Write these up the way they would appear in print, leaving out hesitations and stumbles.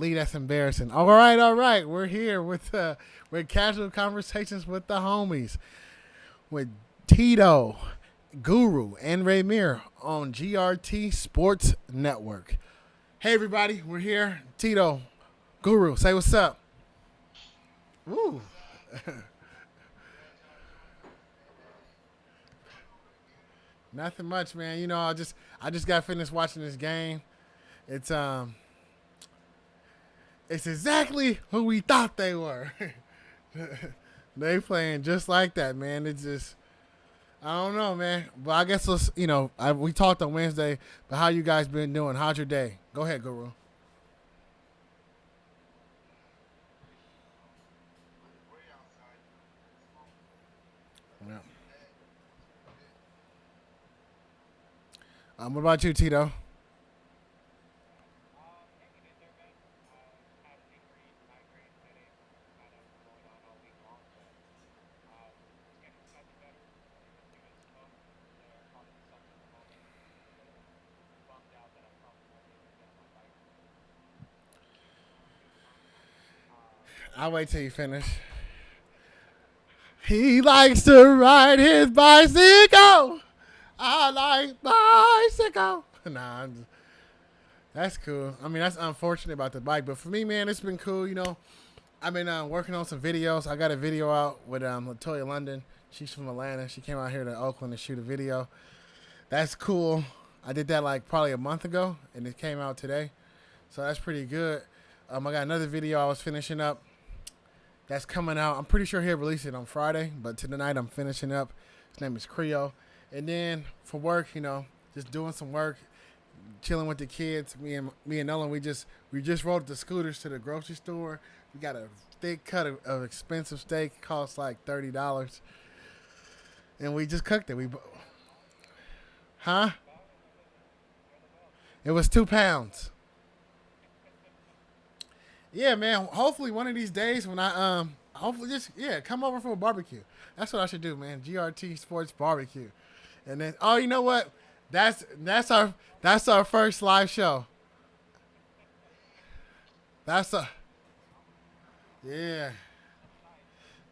Lee, that's embarrassing. All right, all right. We're here with casual conversations with the homies, with Tito, Guru, and Raymir on GRT Sports Network. Hey, everybody, we're here. Tito, Guru, say what's up. Woo. Nothing much, man. You know, I just got finished watching this game. It's it's exactly who we thought they were. They playing just like that, man. It's just I don't know, man. But I guess we talked on Wednesday. But how you guys been doing? How's your day? Go ahead, Guru. Yeah. What about you, Tito? I'll wait till you finish. He likes to ride his bicycle. I like bicycle. Nah, that's cool. I mean, that's unfortunate about the bike, but for me, man, it's been cool. You know, I've been working on some videos. I got a video out with Latoya London. She's from Atlanta. She came out here to Oakland to shoot a video. That's cool. I did that like probably a month ago, and it came out today, so that's pretty good. I got another video I was finishing up that's coming out. I'm pretty sure he'll release it on Friday, but tonight I'm finishing up. His name is Creo. And then for work, you know, just doing some work, chilling with the kids. Me and Nolan, we just rode the scooters to the grocery store. We got a thick cut of expensive steak. It costs like $30, and we just cooked it. Huh? It was 2 pounds. Yeah, man. Hopefully one of these days when hopefully just come over for a barbecue. That's what I should do, man. GRT Sports Barbecue, and then you know what? That's our first live show. That's a yeah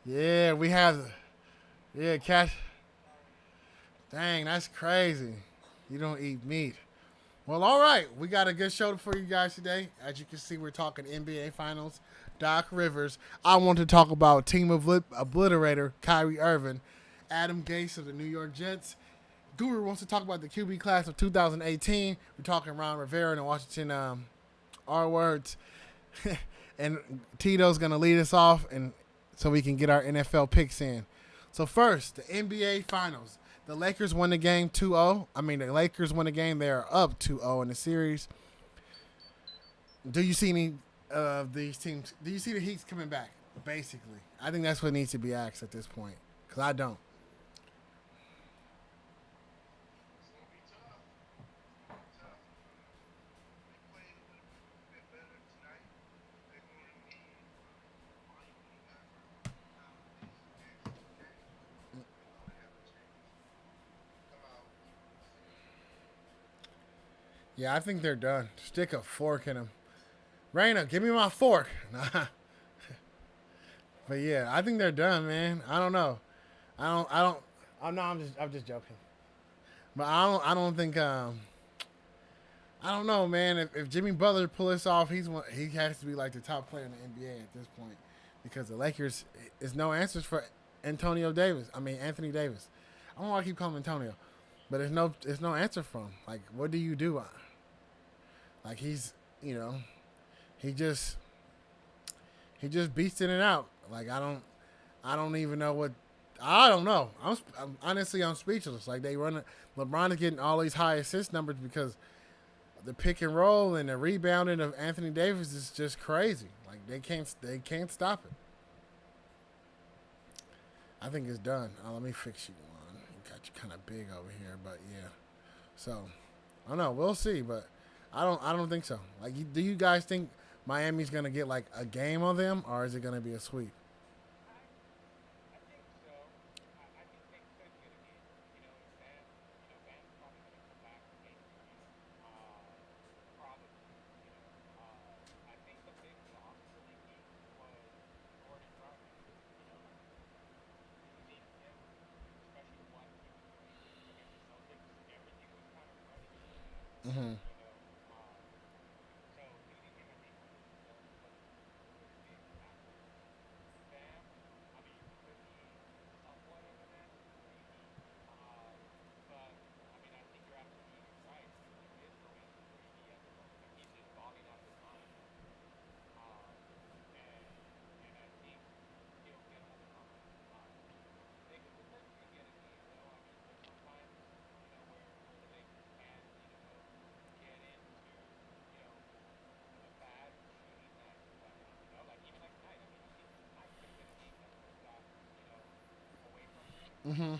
yeah we have yeah cash. Dang, that's crazy. You don't eat meat. Well, all right. We got a good show for you guys today. As you can see, we're talking NBA Finals. Doc Rivers. I want to talk about team obliterator Kyrie Irving, Adam Gase of the New York Jets. Guru wants to talk about the QB class of 2018. We're talking Ron Rivera and the Washington R words. And Tito's going to lead us off and so we can get our NFL picks in. So first, the NBA Finals. The Lakers won the game 2-0. I mean, the Lakers won the game. They are up 2-0 in the series. Do you see any of these teams? Do you see the Heat's coming back? Basically, I think that's what needs to be asked at this point because I don't. Yeah, I think they're done. Stick a fork in them. Raina, give me my fork. Nah. But yeah, I think they're done, man. I don't know. I don't. I'm no. I'm just joking. But I don't think. I don't know, man. If Jimmy Butler pull this off, he has to be like the top player in the NBA at this point, because the Lakers is no answers for Antonio Davis. I mean Anthony Davis. I don't know why I keep calling him Antonio, but there's no answer for him. Like, what do you do? Like you know, he just he just beats in and out. Like I don't even know what. I don't know. I'm speechless. Like they run. LeBron is getting all these high assist numbers because the pick and roll and the rebounding of Anthony Davis is just crazy. Like they can't stop it. I think it's done. Let me fix you one. You got you kind of big over here, but yeah. So I don't know. We'll see, but I don't think so. Like, do you guys think Miami's gonna get like a game on them, or is it gonna be a sweep? Mm-hmm. Mm-hmm.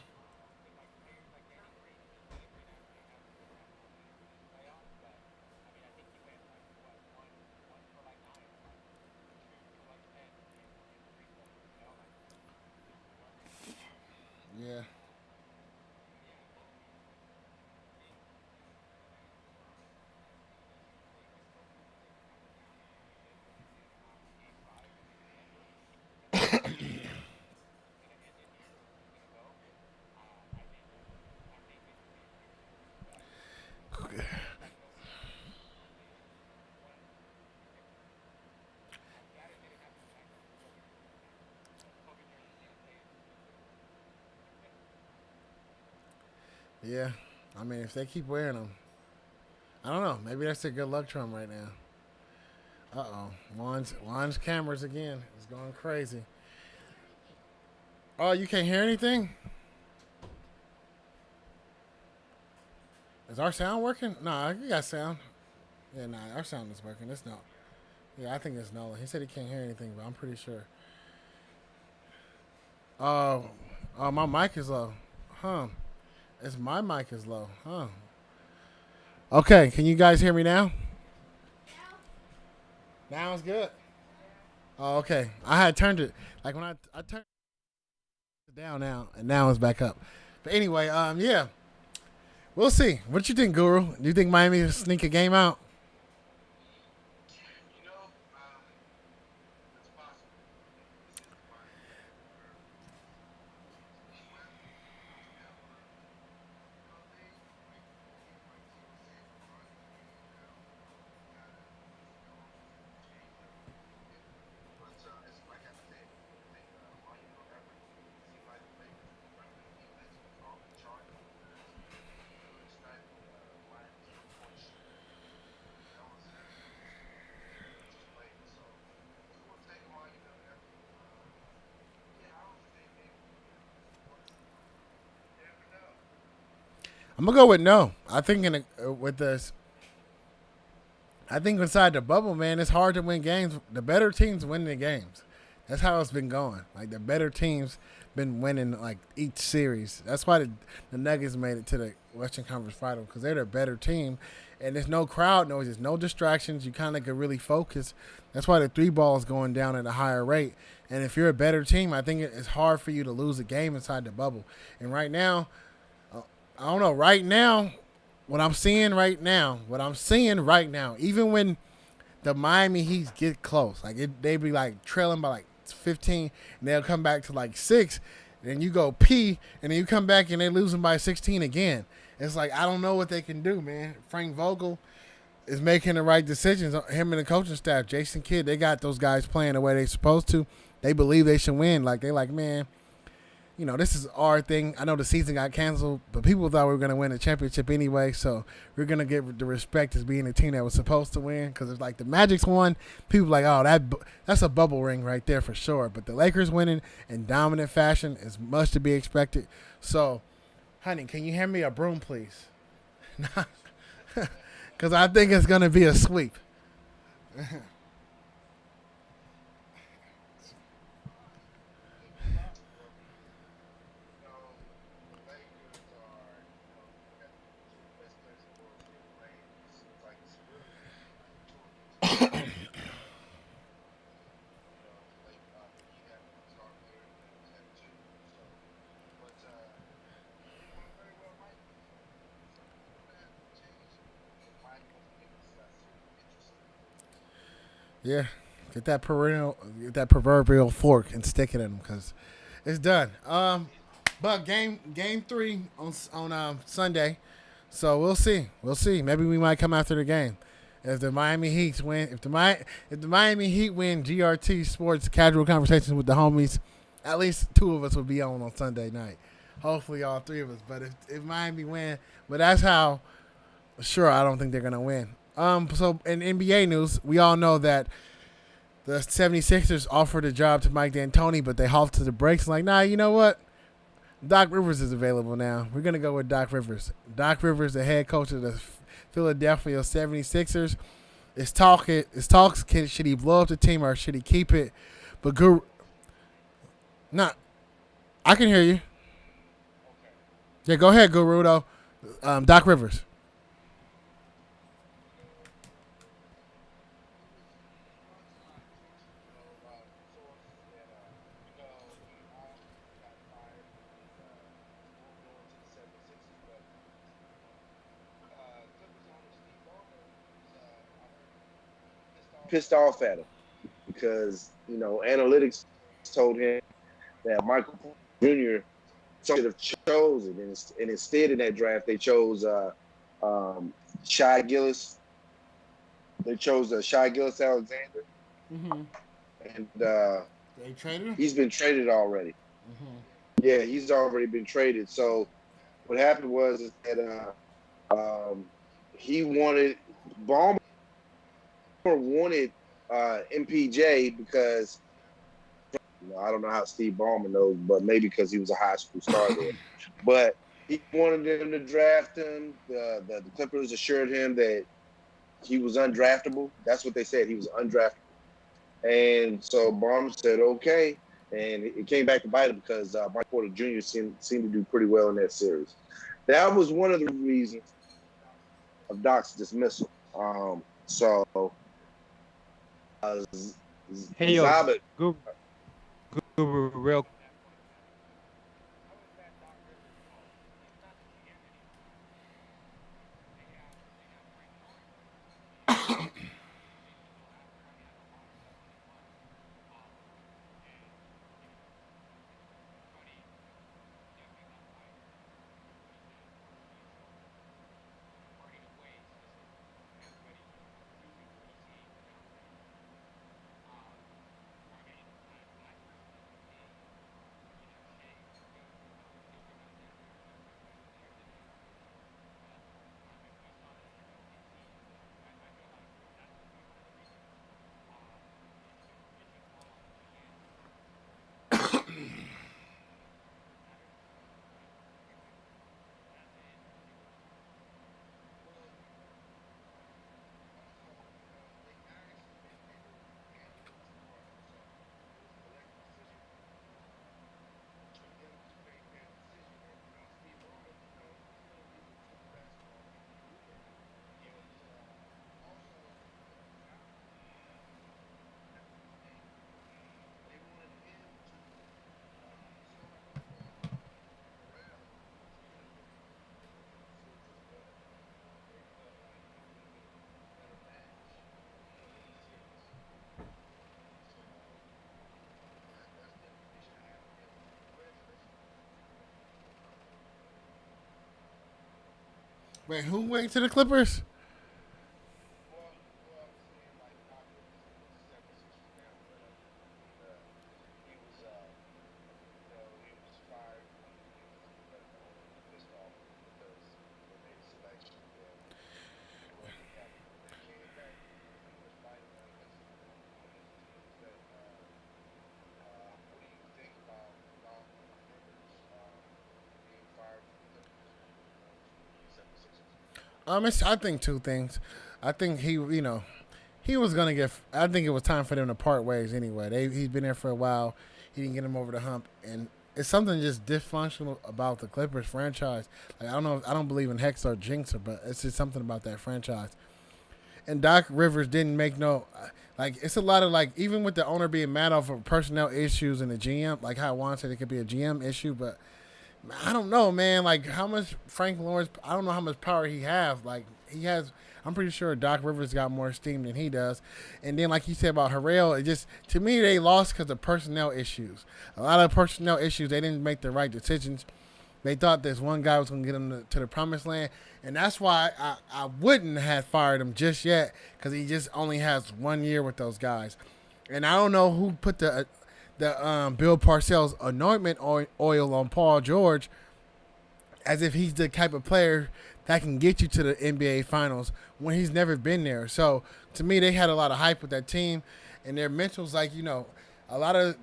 Yeah. Yeah. I mean, if they keep wearing them, I don't know. Maybe that's a good luck charm right now. Uh oh. Juan's cameras again. It's going crazy. Oh, you can't hear anything? Is our sound working? Nah, you got sound. Yeah, nah, our sound is working. It's not. Yeah, I think it's Nolan. He said he can't hear anything, but I'm pretty sure. Oh, my mic is low. Huh. It's my mic is low. Huh. Okay, can you guys hear me now? Now it's good. Oh, okay. I had turned it like when I turned it down now, and now it's back up. But anyway, yeah, we'll see. What you think, Guru? Do you think Miami will sneak a game out? I'm gonna go with no. I think with this, I think inside the bubble, man, it's hard to win games. The better teams win the games. That's how it's been going. Like the better teams been winning like each series. That's why the Nuggets made it to the Western Conference Final because they're the better team, and there's no crowd noise, there's no distractions. You kind of can really focus. That's why the three ball is going down at a higher rate. And if you're a better team, I think it's hard for you to lose a game inside the bubble. And right now, I don't know. Right now, what I'm seeing right now, even when the Miami Heat get close, like they be like trailing by like 15, and they'll come back to like 6, and you go P, and then you come back and they losing by 16 again. It's like I don't know what they can do, man. Frank Vogel is making the right decisions. Him and the coaching staff, Jason Kidd, they got those guys playing the way they're supposed to. They believe they should win. Like they like, man, this is our thing. I know the season got canceled, but people thought we were going to win the championship anyway, so we're going to give the respect as being the team that was supposed to win because it's like the Magic's won. People like, oh, that's a bubble ring right there for sure. But the Lakers winning in dominant fashion is much to be expected. So, honey, can you hand me a broom, please? Because I think it's going to be a sweep. Yeah, get that proverbial fork and stick it in them because it's done. But game 3 on Sunday. So we'll see. We'll see. Maybe we might come after the game. If the Miami Heat win, if the Miami Heat win GRT Sports Casual Conversations with the homies, at least two of us will be on Sunday night. Hopefully, all three of us. But if Miami win, but that's how sure I don't think they're gonna win. So in NBA news, we all know that the 76ers offered a job to Mike D'Antoni, but they halted the brakes. Like, nah, you know what? Doc Rivers is available now. We're going to go with Doc Rivers. Doc Rivers, the head coach of the Philadelphia 76ers. It's talks should he blow up the team or should he keep it? But nah, I can hear you. Yeah, go ahead, Guru, though. Doc Rivers. Pissed off at him because analytics told him that Michael Jr. should have chosen, and instead in that draft they chose Shy Gillis. They chose Shy Gillis Alexander, Mm-hmm. and They traded him? he's been traded already. Mm-hmm. Yeah, he's already been traded. So what happened was is that he wanted Ballmer wanted MPJ because I don't know how Steve Ballmer knows, but maybe because he was a high school star there. But he wanted them to draft him. The Clippers assured him that he was undraftable. That's what they said. He was undraftable. And so Ballmer said, okay. And it came back to bite him because Mike Porter Jr. seemed to do pretty well in that series. That was one of the reasons of Doc's dismissal. So Hey yo, Zabit, Guru, real Wait, who went to the Clippers? I think two things. I think he was gonna get. I think it was time for them to part ways anyway. He's been there for a while. He didn't get him over the hump, and it's something just dysfunctional about the Clippers franchise. Like, I don't know. I don't believe in hex or jinx, but it's just something about that franchise. And Doc Rivers didn't make no. Like, it's a lot of, like, even with the owner being mad off of personnel issues and the GM, like how Juan said it could be a GM issue, but I don't know, man. Like, how much Frank Lawrence? I don't know how much power he has. Like, he has. I'm pretty sure Doc Rivers got more steam than he does. And then, like you said about Harrell, it just, to me, they lost because of personnel issues. A lot of personnel issues. They didn't make the right decisions. They thought this one guy was going to get them to the promised land, and that's why I wouldn't have fired him just yet because he just only has 1 year with those guys, and I don't know who put the Bill Parcells anointment oil on Paul George, as if he's the type of player that can get you to the NBA Finals when he's never been there. So to me, they had a lot of hype with that team, and their mentals, like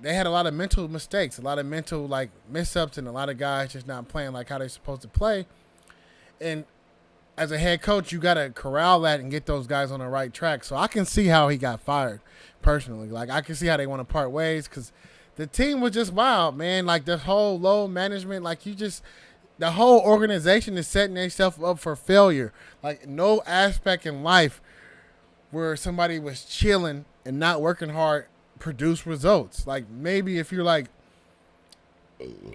they had a lot of mental mistakes, a lot of mental like mess-ups, and a lot of guys just not playing like how they're supposed to play. And as a head coach, you got to corral that and get those guys on the right track. So I can see how he got fired personally. Like I can see how they want to part ways because the team was just wild, man. Like the whole low management, like the whole organization is setting themselves up for failure. Like no aspect in life where somebody was chilling and not working hard produce results. Like maybe if you're like,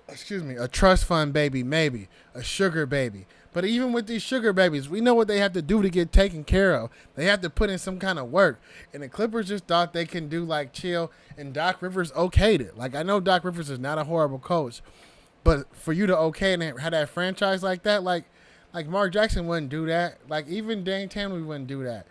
excuse me, a trust fund baby, maybe a sugar baby. But even with these sugar babies, we know what they have to do to get taken care of. They have to put in some kind of work. And the Clippers just thought they can do like chill, and Doc Rivers okayed it. Like I know Doc Rivers is not a horrible coach, but for you to okay and have that franchise like that, like Mark Jackson wouldn't do that. Like even Dane Tamley wouldn't do that.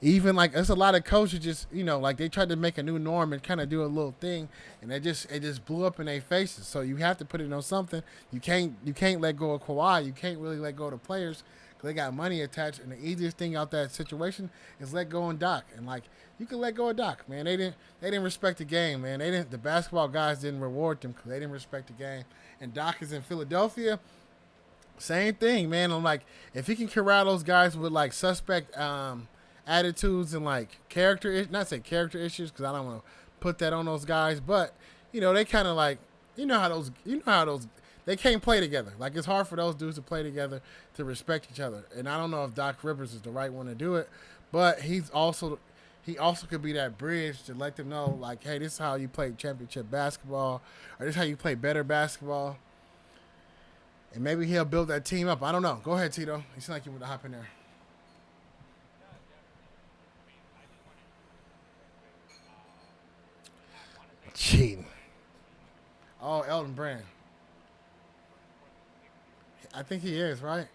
Even like there's a lot of coaches just like they tried to make a new norm and kind of do a little thing, and it just blew up in their faces. So you have to put it on something. You can't let go of Kawhi. You can't really let go of the players because they got money attached. And the easiest thing out that situation is let go of Doc. And like you can let go of Doc, man. They didn't respect the game, man. They didn't. The basketball guys didn't reward them because they didn't respect the game. And Doc is in Philadelphia. Same thing, man. I'm like, if he can corral those guys with like suspect attitudes and like not say character issues because I don't want to put that on those guys, but they kind of like how those they can't play together. Like it's hard for those dudes to play together to respect each other. And I don't know if Doc Rivers is the right one to do it, but he also could be that bridge to let them know like, hey, this is how you play championship basketball, or this is how you play better basketball. And maybe he'll build that team up. I don't know. Go ahead, Tito. You seem like you want to hop in there. Cheating. Oh, Elton Brand. I think he is, right?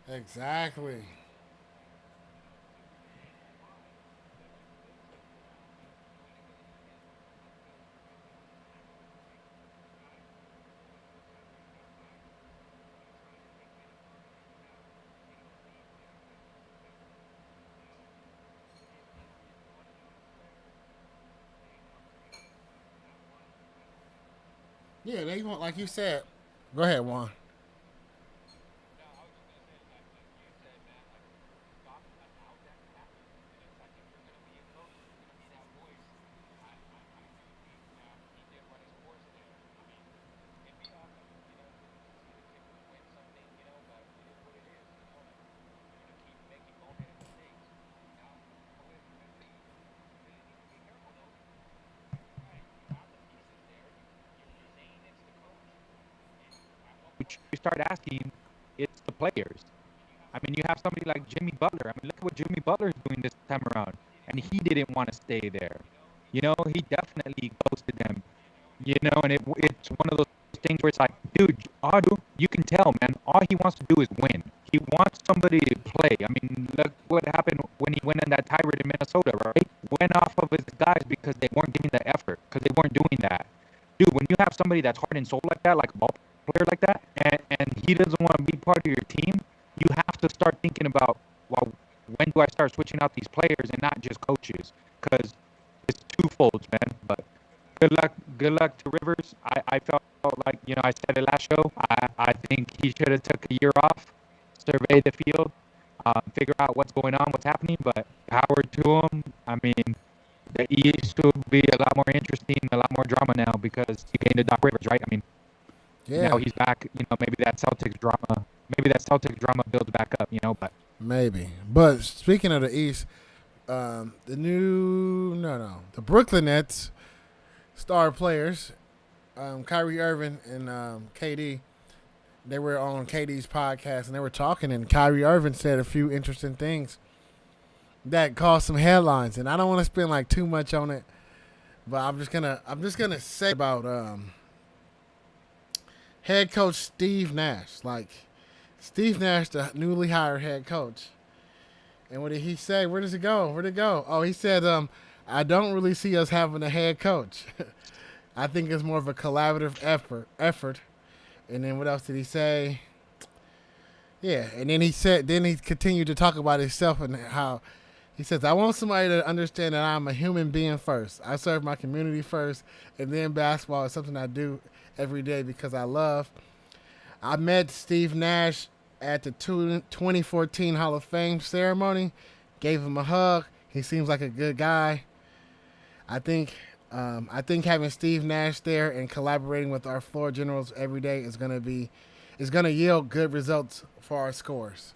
Exactly. Yeah, they want, like you said, Go ahead, Juan. You start asking, it's the players. I mean, you have somebody like Jimmy Butler. I mean, look at what Jimmy Butler is doing this time around, and he didn't want to stay there. You know, he definitely ghosted them. You know, and it's one of those things where it's like, dude, Adu, you can tell, man. All he wants to do is win. He wants somebody to play. I mean, look what happened when he went on that tirade in Minnesota, right? Went off of his guys because they weren't giving the effort, because they weren't doing that. Dude, when you have somebody that's heart and soul like that, like a ball player like that, and he doesn't want to be part of your team, you have to start thinking about, well, when do I start switching out these players and not just coaches? Because it's twofold, man. But good luck to Rivers. I felt like, you know, I said it last show. I think he should have took a year off, survey the field, figure out what's going on, what's happening. But power to him. I mean, the East will be a lot more interesting, a lot more drama now because he gained to Doc Rivers, right? I mean, Yeah, now he's back. You know, maybe that Celtics drama builds back up. You know, but maybe. But speaking of the East, the Brooklyn Nets star players, Kyrie Irving and KD, they were on KD's podcast and they were talking, and Kyrie Irving said a few interesting things that caused some headlines, and I don't want to spend like too much on it, but I'm just gonna say about head coach Steve Nash. Like, Steve Nash, the newly hired head coach. And what did he say? Where does it go? Where'd it go? Oh, he said, I don't really see us having a head coach. I think it's more of a collaborative effort. And then what else did he say? Yeah, and then he continued to talk about himself and how he says, I want somebody to understand that I'm a human being first. I serve my community first, and then basketball is something I do every day because I love. I met Steve Nash at the 2014 Hall of Fame ceremony, gave him a hug. He seems like a good guy. I think having Steve Nash there and collaborating with our floor generals every day is gonna yield good results for our scores.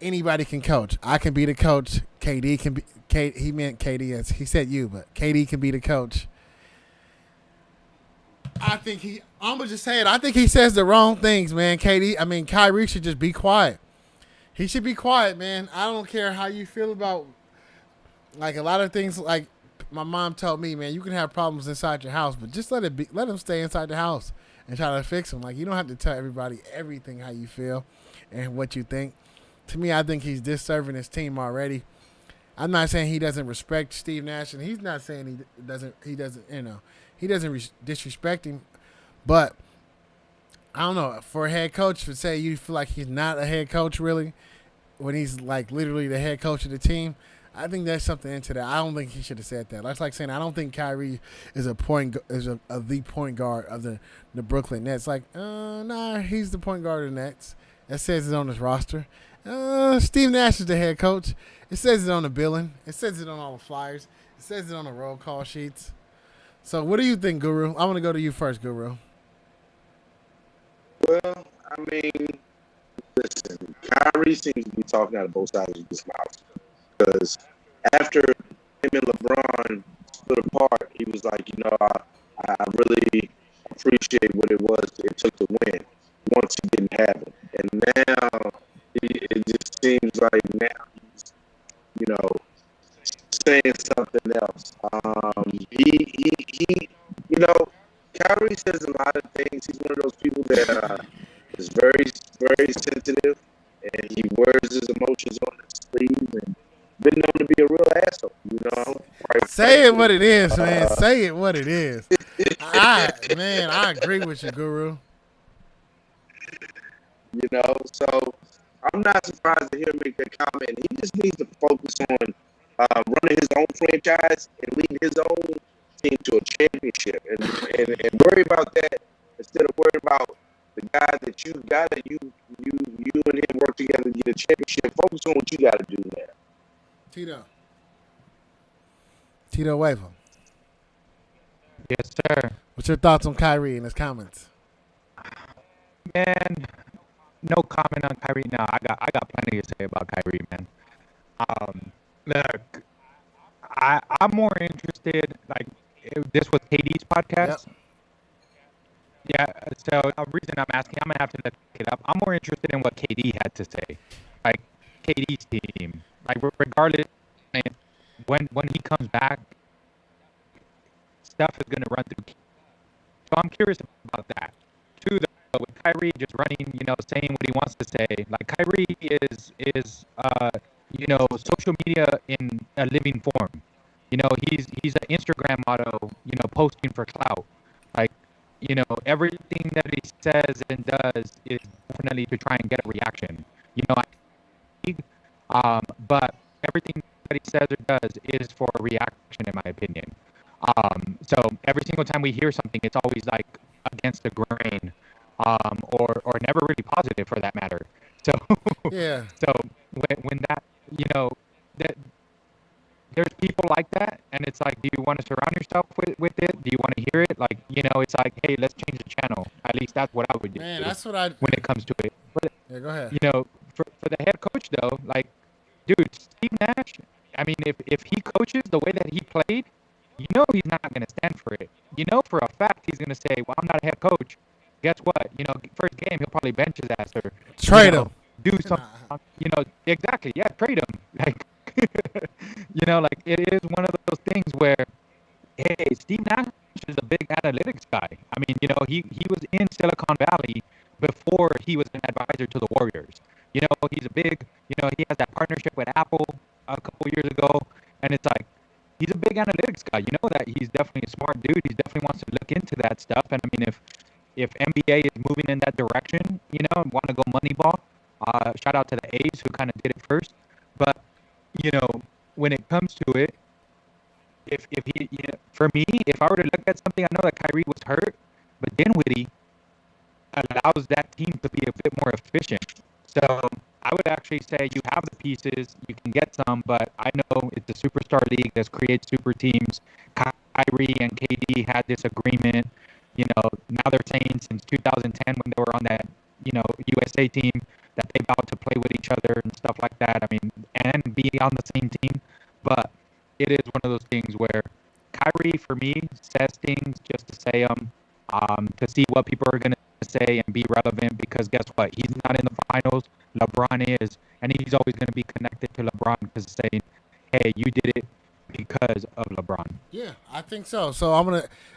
Anybody can coach. I can be the coach. KD can be. He meant KD as he said you, but KD can be the coach. I'm gonna just say it. I think he says the wrong things, man. Kyrie should just be quiet. He should be quiet, man. I don't care how you feel about like a lot of things. Like my mom told me, man, you can have problems inside your house, but just let them stay inside the house and try to fix them. Like, you don't have to tell everybody everything how you feel and what you think. To me, I think he's disserving his team already. I'm not saying he doesn't respect Steve Nash, and he's not saying he doesn't disrespect him, but I don't know, for a head coach to say you feel like he's not a head coach really when he's like literally the head coach of the team, I think there's something into that. I don't think he should have said that. That's like saying I don't think Kyrie is the point guard of the Brooklyn Nets. Like, nah, he's the point guard of the Nets. That says it on his roster. Steve Nash is the head coach. It says it on the billing. It says it on all the flyers. It says it on the roll call sheets. So what do you think, Guru? I want to go to you first, Guru. Well, I mean, listen, Kyrie seems to be talking out of both sides of his mouth because after him and LeBron split apart, he was like, I really appreciate what it took to win once he didn't have it. And now it just seems like now he's, saying something else. Kyrie says a lot of things. He's one of those people that is very, very sensitive, and he wears his emotions on his sleeve, and been known to be a real asshole. Say it what it is, man. Say it what it is. I agree with you, Guru. So I'm not surprised to hear him make that comment. He just needs to focus on running his own franchise and leading his own team to a championship and worry about that instead of worrying about the guy that you and him work together to get a championship. Focus on what you got to do now. Tito Waver. Yes, sir. What's your thoughts on Kyrie and his comments? Man, no comment on Kyrie. No, I got plenty to say about Kyrie, man. Look, I'm more interested. Like, this was KD's podcast. Yep. Yeah. So the reason I'm asking, I'm gonna have to look it up. I'm more interested in what KD had to say, like KD's team. Like, regardless, man, when he comes back, stuff is gonna run through. So I'm curious about that. Too, though, with Kyrie just running, saying what he wants to say. Like, Kyrie is social media in a living form. He's an Instagram model, posting for clout. Like, everything that he says and does is definitely to try and get a reaction. But everything that he says or does is for a reaction, in my opinion. So every single time we hear something, it's always like against the grain, or never really positive for that matter. So Yeah. So when that, that there's people like that, and it's like, do you want to surround yourself with it? Do you want to hear it? Like, it's like, hey, let's change the channel. At least that's what I would do. Man, that's what I. When it comes to it. But Yeah, go ahead. for the head coach though, like, dude, Steve Nash. I mean, if he coaches the way that he played, he's not going to stand for it. For a fact he's going to say, well, I'm not a head coach. Guess what? First game he'll probably bench his ass or Trade him. Do something. Exactly. Yeah, trade him. Like, like, it is one of those things where, hey, Steve Nash is a big analytics guy. I mean, he was in Silicon Valley before he was an advisor to the Warriors. He's a big, he has that partnership with Apple a couple years ago, and it's like, he's a big analytics guy. That he's definitely a smart dude. He definitely wants to look into that stuff. And I mean, if NBA is moving in that direction, and want to go Moneyball, shout out to the A's who kind of did it first. But when it comes to it, if he, for me, if I were to look at something, I know that Kyrie was hurt, but Dinwiddie allows that team to be a bit more efficient. So I would actually say you have the pieces, you can get some, but I know it's a superstar league that creates super teams. Kyrie and KD had this agreement. Now they're saying since 2010 when they were on that, USA team, that they vowed to play with each other and stuff like that. I mean, and be on the same team. But it is one of those things where Kyrie, for me, says things just to say them, to see what people are going to say and be relevant, because guess what? He's not in the finals. LeBron is, and he's always going to be connected to LeBron because saying, hey, you did it because of LeBron. Yeah, I think so. So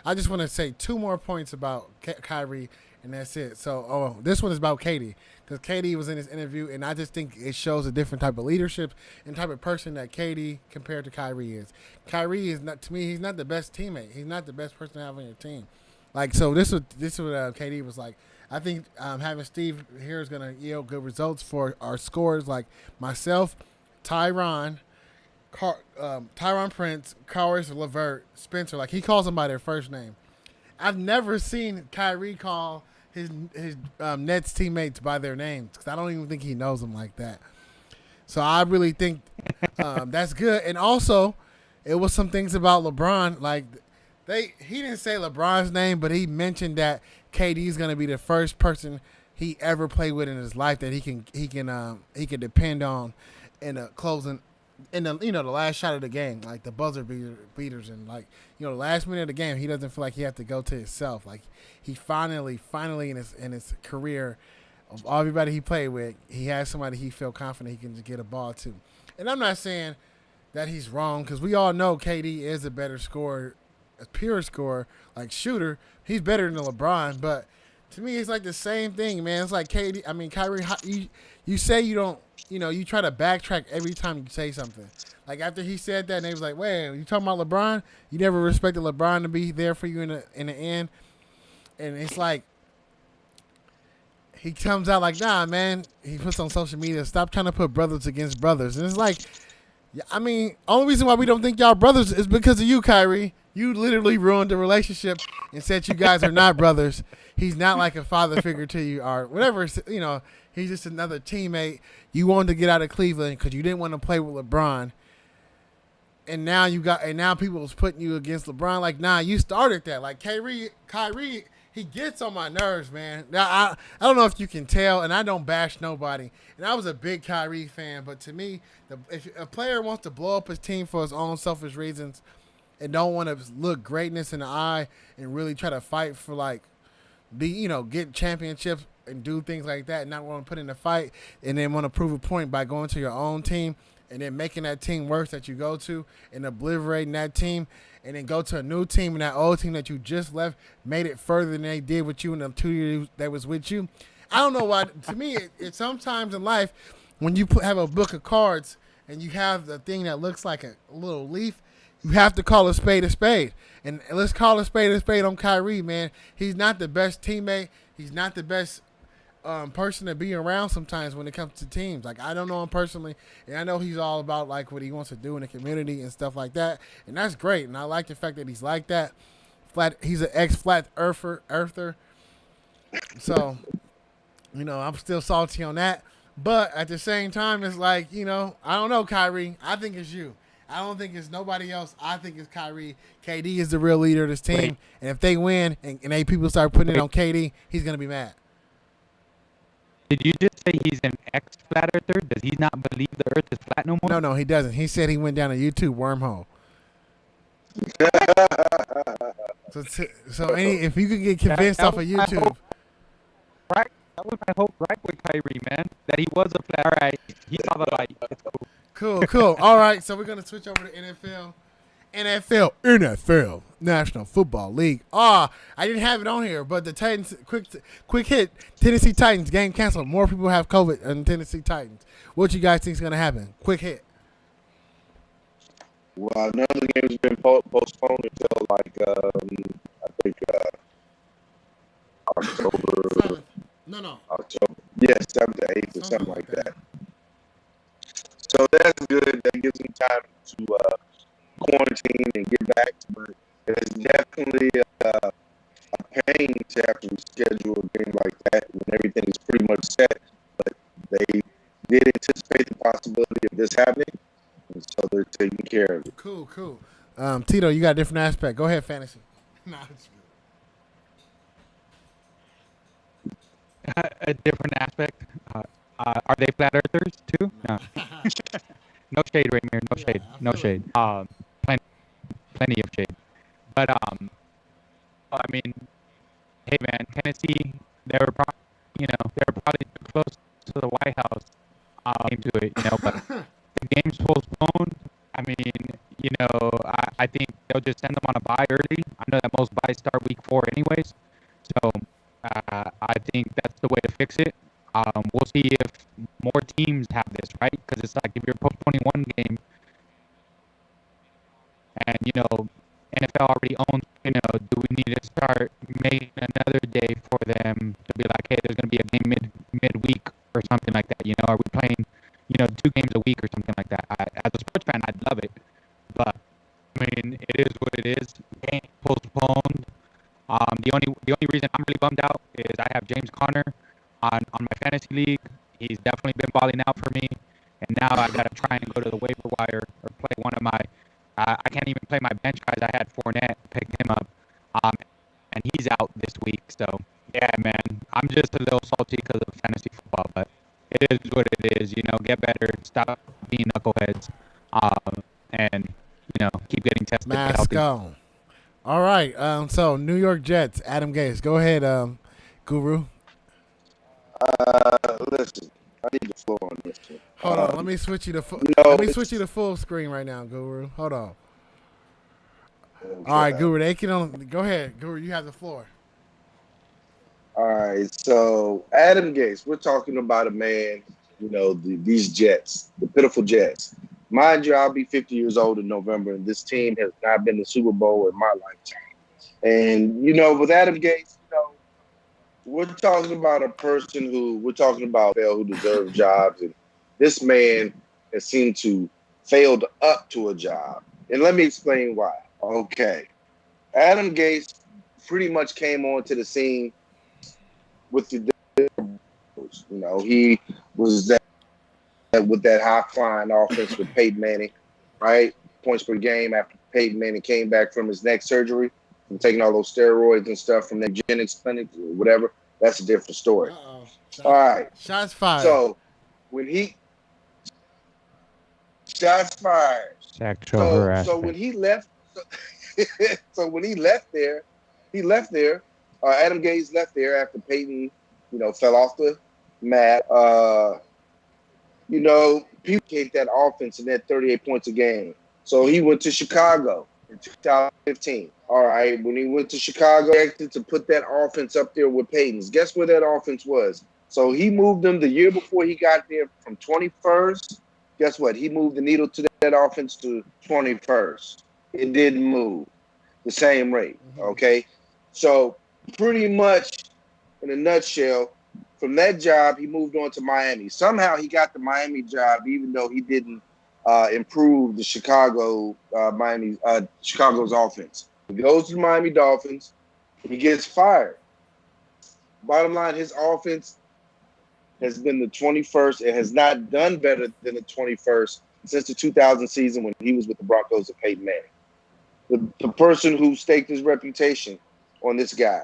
I just want to say two more points about Kyrie, and that's it. So, this one is about Katie, because Katie was in this interview, and I just think it shows a different type of leadership and type of person that Katie compared to Kyrie is. Kyrie is not, to me, he's not the best teammate. He's not the best person to have on your team. Like, so this is what Katie was like. I think having Steve here is going to yield good results for our scorers, like myself, Tyron Prince, Kawhi LeVert, Spencer. Like, he calls them by their first name. I've never seen Kyrie call his Nets teammates by their names, because I don't even think he knows them like that. So I really think that's good. And also, it was some things about LeBron. Like, he didn't say LeBron's name, but he mentioned that KD is going to be the first person he ever played with in his life that he can depend on in a closing, in the the last shot of the game, like the buzzer beaters, and like the last minute of the game, he doesn't feel like he has to go to himself. Like, he finally in his career, of everybody he played with, he has somebody he feel confident he can just get a ball to. And I'm not saying that he's wrong, because we all know KD is a better scorer, a pure scorer, like shooter. He's better than LeBron, but to me, it's like the same thing, man. It's like Kyrie, you say you don't, you try to backtrack every time you say something. Like, after he said that, and they was like, wait, you talking about LeBron? You never respected LeBron to be there for you in the end. And it's like, he comes out like, nah, man. He puts on social media, stop trying to put brothers against brothers. And it's like, only reason why we don't think y'all brothers is because of you, Kyrie. You literally ruined the relationship and said you guys are not brothers. He's not like a father figure to you or whatever. You know, he's just another teammate. You wanted to get out of Cleveland because you didn't want to play with LeBron. And now people was putting you against LeBron. Like, nah, you started that. Like Kyrie, he gets on my nerves, man. Now I don't know if you can tell, and I don't bash nobody. And I was a big Kyrie fan, but to me, if a player wants to blow up his team for his own selfish reasons and don't want to look greatness in the eye and really try to fight for get championships and do things like that, and not want to put in a fight, and then want to prove a point by going to your own team and then making that team worse that you go to and obliterating that team, and then go to a new team and that old team that you just left made it further than they did with you in the 2 years that was with you. I don't know why. To me, it's sometimes in life when you have a book of cards and you have the thing that looks like a little leaf, you have to call a spade a spade. And let's call a spade on Kyrie, man. He's not the best teammate. He's not the best person to be around sometimes when it comes to teams. Like, I don't know him personally, and I know he's all about like what he wants to do in the community and stuff like that, and that's great. And I like the fact that he's like that. He's an ex-flat earther. So, I'm still salty on that. But at the same time, it's like, I don't know, Kyrie. I think it's you. I don't think it's nobody else. I think it's Kyrie. KD is the real leader of this team. Wait. And if they win and people start putting it on KD, he's going to be mad. Did you just say he's an ex-flat earther? Does he not believe the earth is flat no more? No, he doesn't. He said he went down a YouTube wormhole. If you could get convinced off of YouTube. Right? That was my hope, right, with Kyrie, man. That he was a flat. All right. He saw the light. It's Cool. All right, so we're going to switch over to NFL. NFL, National Football League. I didn't have it on here, but the Titans, quick hit, Tennessee Titans, game canceled. More people have COVID than Tennessee Titans. What you guys think is going to happen? Quick hit. Well, none of the games have been postponed until I think October. 7th. No. October. Yeah, 7th to 8th or something like that. So that's good. That gives them time to quarantine and get back. But it's definitely a pain to have to reschedule a game like that when everything is pretty much set. But they did anticipate the possibility of this happening, and so they're taking care of it. Cool. Tito, you got a different aspect. Go ahead, fantasy. Nah, it's good. a different aspect. Are they flat earthers too? No. No shade, Raymir. No shade. No shade. Plenty of shade. But I mean, hey man, Tennessee, they were probably too close to the White House. Came to it, but the game's postponed. I mean, I think they'll just send them on a bye early. I know that most byes start week 4 anyways. So I think that's the way to fix it. We'll see if more teams have this, right? Because it's like if you're postponing one game and, NFL already owns, do we need to start making another day for them to be like, hey, there's going to be a game midweek or something like that? Are we playing, 2 games a week or something like that? As a sports fan, I'd love it. But, I mean, it is what it is. Game postponed. The only reason I'm really bummed out is I have James Conner on my fantasy league. He's definitely been balling out for me, and now I gotta try and go to the waiver wire or play one of my. I can't even play my bench guys. I had Fournette, picked him up, and he's out this week. So yeah, man, I'm just a little salty because of fantasy football, but it is what it is. Get better, stop being knuckleheads, and keep getting tested. Mask on. All right. So New York Jets, Adam Gase. Go ahead, Guru. Listen, I need the floor on this one. Hold on, let me switch you to full screen right now, Guru. Hold on. Okay. All right, Guru. Go ahead, Guru. You have the floor. All right, so Adam Gase, we're talking about a man, these Jets, the pitiful Jets. Mind you, I'll be 50 years old in November, and this team has not been to the Super Bowl in my lifetime. And, with Adam Gase, we're talking about a person who deserves jobs, and this man has seemed to failed up to a job. And let me explain why. Okay. Adam Gase pretty much came onto the scene with the he was that with that high flying offense with Peyton Manning, right? Points per game after Peyton Manning came back from his neck surgery from taking all those steroids and stuff from the eugenics clinic or whatever. That's a different story. Uh-oh. All right. Shots fired. So when he shots fired. Sexual So harassment. when he left, so when he left there. Adam Gase left there after Peyton, fell off the mat. People gave that offense and that 38 points a game. So he went to Chicago in 2015. All right, when he went to Chicago, he acted to put that offense up there with Peyton's. Guess where that offense was? So he moved them the year before he got there from 21st. Guess what? He moved the needle to that offense to 21st. It didn't move the same rate, okay? So pretty much in a nutshell, from that job, he moved on to Miami. Somehow he got the Miami job, even though he didn't improve the Chicago's offense. He goes to the Miami Dolphins. He gets fired. Bottom line, his offense has been the 21st. It has not done better than the 21st since the 2000 season when he was with the Broncos and Peyton Manning. The person who staked his reputation on this guy.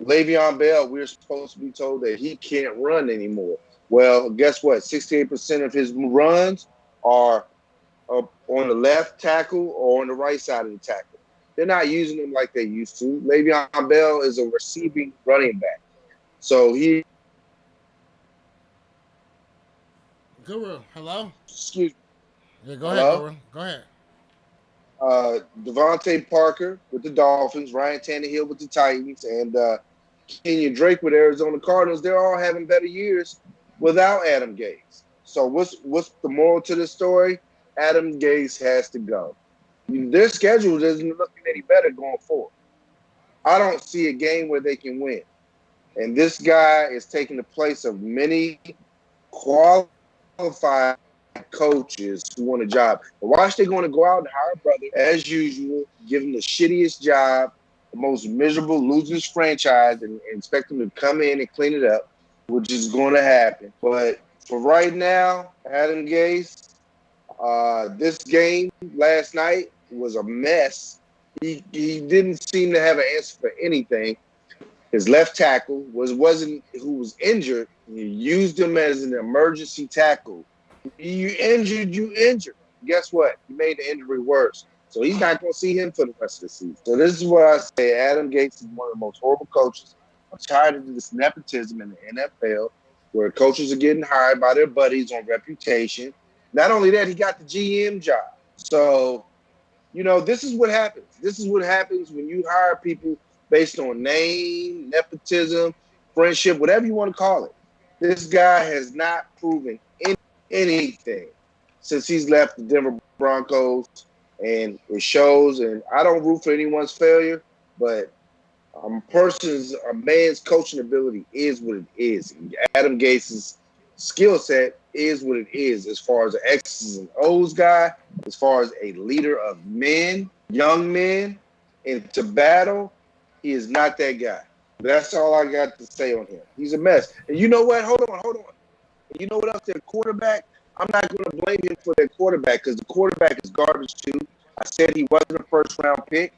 Le'Veon Bell, we're supposed to be told that he can't run anymore. Well, guess what? 68% of his runs are on the left tackle or on the right side of the tackle. They're not using him like they used to. Le'Veon Bell is a receiving running back. So he... Guru, hello? Excuse me. Yeah, go ahead, Guru. Go ahead. Devontae Parker with the Dolphins, Ryan Tannehill with the Titans, and Kenyon Drake with Arizona Cardinals. They're all having better years without Adam Gase. So what's the moral to this story? Adam Gase has to go. Their schedule isn't looking any better going forward. I don't see a game where they can win. And this guy is taking the place of many qualified coaches who want a job. But watch, they're going to go out and hire a brother, as usual, give him the shittiest job, the most miserable, losers franchise, and expect him to come in and clean it up, which is going to happen. But for right now, Adam Gase, this game last night was a mess. He didn't seem to have an answer for anything. His left tackle who was injured. You used him as an emergency tackle. You injured. Guess what? You made the injury worse. So he's not going to see him for the rest of the season. So this is what I say. Adam Gase is one of the most horrible coaches. I'm tired of this nepotism in the NFL where coaches are getting hired by their buddies on reputation. Not only that, he got the GM job. So, this is what happens. This is what happens when you hire people based on name, nepotism, friendship, whatever you want to call it. This guy has not proven anything since he's left the Denver Broncos, and it shows. And I don't root for anyone's failure, but a man's coaching ability is what it is. Adam Gase's skill set is what it is as far as an X's and O's guy, as far as a leader of men, young men, into battle. He is not that guy. That's all I got to say on him. He's a mess. And you know what? Hold on. And you know what else? Their quarterback, I'm not going to blame him for their quarterback because the quarterback is garbage too. I said he wasn't a first-round pick,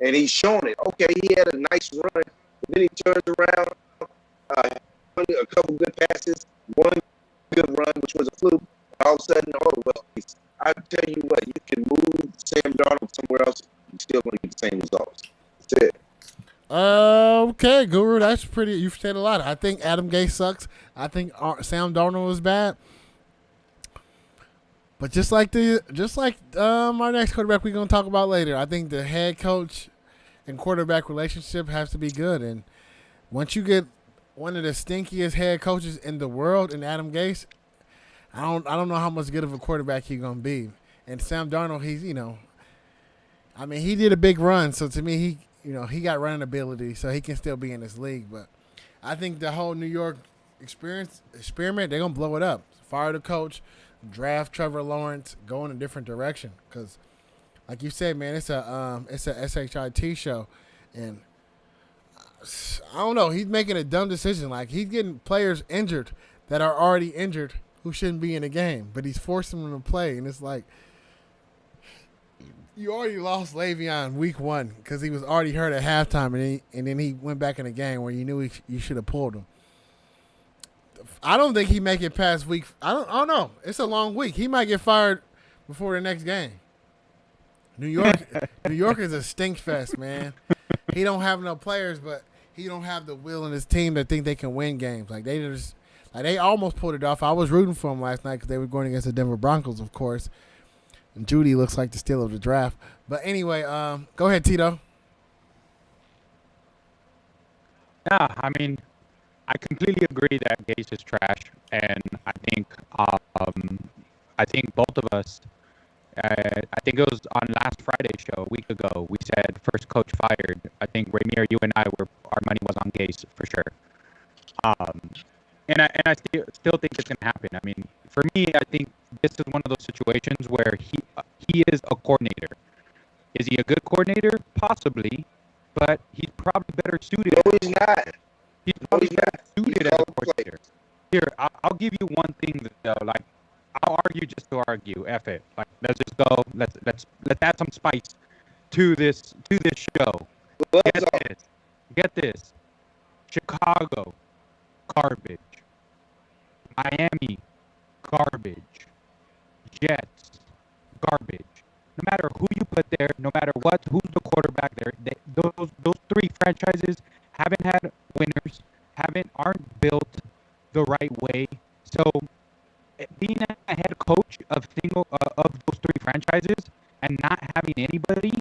and he's shown it. Okay, he had a nice run, but then he turns around, a couple good passes, one good run, which was a fluke. All of a sudden, I tell you what, you can move Sam Darnold somewhere else, you're still going to get the same results. That's it. Okay, Guru, that's pretty. You've said a lot. I think Adam Gase sucks. I think Sam Darnold is bad. But just like our next quarterback we're gonna talk about later, I think the head coach and quarterback relationship has to be good. And once you get one of the stinkiest head coaches in the world in Adam Gase, I don't know how much good of a quarterback he's gonna be. And Sam Darnold, he did a big run, so to me he got running ability, so he can still be in this league. But I think the whole New York experiment, they're going to blow it up. Fire the coach, draft Trevor Lawrence, go in a different direction. Because, like you said, man, it's a shit show, and I don't know. He's making a dumb decision. Like he's getting players injured that are already injured who shouldn't be in the game, but he's forcing them to play, and it's like you already lost Le'Veon week 1 because he was already hurt at halftime, and then he went back in the game where you knew you should have pulled him. I don't think he make it past week. I don't know. It's a long week. He might get fired before the next game. New York is a stink fest, man. He don't have no players, but he don't have the will in his team to think they can win games. Like they almost pulled it off. I was rooting for them last night because they were going against the Denver Broncos, of course. And Judy looks like the steal of the draft. But anyway, go ahead, Tito. Yeah, I mean, I completely agree that Gase is trash, and I think both of us. I think it was on last Friday's show a week ago. We said first coach fired. I think Ramir, you and our money was on Gase for sure. And I still think it's gonna happen. I mean, for me, I think this is one of those situations where he is a coordinator. Is he a good coordinator? Possibly, but he's probably better suited. No, he's not. He's probably better suited as a coordinator. Here, I'll give you one thing though. Like, I'll argue just to argue. F it. Like, let's just go. Let's add some spice to this show. Get this. Chicago, garbage. Miami, garbage. Jets, garbage. No matter who you put there, no matter who's the quarterback there, those three franchises haven't had winners, aren't built the right way. So being a head coach of those three franchises and not having anybody,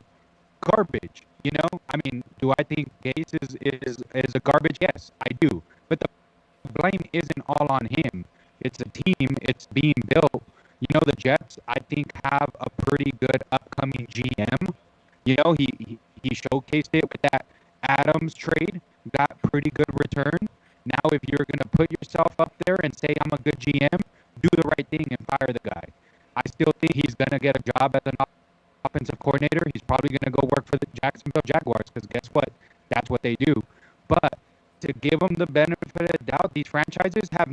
garbage. You know, I mean, do I think Gase is a garbage? Yes, I do. But the blame isn't all on him. It's a team. It's being built. You know, the Jets, I think, have a pretty good upcoming GM. You know, he showcased it with that Adams trade, got pretty good return. Now, if you're going to put yourself up there and say, I'm a good GM, do the right thing and fire the guy. I still think he's going to get a job as an offensive coordinator. He's probably going to go work for the Jacksonville Jaguars because guess what? That's what they do. But to give him the benefit of the doubt, these franchises have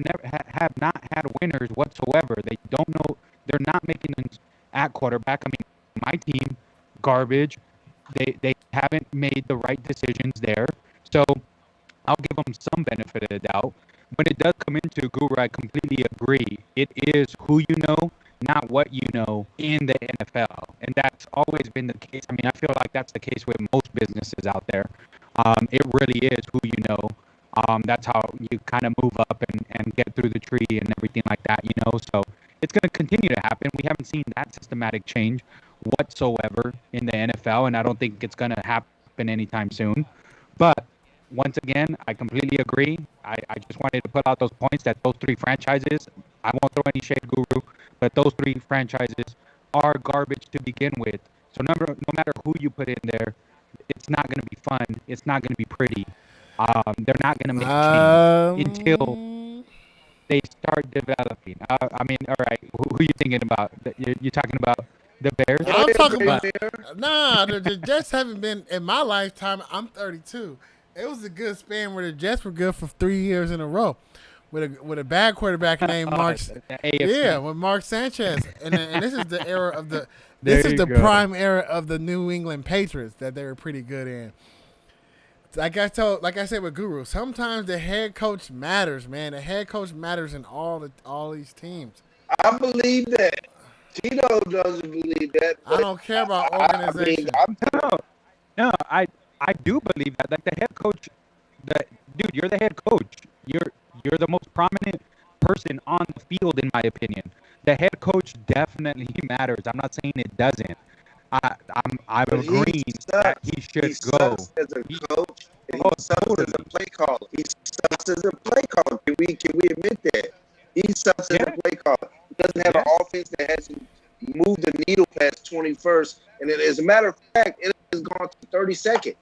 not had winners whatsoever. They don't know. They're not making them at quarterback. I mean, my team, garbage. They haven't made the right decisions there. So I'll give them some benefit of the doubt. When it does come into Guru, I completely agree. It is who you know, not what you know in the NFL. And that's always been the case. I mean, I feel like that's the case with most businesses out there. It really is who you know. That's how you kind of move up and get through the tree and everything like that, you know. So it's going to continue to happen. We haven't seen that systematic change whatsoever in the NFL, and I don't think it's going to happen anytime soon. But once again, I completely agree. I just wanted to put out those points that those three franchises, I won't throw any shade, Guru, but those three franchises are garbage to begin with. So no matter who you put in there, it's not going to be fun. It's not going to be pretty. They're not going to make change until they start developing. I mean, all right, who are you thinking about? You're talking about the Bears? I'm talking about the Jets haven't been in my lifetime. I'm 32. It was a good span where the Jets were good for 3 years in a row, with a bad quarterback named Mark. Yeah, with Mark Sanchez, and this is the era of the. This is the prime era of the New England Patriots that they were pretty good in. Like I said with Guru, sometimes the head coach matters, man. The head coach matters in all these teams. I believe that. Tito doesn't believe that. I don't care about organization. I do believe that. Like the head coach, dude, you're the head coach. You're the most prominent person on the field, in my opinion. The head coach definitely matters. I'm not saying it doesn't. I'm agreeing that he should go. Sucks as a coach. And he sucks as a play caller. He sucks as a play caller. Can we admit that? He sucks as a play caller. He doesn't have an offense that has moved the needle past 21st. And as a matter of fact, it has gone to 32nd.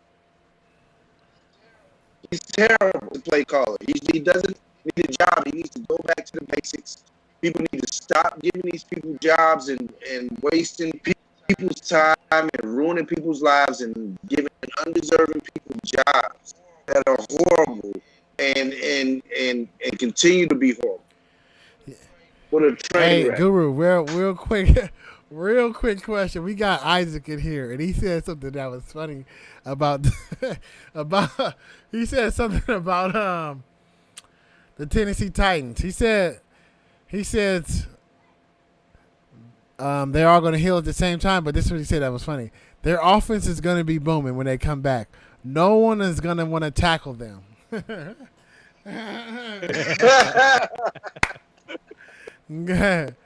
He's terrible as a play caller. He doesn't need a job. He needs to go back to the basics. People need to stop giving these people jobs and wasting people's time and ruining people's lives and giving undeserving people jobs that are horrible and continue to be horrible. What a train Hey, wreck. Guru, real quick, real quick question. We got Isaac in here, and he said something that was funny about about. He said something about the Tennessee Titans. He said they're all going to heal at the same time, but this is what he said that was funny. Their offense is going to be booming when they come back. No one is going to want to tackle them. Dang,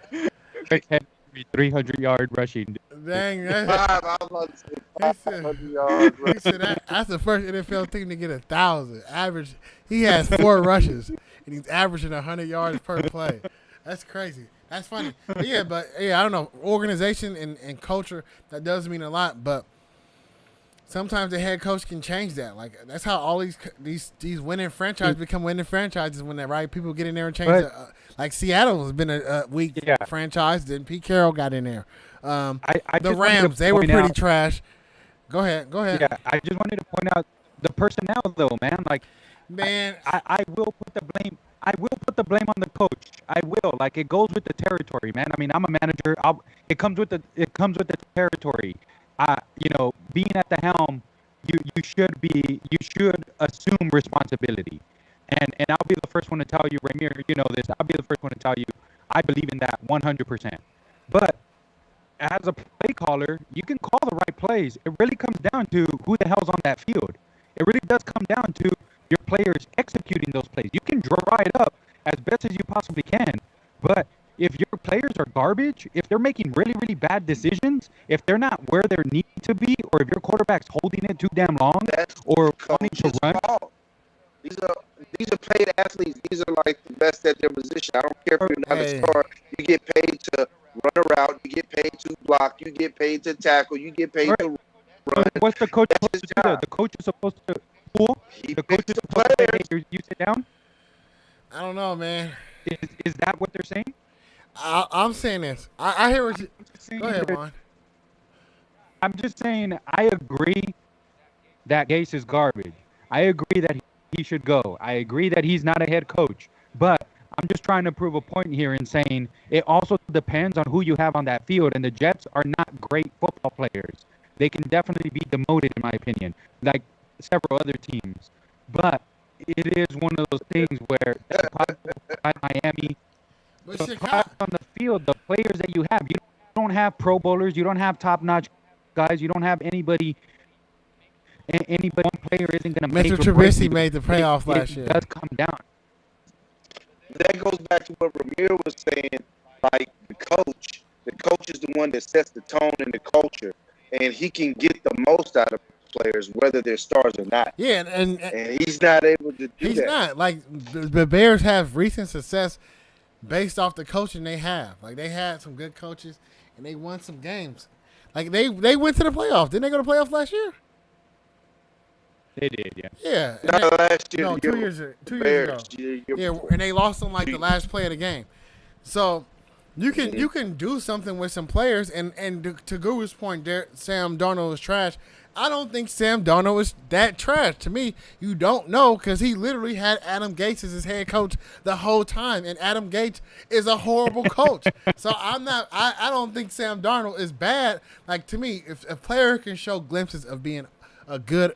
300-yard rushing. Five, I was about to say he said, 500 yards. he said that's the first NFL team to get 1,000 average. He has 4 rushes and he's averaging 100 yards per play. That's crazy. That's funny. But I don't know. Organization and culture, that does mean a lot, but sometimes the head coach can change that. Like, that's how all these winning franchises become winning franchises, when the right people get in there and change it. Like Seattle has been a weak franchise. Then Pete Carroll got in there. The Rams, they were pretty trash. Go ahead. Yeah, I just wanted to point out the personnel, though, man. Like, man, I will put the blame. I will put the blame on the coach. I will. Like, it goes with the territory, man. I mean, I'm a manager. It comes with the territory. Being at the helm, you should assume responsibility. And I'll be the first one to tell you, Ramir, you know this. I'll be the first one to tell you, I believe in that 100%. But as a play caller, you can call the right plays. It really comes down to who the hell's on that field. It really does come down to your players executing those plays. You can draw it up as best as you possibly can, but if your players are garbage, if they're making really, really bad decisions, if they're not where they need to be, or if your quarterback's holding it too damn long, or wanting to run. These are paid athletes. These are like the best at their position. I don't care if you're not a star. You get paid to run a route. You get paid to block. You get paid to tackle. You get paid to run. So what's the coach supposed to do? The coach is supposed to pull. The coach is supposed to say, hey, you sit down. I don't know, man. Is that what they're saying? I'm saying this. I hear what you. Go ahead, Ron. I'm just saying, I agree that Gase is garbage. I agree that he should go. I agree that he's not a head coach. But I'm just trying to prove a point here in saying it also depends on who you have on that field. And the Jets are not great football players. They can definitely be demoted, in my opinion, like several other teams. But it is one of those things where Miami, the product on the field, the players that you have, you don't have Pro Bowlers, you don't have top-notch guys, you don't have anybody. One player isn't going to make. Mr. Trubisky made the playoff last year. It does come down. That goes back to what Ramir was saying. Like the coach is the one that sets the tone and the culture, and he can get the most out of players, whether they're stars or not. Yeah, and he's not able to do that. He's not. Like, the Bears have recent success based off the coaching they have. Like, they had some good coaches, and they won some games. Like, they went to the playoffs. Didn't they go to the playoffs last year? They did, yeah. Yeah. Not last year. No, 2 years ago. Yeah, and they lost on, like, the last play of the game. So, you can do something with some players, and to Guru's point, Sam Darnold is trash. I don't think Sam Darnold is that trash. To me, you don't know, because he literally had Adam Gates as his head coach the whole time, and Adam Gates is a horrible coach. So I don't think Sam Darnold is bad. Like, to me, if a player can show glimpses of being a good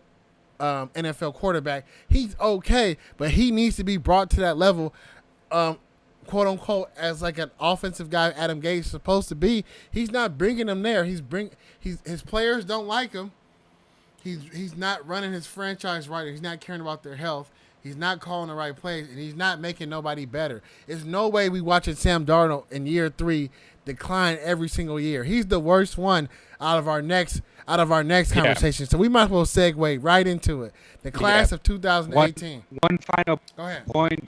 NFL quarterback, he's okay, but he needs to be brought to that level, quote unquote, as like an offensive guy Adam Gase is supposed to be. He's not bringing them there. His players don't like him. He's not running his franchise right. He's not caring about their health. He's not calling the right plays, and he's not making nobody better. There's no way we watching Sam Darnold in year 3 decline every single year. He's the worst one out of our next conversation. So we might as well segue right into it. The class of 2018. One final point.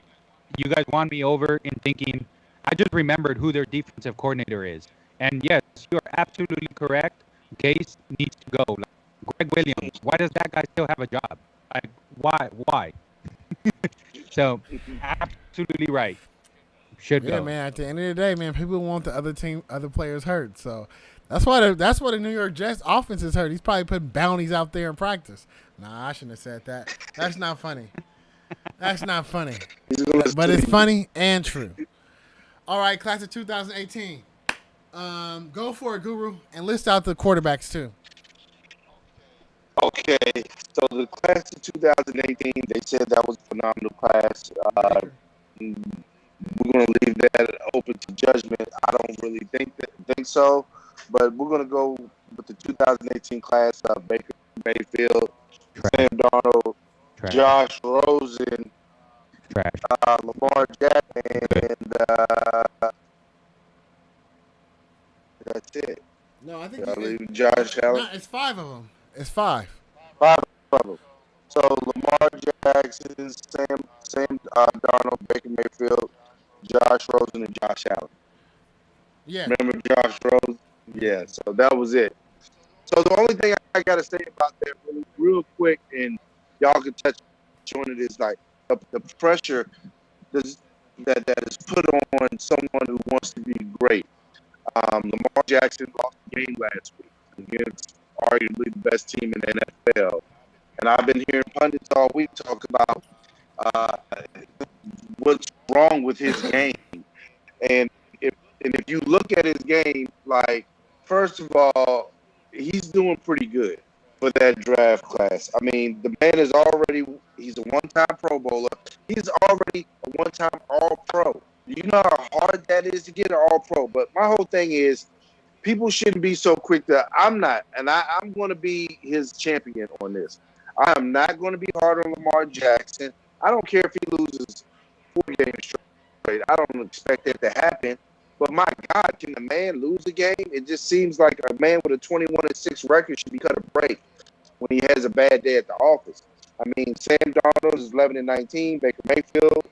You guys won me over in thinking. I just remembered who their defensive coordinator is. And yes, you are absolutely correct. Gase needs to go. Like, Greg Williams, why does that guy still have a job? Like, why? So, absolutely right. Should go. Yeah, man. At the end of the day, man, people want the other players hurt. So That's why the New York Jets offense is hurt. He's probably putting bounties out there in practice. Nah, I shouldn't have said that. That's not funny. That's not funny. But it's funny and true. All right, class of 2018. Go for it, Guru, and list out the quarterbacks too. Okay, so the class of 2018, they said that was a phenomenal class. We're going to leave that open to judgment. I don't really think so, but we're going to go with the 2018 class of Baker Mayfield, Sam Darnold, Trash. Josh Rosen, Trash. Lamar Jackson, and that's it. No, I think I'll leave Josh Allen. No, it's 5 of them. It's 5. 5 of them. So Lamar Jackson, Sam Darnold, Baker Mayfield, Josh Rosen, and Josh Allen. Yeah. Remember Josh Rosen? Yeah, so that was it. So the only thing I got to say about that real quick, and y'all can touch on it, is like the pressure that is put on someone who wants to be great. Lamar Jackson lost the game last week against arguably the best team in the NFL. And I've been hearing pundits all week talk about what's wrong with his game. And if you look at his game, like, first of all, he's doing pretty good for that draft class. I mean, the man he's a one-time Pro Bowler. He's already a one-time All-Pro. You know how hard that is to get an All-Pro. But my whole thing is, people shouldn't be so quick I'm going to be his champion on this. I am not going to be hard on Lamar Jackson. I don't care if he loses 4 games straight. I don't expect that to happen. But my God, can the man lose a game? It just seems like a man with a 21-6 record should be cut a break when he has a bad day at the office. I mean, Sam Darnold is 11-19. Baker Mayfield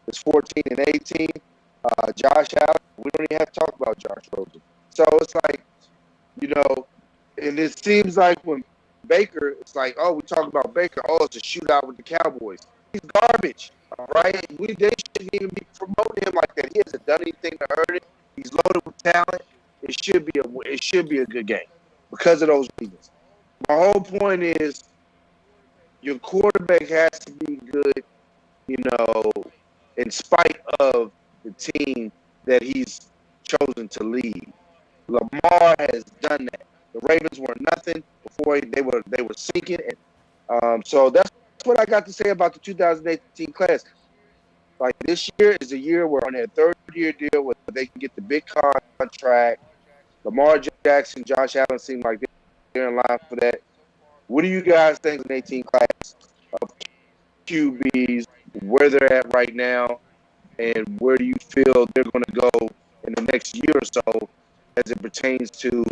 is 14-18. Josh Allen, we don't even have to talk about Josh Rosen. So it's like, and it seems like when Baker, it's like, oh, we talk about Baker. Oh, it's a shootout with the Cowboys. He's garbage, all right? They shouldn't even be promoting him like that. He hasn't done anything to earn it. He's loaded with talent. It should be a good game because of those reasons. My whole point is your quarterback has to be good, in spite of the team that he's chosen to lead. Lamar has done that. The Ravens were nothing before they were sinking, and so that's what I got to say about the 2018 class. Like, this year is a year where on their 3rd-year deal where they can get the big contract. Lamar Jackson, Josh Allen seem like they're in line for that. What do you guys think of the 18 class of QBs, where they're at right now, and where do you feel they're going to go in the next year or so as it pertains to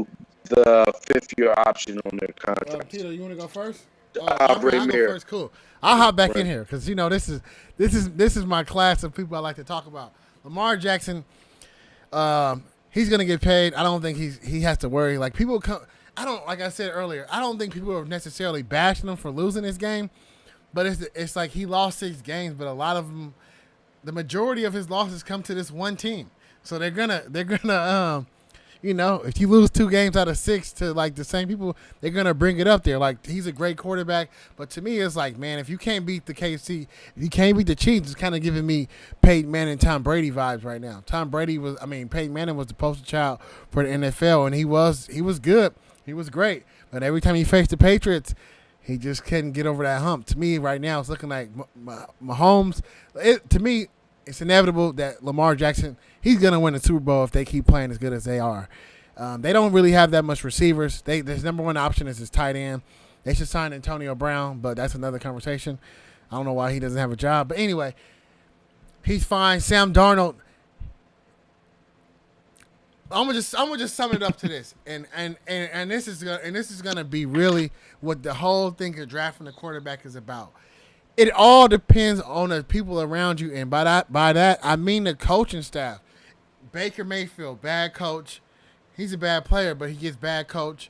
the 5th-year option on their contract? Tito, you want to go first? I'll go first. Cool. I'll hop back in here because this is my class of people I like to talk about. Lamar Jackson, he's gonna get paid. I don't think he has to worry. Like, people come. Like I said earlier, I don't think people are necessarily bashing him for losing this game, but it's like he lost 6 games, but a lot of them, the majority of his losses come to this one team. So they're gonna if you lose 2 games out of 6 to like the same people, they're gonna bring it up there. Like, he's a great quarterback, but to me, it's like, man, if you can't beat the KC, if you can't beat the Chiefs, it's kind of giving me Peyton Manning, Tom Brady vibes right now. Peyton Manning was the poster child for the NFL, and he was good, he was great, but every time he faced the Patriots, he just couldn't get over that hump. To me, right now, it's looking like Mahomes. To me, it's inevitable that Lamar Jackson, he's going to win the Super Bowl if they keep playing as good as they are. They don't really have that much receivers. Their number one option is his tight end. They should sign Antonio Brown, but that's another conversation. I don't know why he doesn't have a job. But anyway, he's fine. Sam Darnold, I'm gonna just sum it up to this, and this is gonna be really what the whole thing of drafting the quarterback is about. It all depends on the people around you, and by that I mean the coaching staff. Baker Mayfield, bad coach. He's a bad player, but he gets bad coach.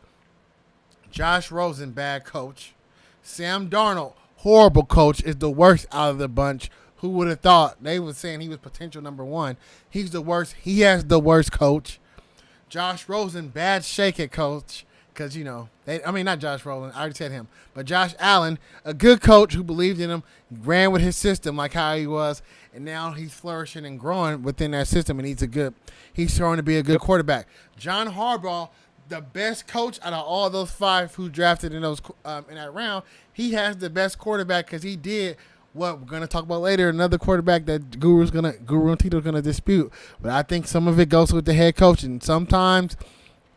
Josh Rosen, bad coach. Sam Darnold, horrible coach, is the worst out of the bunch. Who would have thought? They were saying he was potential number 1. He's the worst. He has the worst coach. Josh Rosen, bad shake it coach. Because, not Josh Rosen. I already said him. But Josh Allen, a good coach who believed in him, ran with his system like how he was, and now he's flourishing and growing within that system, and he's showing to be a good quarterback. John Harbaugh, the best coach out of all those 5 who drafted in that round, he has the best quarterback because he did what we're going to talk about later, another quarterback that Guru and Tito's going to dispute. But I think some of it goes with the head coach, and sometimes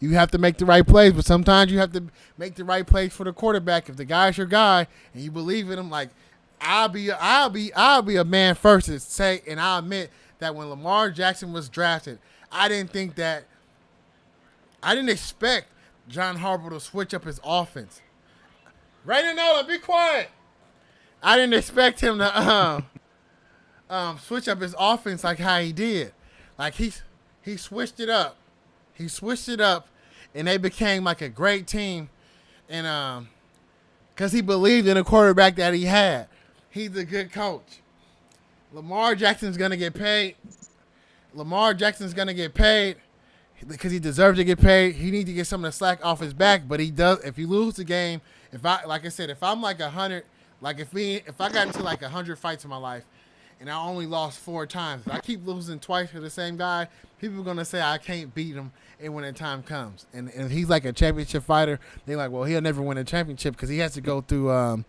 you have to make the right plays, but sometimes you have to make the right plays for the quarterback. If the guy's your guy and you believe in him, like I'll be a man first to say, and I'll admit that when Lamar Jackson was drafted, I didn't expect John Harbaugh to switch up his offense. Raina Nola, be quiet. I didn't expect him to switch up his offense like how he did. Like he switched it up. He switched it up, and they became like a great team, and because he believed in the quarterback that he had. He's a good coach. Lamar Jackson's gonna get paid. Lamar Jackson's gonna get paid because he deserves to get paid. He needs to get some of the slack off his back, but he does. If you lose the game, if I'm like 100, like if I got into like 100 fights in my life, and I only lost 4 times, if I keep losing twice to the same guy, people are gonna say I can't beat him. And when the time comes, and he's like a championship fighter, they're like, well, he'll never win a championship because he has to go through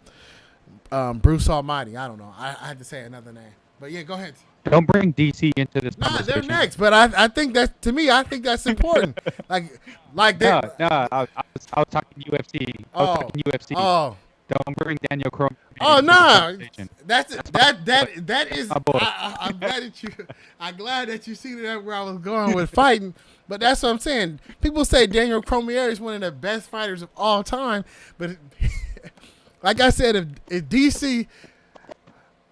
Bruce Almighty. I don't know. I had to say another name, but yeah, go ahead. Don't bring DC into this Nah, conversation. they're next, but I think that to me, I think that's important. like that. No, I was talking UFC. I was talking UFC. Oh. Don't bring Daniel Cormier. Oh no, conversation. that is. I'm glad that you see that where I was going with fighting, but that's what I'm saying. People say Daniel Cormier is one of the best fighters of all time, but like I said, if DC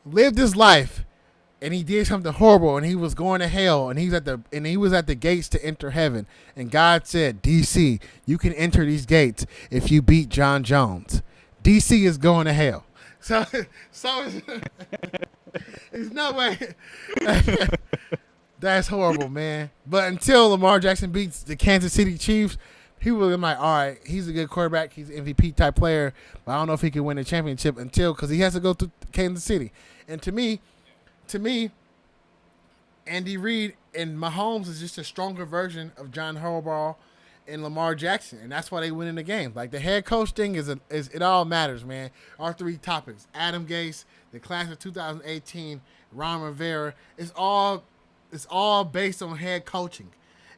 lived his life and he did something horrible and he was going to hell and he was at the gates to enter heaven, and God said, DC, you can enter these gates if you beat John Jones. DC is going to hell. So it's no way. That's horrible, man. But until Lamar Jackson beats the Kansas City Chiefs, people are like, all right, he's a good quarterback. He's an MVP type player, but I don't know if he can win a championship because he has to go to Kansas City. And to me, Andy Reid and Mahomes is just a stronger version of John Harbaugh and Lamar Jackson, and that's why they win in the game. Like the head coach thing is it all matters, man. Our 3 topics: Adam Gase, the class of 2018, Ron Rivera. It's all based on head coaching.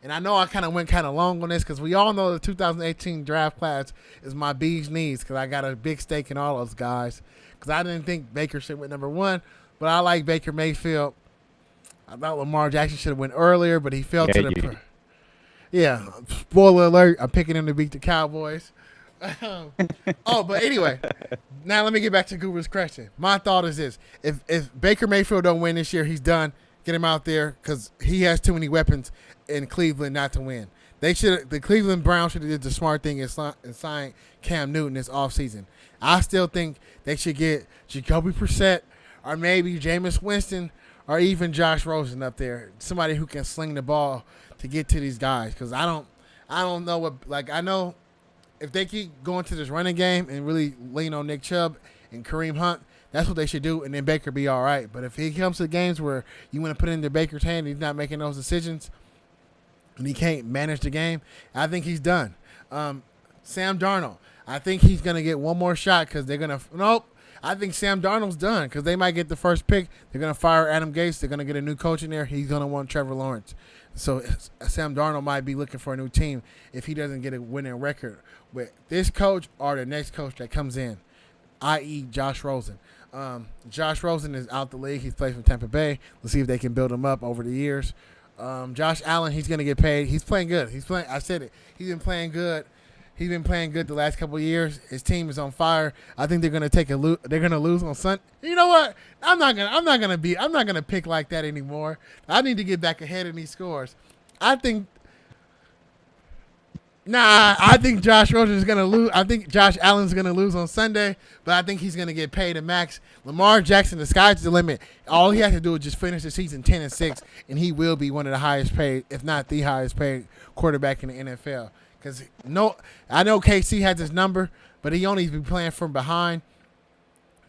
And I know I kind of went kind of long on this because we all know the 2018 draft class is my bee's knees because I got a big stake in all those guys. Because I didn't think Baker should win number 1, but I like Baker Mayfield. I thought Lamar Jackson should have went earlier, but he fell to the. Yeah, spoiler alert, I'm picking him to beat the Cowboys. But anyway, now let me get back to Guru's question. My thought is this. If Baker Mayfield don't win this year, he's done. Get him out there because he has too many weapons in Cleveland not to win. The Cleveland Browns should have did the smart thing and signed Cam Newton this offseason. I still think they should get Jacoby Brissett or maybe Jameis Winston or even Josh Rosen up there. Somebody who can sling the ball to get to these guys, because I don't know what, like, I know if they keep going to this running game and really lean on Nick Chubb and Kareem Hunt, that's what they should do, and then Baker be all right. But if he comes to games where you want to put it into Baker's hand and he's not making those decisions and he can't manage the game, I think he's done. Sam Darnold, I think he's going to get one more shot because they're going to – nope. I think Sam Darnold's done because they might get the first pick. They're going to fire Adam Gase. They're going to get a new coach in there. He's going to want Trevor Lawrence. So Sam Darnold might be looking for a new team if he doesn't get a winning record with this coach or the next coach that comes in, i.e. Josh Rosen. Josh Rosen is out the league. He's played for Tampa Bay. Let's see if they can build him up over the years. Josh Allen, he's going to get paid. He's playing good. I said it. He's been playing good. He's been playing good the last couple of years. His team is on fire. I think they're gonna they're gonna lose on Sunday. You know what? I'm not gonna pick like that anymore. I need to get back ahead in these scores. I think Nah, I think Josh Rosen is gonna lose. I think Josh Allen's gonna lose on Sunday, but I think he's gonna get paid a max. Lamar Jackson, the sky's the limit. All he has to do is just finish the season 10-6, and he will be one of the highest paid, if not the highest paid quarterback in the NFL. Because I know KC has his number, but he only be playing from behind.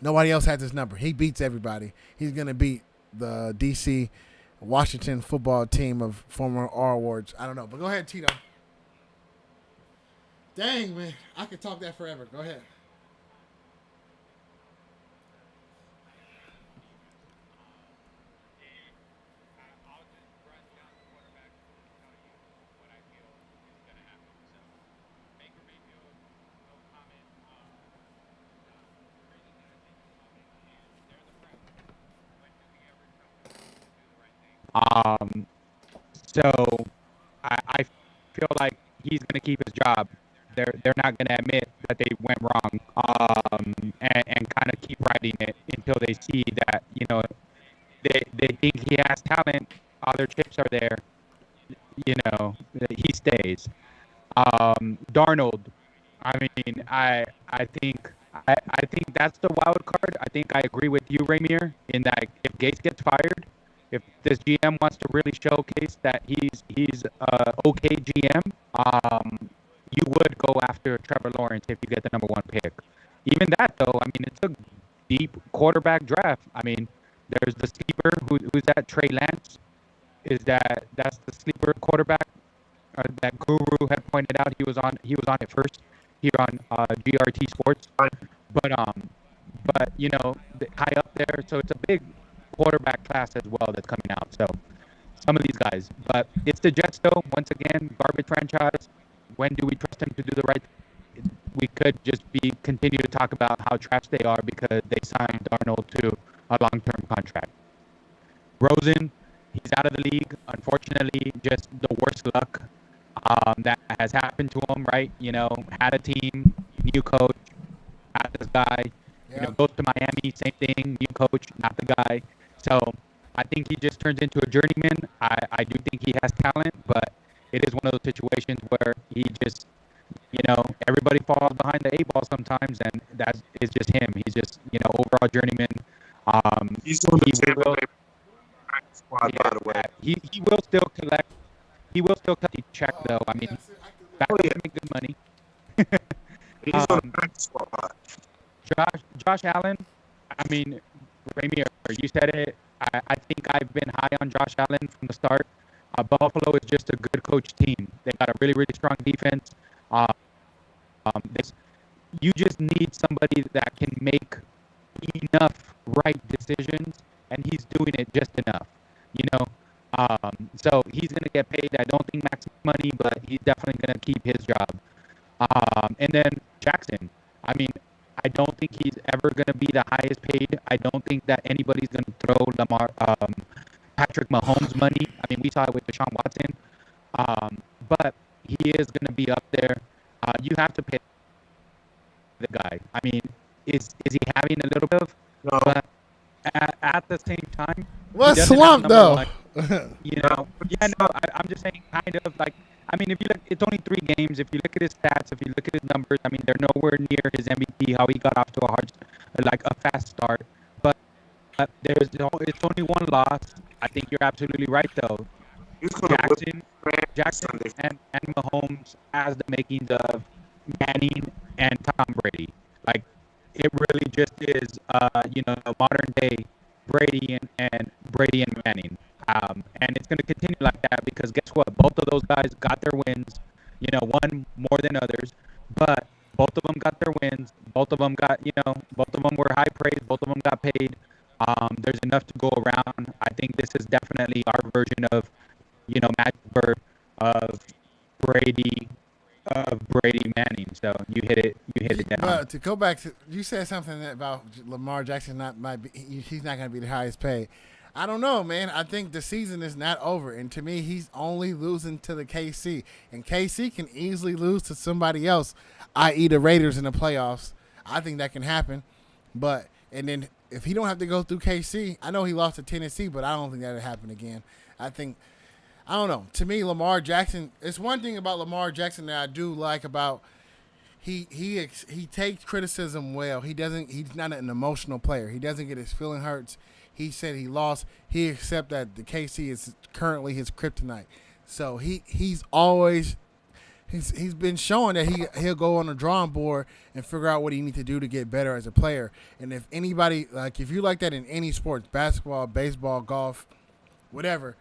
Nobody else has his number. He beats everybody. He's gonna beat the DC Washington football team of former R awards. I don't know, but go ahead, Tito. Dang, man. I could talk that forever. Go ahead. Um, so I feel like he's gonna keep his job. They're not gonna admit that they went wrong, and kind of keep riding it until they see that they think he has talent, all their chips are there. He stays. Darnold, I mean, I think I think that's the wild card. I think I agree with you, Ramir, in that if Gates gets fired, if this GM wants to really showcase that he's okay GM, you would go after Trevor Lawrence if you get the number one pick. Even that though, I mean, it's a deep quarterback draft. I mean, there's the sleeper who's that Trey Lance. That's the sleeper quarterback that Guru had pointed out. He was on it first here on GRT Sports. But high up there, so it's a big quarterback class as well that's coming out. So some of these guys, but it's the Jets though. Once again, garbage franchise. When do we trust them to do the right? We could just continue to talk about how trash they are because they signed Darnold to a long-term contract. Rosen, he's out of the league. Unfortunately, just the worst luck that has happened to him, right? Had a team, new coach, not this guy. Yep. Goes to Miami, same thing, new coach, not the guy. So I think he just turns into a journeyman. I do think he has talent, but it is one of those situations where he just, everybody falls behind the eight ball sometimes, and that is just him. He's just, overall journeyman. He's on the he will, squad, by the way. He will still collect. He will still collect the check, though. I mean, backups make good money. He's on the practice squad. Josh Allen, I mean, Ramir, you said it. I think I've been high on Josh Allen from the start. Buffalo is just a good coach team. They got a really, really strong defense. You just need somebody that can make enough right decisions, and he's doing it just enough. So he's going to get paid. I don't think max money, but he's definitely going to keep his job. And then Jackson, I mean, I don't think he's ever going to be the highest paid. I don't think that anybody's going to throw Patrick Mahomes money. I mean, we saw it with Deshaun Watson. But he is going to be up there. You have to pay the guy. I mean, is he having a little bit of? No. But at the same time, What he doesn't slump have number though? one. Yeah, no, I'm just saying kind of like, I mean, if you look, it's only 3 games. If you look at his stats, if you look at his numbers, I mean, they're nowhere near his MVP, how he got off to a fast start. But it's only 1 loss. I think you're absolutely right, though. Jackson and Mahomes has the makings of Manning and Tom Brady. Like, it really just is, modern day Brady and Manning. And it's going to continue like that because guess what? Both of those guys got their wins. One more than others, but both of them got their wins. Both of them got, both of them were high praise. Both of them got paid. There's enough to go around. I think this is definitely our version of, Magic Bird of Brady Manning. So you hit it down. But to go back to, you said something about Lamar Jackson he's not going to be the highest paid. I don't know, man. I think the season is not over, and to me, he's only losing to the KC, and KC can easily lose to somebody else, i.e. the Raiders in the playoffs. I think that can happen, and then if he don't have to go through KC, I know he lost to Tennessee, but I don't think that'll happen again. I think I don't know. To me, Lamar Jackson. It's one thing about Lamar Jackson that I do like about he takes criticism well. He doesn't. He's not an emotional player. He doesn't get his feeling hurts. He said he lost. He accept that the KC is currently his kryptonite. So he's always he's been showing that he'll go on the drawing board and figure out what he needs to do to get better as a player. And if anybody like if you like that in any sports, basketball, baseball, golf, whatever,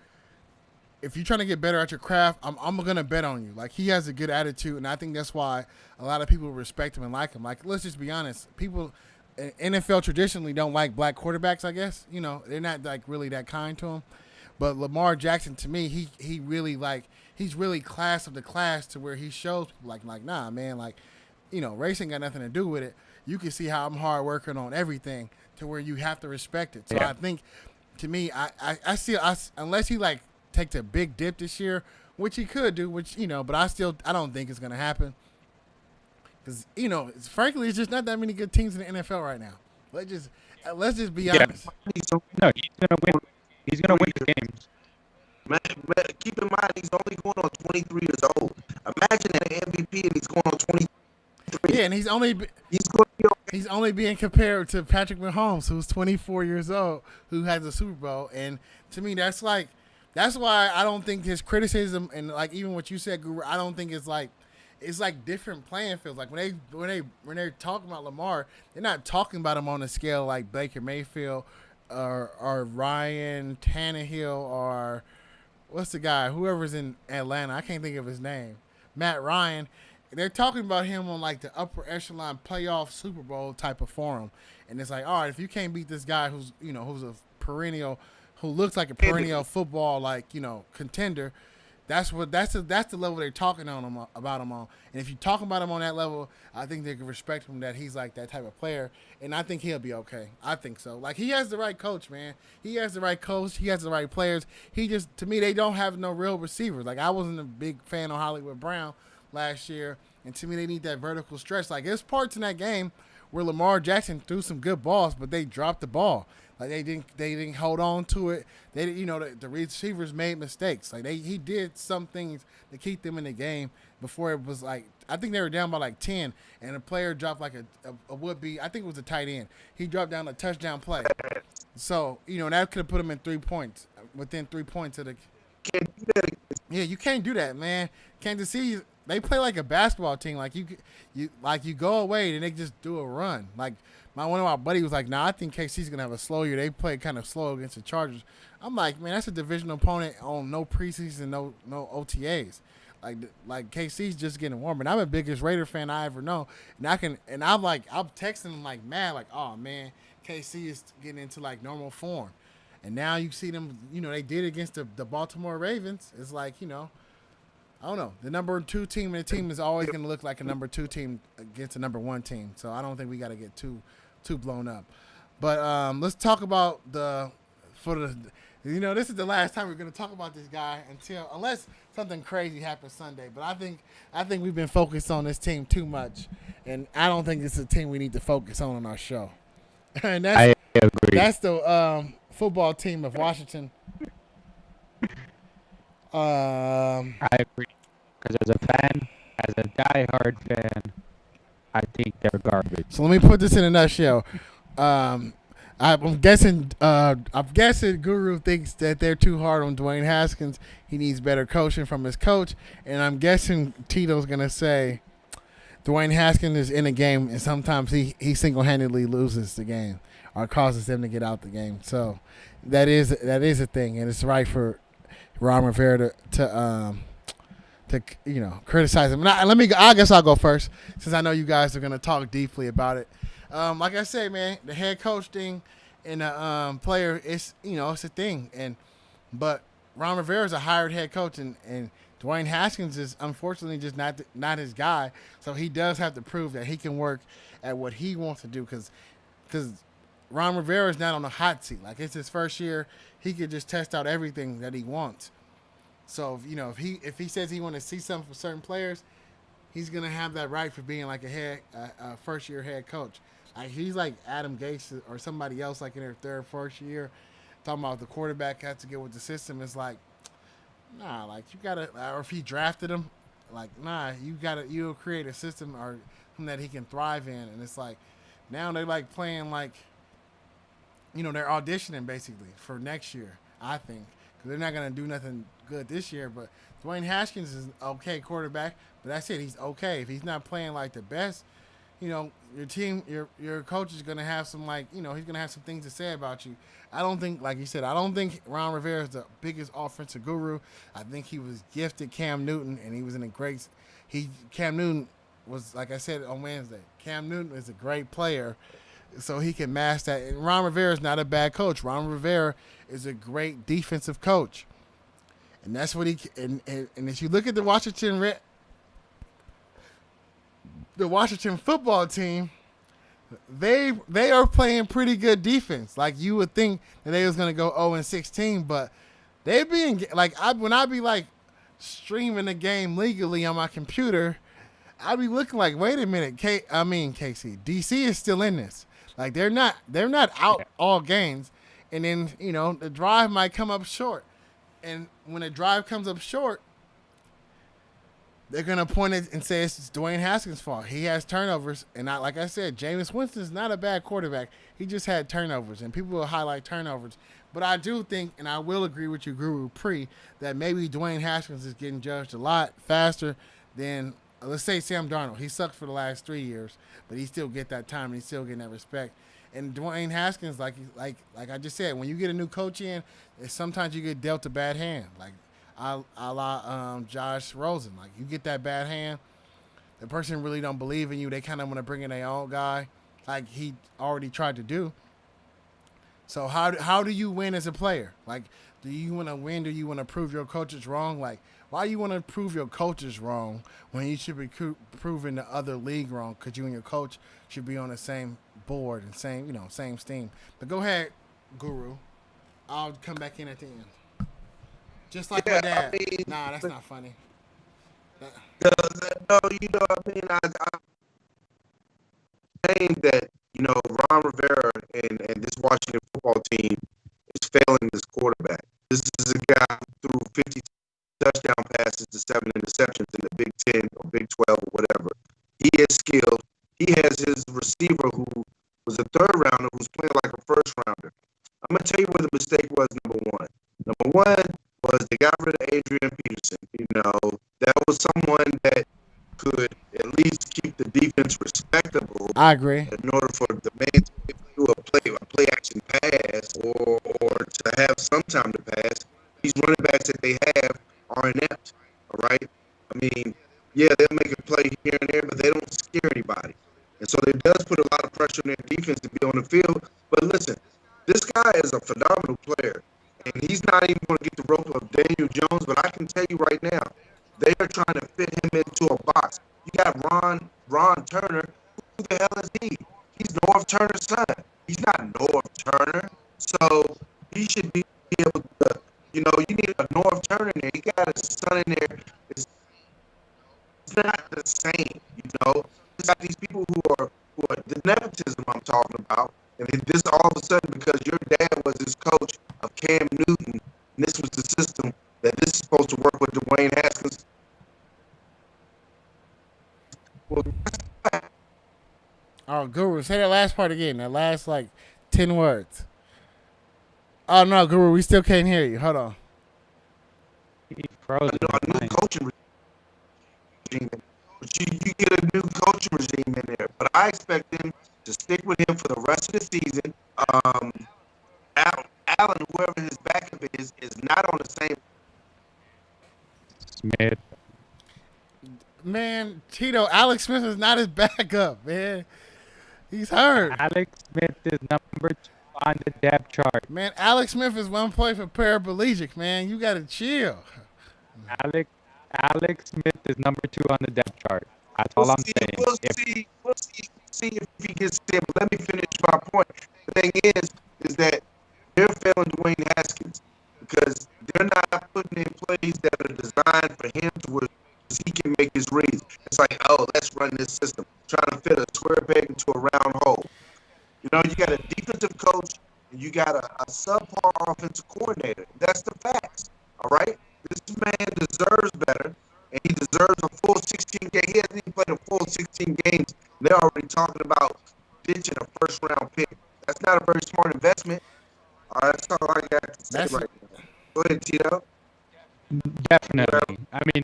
if you're trying to get better at your craft, I'm gonna bet on you. Like he has a good attitude, and I think that's why a lot of people respect him and like him. Like let's just be honest, people NFL traditionally don't like black quarterbacks. I guess they're not like really that kind to him. But Lamar Jackson, to me, he really he's really class of the class to where he shows people like nah man, like race ain't got nothing to do with it. You can see how I'm hard working on everything to where you have to respect it. So Yeah. I think to me, I see unless he like takes a big dip this year, which he could do, but I don't think it's gonna happen because frankly, it's just not that many good teams in the NFL right now. Let's just be Yeah. honest. No, he's gonna win. He's gonna win the games. Man, keep in mind he's only going on 23 years old. Imagine an MVP and he's going on 23. Yeah, and he's He's going to be okay. He's only being compared to Patrick Mahomes, who's 24 years old, who has a Super Bowl. And to me, that's why I don't think his criticism and like even what you said, Guru, I don't think it's like different playing fields. Like when they're talking about Lamar, they're not talking about him on a scale like Baker Mayfield or Ryan Tannehill or what's the guy, whoever's in Atlanta. I can't think of his name. Matt Ryan. They're talking about him on like the upper echelon playoff Super Bowl type of forum, and it's like, all right, if you can't beat this guy who's a perennial, who looks like a perennial football contender, that's the level they're talking on him about him on. And if you talk about him on that level, I think they can respect him that he's like that type of player, and I think he'll be okay. I think so. Like he has the right coach, man. He has the right coach. He has the right players. He just to me they don't have no real receivers. Like I wasn't a big fan of Hollywood Brown last year, and to me they need that vertical stretch. Like there's parts in that game where Lamar Jackson threw some good balls, but they dropped the ball. Like they didn't hold on to it. They the receivers made mistakes. Like he did some things to keep them in the game before it was like I think they were down by like 10, and a player dropped like a would be I think it was a tight end. He dropped down a touchdown play. So that could have put him in 3 points within 3 points of the. Can't do that. Yeah, you can't do that, man. Kansas City, they play like a basketball team. Like you go away and they just do a run. Like one of my buddies was like, "Nah, I think KC's gonna have a slow year. They play kind of slow against the Chargers." I'm like, man, that's a divisional opponent on no preseason, no OTAs. Like KC's just getting warm. And I'm the biggest Raider fan I ever know. And I'm texting them like mad, like, oh man, KC is getting into like normal form. And now you see them, they did against the Baltimore Ravens. It's like, I don't know. The number 2 team in the team is always going to look like a number 2 team against a number 1 team. So I don't think we got to get too blown up. But let's talk about this is the last time we're going to talk about this guy unless something crazy happens Sunday. But I think we've been focused on this team too much, and I don't think it's a team we need to focus on our show. And I agree. That's the football team of Washington. I agree. Because as a diehard fan, I think they're garbage. So let me put this in a nutshell. I'm guessing Guru thinks that they're too hard on Dwayne Haskins. He needs better coaching from his coach. And I'm guessing Tito's going to say Dwayne Haskins is in a game and sometimes he single-handedly loses the game or causes them to get out the game. So that is a thing, and it's right for Ron Rivera to criticize him. I guess I'll go first since I know you guys are going to talk deeply about it. Like I say, man, the head coach thing and the player, it's a thing. But Ron Rivera is a hired head coach, and Dwayne Haskins is unfortunately just not his guy. So he does have to prove that he can work at what he wants to do because Ron Rivera is not on the hot seat. Like it's his first year, he could just test out everything that he wants. So if he says he wants to see something from certain players, he's gonna have that right for being like a first year head coach. Like he's like Adam Gase or somebody else like in their first year, talking about the quarterback has to get with the system. It's like Nah, like you gotta, or if he drafted him, like nah, you'll create a system or something that he can thrive in, and it's like now they're like playing like they're auditioning basically for next year. I think because they're not gonna do nothing good this year. But Dwayne Haskins is okay quarterback, but that's it. He's okay. If he's not playing like the best, your team, your coach is gonna have some he's gonna have some things to say about you. I don't think, like you said, I don't think Ron Rivera is the biggest offensive guru. I think he was gifted Cam Newton, and he was in a great. Cam Newton was, like I said on Wednesday. Cam Newton is a great player, so he can match that. And Ron Rivera is not a bad coach. Ron Rivera is a great defensive coach, and that's what he. And if you look at the Washington football team, they are playing pretty good defense. Like you would think that they was gonna go 0-16, but they being like when I be like streaming the game legally on my computer, I'd be looking like, wait a minute, KC, DC is still in this. Like they're not out all games, and then the drive might come up short, and when a drive comes up short, they're gonna point it and say it's Dwayne Haskins' fault. He has turnovers, and like I said, Jameis Winston's not a bad quarterback. He just had turnovers, and people will highlight turnovers. But I do think, and I will agree with you, Guru Pre, that maybe Dwayne Haskins is getting judged a lot faster than, let's say, Sam Darnold. He sucked for the last 3 years, but he still get that time and he's still getting that respect. And Dwayne Haskins, like I just said, when you get a new coach in, sometimes you get dealt a bad hand. Like a la Josh Rosen. Like you get that bad hand, the person really don't believe in you. They kind of want to bring in their own guy, like he already tried to do. So how do you win as a player? Like, do you want to win? Do you want to prove your coaches wrong? Like, why you want to prove your coaches wrong when you should be proving the other league wrong? Because you and your coach should be on the same board and same steam. But go ahead, Guru. I'll come back in at the end. Just like my dad. Nah, that's not funny. No, I saying that Ron Rivera and this Washington football team is failing this quarterback. This is a guy who threw 50 touchdown passes to 7 interceptions in the Big 10 or Big 12 or whatever. He is skilled. He has his receiver who was a third rounder who's playing like a first rounder. I'm gonna tell you where the mistake was. Number one was they got rid of Adrian Peterson. That was someone that could at least keep the defense respectable. I agree. In order for the man to do a play action pass, or to have some time to pass, these running backs that they have are inept. All right. I mean, yeah, they'll make a play here and there, but they don't scare anybody. And so it does put a lot of pressure on their defense to be on the field. But listen, this guy is a phenomenal player. And he's not even going to get the rope of Daniel Jones, but I can tell you right now, they are trying to fit him into a box. You got Ron Turner. Who the hell is he? He's Norv Turner's son. He's not Norv Turner. So he should be able to, you need a Norv Turner in there. He got his son in there. It's not the same, It's got these people who are the nepotism I'm talking about. And this all of a sudden, because your dad was his coach of Cam Newton, and this was the system that this is supposed to work with Dwayne Haskins. Well, oh, Guru, say that last part again. That last 10 words. Oh no, Guru, we still can't hear you. Hold on. He froze. A new coaching regime. But you get a new coaching regime in there. But I expect them to stick with him for the rest of the season. Allen, whoever his backup is not on the same. Smith. Man, Tito, Alex Smith is not his backup, man. He's hurt. Alex Smith is number 2 on the depth chart. Man, Alex Smith is one play for paraplegic, man. You got to chill. Alex Smith is number 2 on the depth chart. That's all I'm saying. We'll see if he gets there. But let me finish my point. The thing is that they're failing Dwayne Haskins because they're not putting in plays that are designed for him to where he can make his reads. It's like, oh, let's run this system, trying to fit a square peg into a round hole. You got a defensive coach and you got a subpar offensive coordinator. That's the facts. All right. This man deserves better, and he deserves a full 16 games. He hasn't even played a full 16 games. They're already talking about ditching a first-round pick. That's not a very smart investment. That's all I got to say right now. Go ahead, Tito. Definitely. I mean,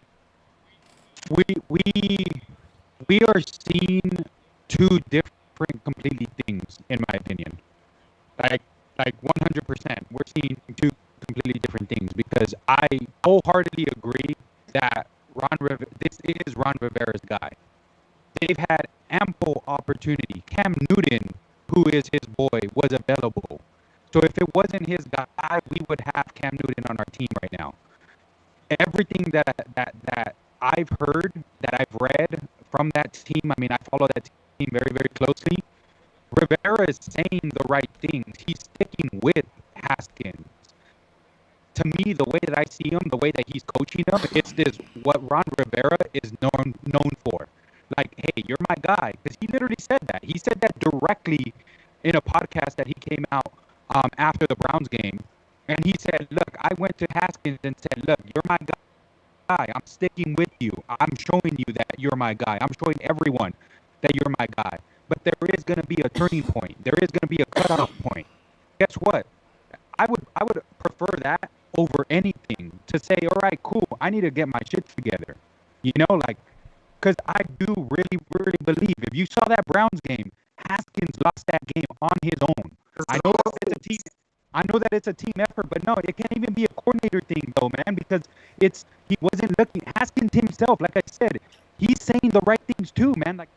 we are seeing two different completely things, in my opinion. Like 100%, we're seeing two completely different things, because I wholeheartedly agree that this is Ron Rivera's guy. They've had ample opportunity. Cam Newton, who is his boy, was available. So if it wasn't his guy, we would have Cam Newton on our team right now. Everything that I've heard, that I've read from that team, I mean, I follow that team very, very closely. Rivera is saying the right things. He's sticking with Haskins. To me, the way that I see him, the way that he's coaching them, it's this what Ron Rivera is known for. Like, hey, you're my guy. Because he literally said that. He said that directly in a podcast that he came out after the Browns game. And he said, look, I went to Haskins and said, look, you're my guy. I'm sticking with you. I'm showing you that you're my guy. I'm showing everyone that you're my guy. But there is going to be a turning point. There is going to be a cutoff point. Guess what? I would prefer that over anything, to say, all right, cool, I need to get my shit together. You know, like, because I do really, really believe, if you saw that Browns game, Haskins lost that game on his own. I know that it's a team effort, but no, it can't even be a coordinator thing though, man, because he wasn't looking. Haskins himself, like I said, he's saying the right things too, man. Like,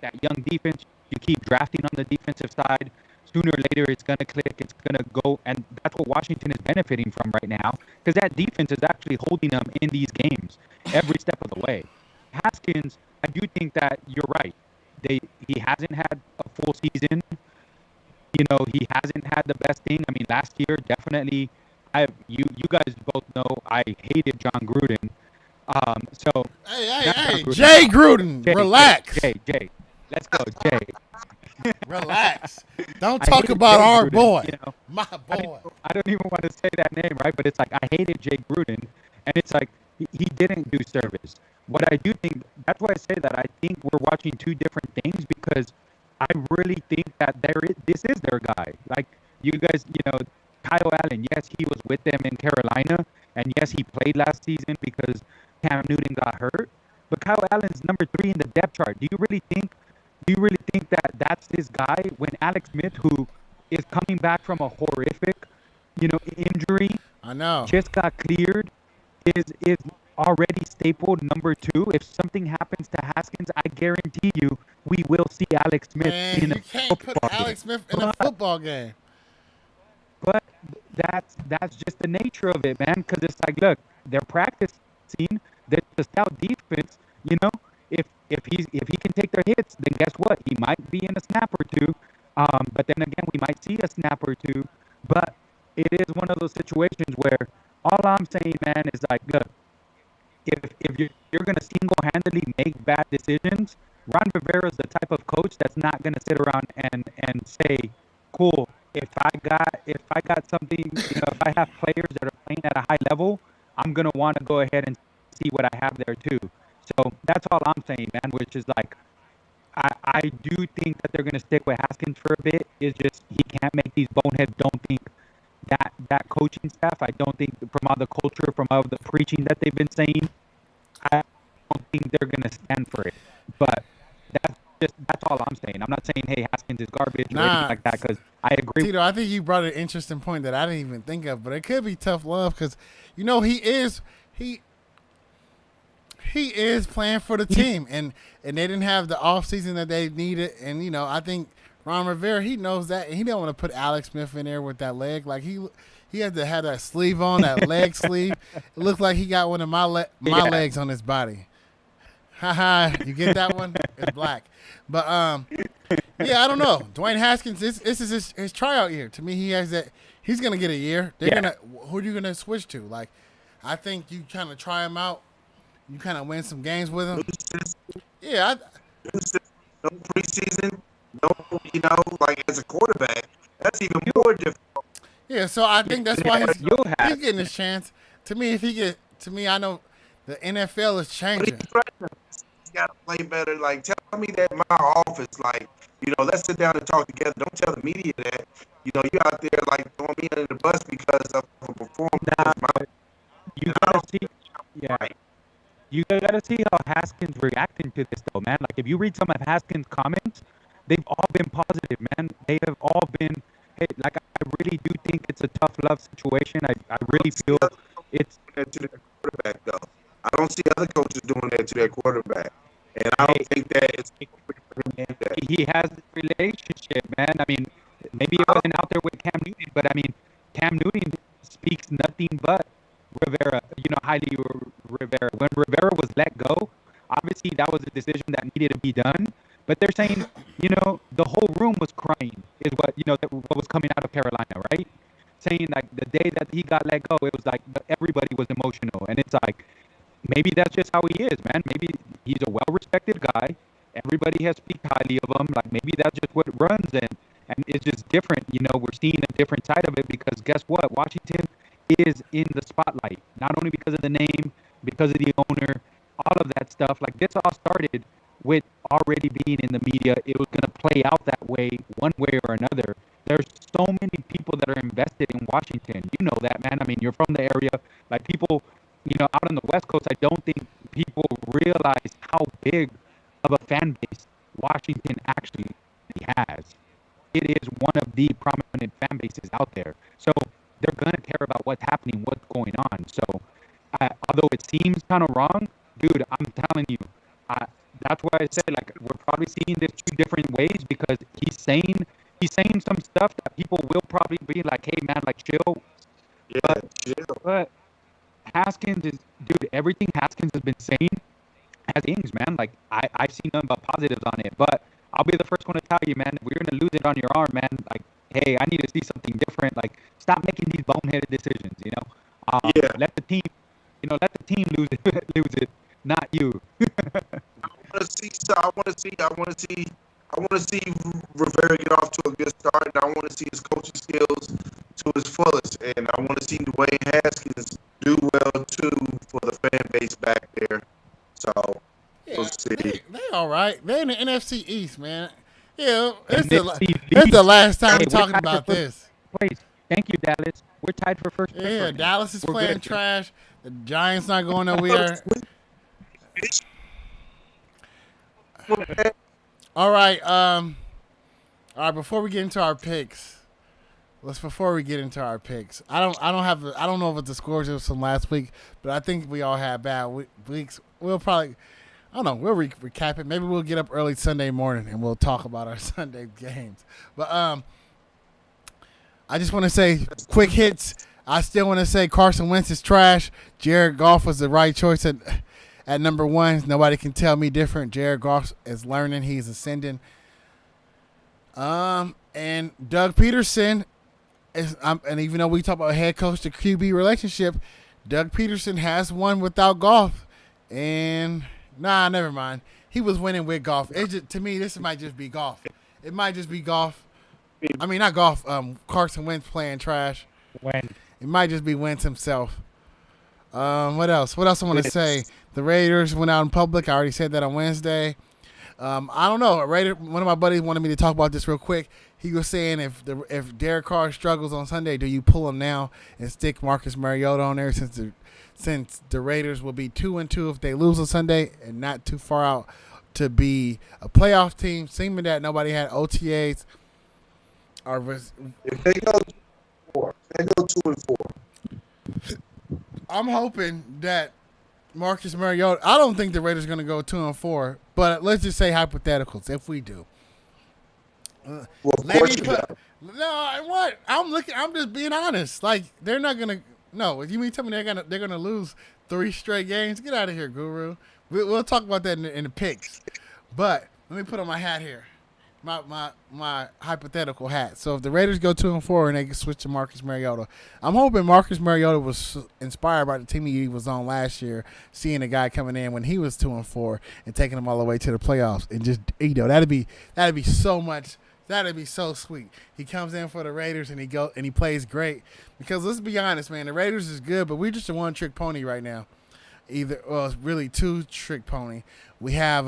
that young defense, you keep drafting on the defensive side. Sooner or later, it's going to click. It's going to go. And that's what Washington is benefiting from right now, because that defense is actually holding them in these games every step of the way. Haskins, I do think that you're right. He hasn't had a full season. You know, he hasn't had the best thing. I mean, last year, definitely, you guys both know I hated John Gruden. So Hey, Jay Gruden, relax. Jay. Let's go, Jay. Relax. Don't talk about our Gruden, boy. you know? My boy. I don't even want to say that name, right? But it's like, I hated Jay Gruden, and it's like, he didn't do service. What I do think, that's why I say that I think we're watching two different things, because I really think that this is their guy. Like, you guys, Kyle Allen, yes, he was with them in Carolina, and yes, he played last season because Cam Newton got hurt. But Kyle Allen's number 3 in the depth chart. Do you really think that that's his guy, when Alex Smith, who is coming back from a horrific, injury, I know, just got cleared, is already stapled number 2? If something happens to Haskins, I guarantee you we will see Alex Smith in a you can't football put Alex game. Smith in a football game. But that's just the nature of it, man. Because it's like, look, they're practicing. The stout defense, if he can take their hits, then guess what? He might be in a snap or two. But then again, we might see a snap or two. But it is one of those situations where all I'm saying, man, is like, look, if you're going to single-handedly make bad decisions, Ron Rivera is the type of coach that's not going to sit around and say, cool, if I got something, if I have players that are playing at a high level, I'm going to want to go ahead and see what I have there too. So that's all I'm saying, man, which is like, I do think that they're going to stick with Haskins for a bit. It's just he can't make these boneheads don't think that coaching staff, I don't think, from all the culture, from all the preaching that they've been saying, I don't think they're going to stand for it. But That's all I'm saying. I'm not saying, hey, Haskins is garbage or anything Nah, like that, because I agree. Tito, I think you brought an interesting point that I didn't even think of, but it could be tough love because, he is playing for the team, and they didn't have the offseason that they needed, and I think Ron Rivera, he knows that, and he don't want to put Alex Smith in there with that leg. Like he had to have that sleeve on, that leg sleeve. It looked like he got one of my legs on his body. Haha, you get that one? It's black. But yeah, I don't know. Dwayne Haskins, this is his tryout year. To me, he's gonna get a year. Who are you gonna switch to? Like, I think you kind of try him out. You kind of win some games with him. Yeah. No preseason, no, like as a quarterback, that's even more difficult. Yeah, so I think that's why he's getting his chance. To me, I know the NFL is changing. He's got to play better. Like, tell me that in my office, like, let's sit down and talk together. Don't tell the media that, you out there, like, throwing me under the bus because of a performance. You gotta see, right. You gotta see how Haskins reacting to this, though, man. Like, if you read some of Haskins' comments, they've all been positive, man. They have all been, hey, like, I really do think it's a tough love situation. I really feel it's to their quarterback, though. I don't see other coaches doing that to their quarterback, and I don't think that it's. He has a relationship, man. I mean, maybe it wasn't out there with Cam Newton, but I mean, Cam Newton speaks nothing but Rivera, highly Rivera. When Rivera was let go, obviously that was a decision that needed to be done. But they're saying, the whole room was crying, is what was coming out of Carolina, right? Saying like the day that he got let go, it was like everybody was emotional, and it's like maybe that's just how he is, man. Maybe he's a well-respected guy. Everybody has speak highly of him. Like maybe that's just what runs, and it's just different. We're seeing a different side of it because guess what? Washington is in the spotlight, not only because of the name, because of the owner, all of that stuff. Like this all started with already being in the media. It was going to play out that way, one way or another. There's so many people that are invested in Washington. You know that, man. I mean, you're from the area. Like people, out on the West Coast, I don't think people realize how big of a fan base Washington actually has. It is one of the prominent fan bases out there. So they're going to care about what's happening, what's going on. So although it seems kind of wrong, dude, I'm telling you, that's why I say, like, we're probably seeing this two different ways because he's saying some stuff that people will probably be like, hey, man, like, chill. Yeah, but Haskins is, dude, everything Haskins has been saying has things, man. Like, I've seen nothing but positives on it. But I'll be the first one to tell you, man, if we're going to lose it on your arm, man, like, hey, I need to see something different. Like, stop making these boneheaded decisions, Let the team, lose it, not you. I want to see Rivera get off to a good start, and I want to see his coaching skills to his fullest, and I want to see Dwayne Haskins do well too for the fan base back there. So we'll see. They all right. They in the NFC East, man. Yeah, it's the last time we're talking about this. Place. Thank you, Dallas. We're tied for first. Yeah, Dallas is playing trash. The Giants not going nowhere. All right. All right. Before we get into our picks, I don't know what the scores is from last week, but I think we all had bad weeks. We'll probably, I don't know. We'll recap it. Maybe we'll get up early Sunday morning and we'll talk about our Sunday games. But I just want to say quick hits. I still want to say Carson Wentz is trash. Jared Goff was the right choice at number one. Nobody can tell me different. Jared Goff is learning. He's ascending. And Doug Peterson and even though we talk about head coach to QB relationship, Doug Peterson has won without Goff. And never mind. He was winning with Goff. To me, this might just be Goff. It might just be Goff. I mean, not Goff. Carson Wentz playing trash. It might just be Wentz himself. What else? What else I want to say? The Raiders went out in public. I already said that on Wednesday. I don't know. One of my buddies wanted me to talk about this real quick. He was saying if Derek Carr struggles on Sunday, do you pull him now and stick Marcus Mariota on there since the Raiders will be 2-2 if they lose on Sunday and not too far out to be a playoff team, seeming that nobody had OTAs. If they go 4, they go 2-4. I'm hoping that Marcus Mariota. I don't think the Raiders are going to go 2-4, but let's just say hypotheticals. If we do, Well, of let course me you put. got. No, what? I'm looking. I'm just being honest. Like they're not gonna. No, you mean tell me they're gonna lose 3 straight games? Get out of here, Guru. We'll talk about that in the picks. But let me put on my hat here, my hypothetical hat. So if the Raiders go 2-4 and they switch to Marcus Mariota, I'm hoping Marcus Mariota was inspired by the team he was on last year, seeing a guy coming in when he was 2-4 and taking him all the way to the playoffs, and just that'd be so much. That'd be so sweet. He comes in for the Raiders and he plays great. Because let's be honest, man, the Raiders is good, but we're just a one-trick pony right now. It's really 2-trick pony. We have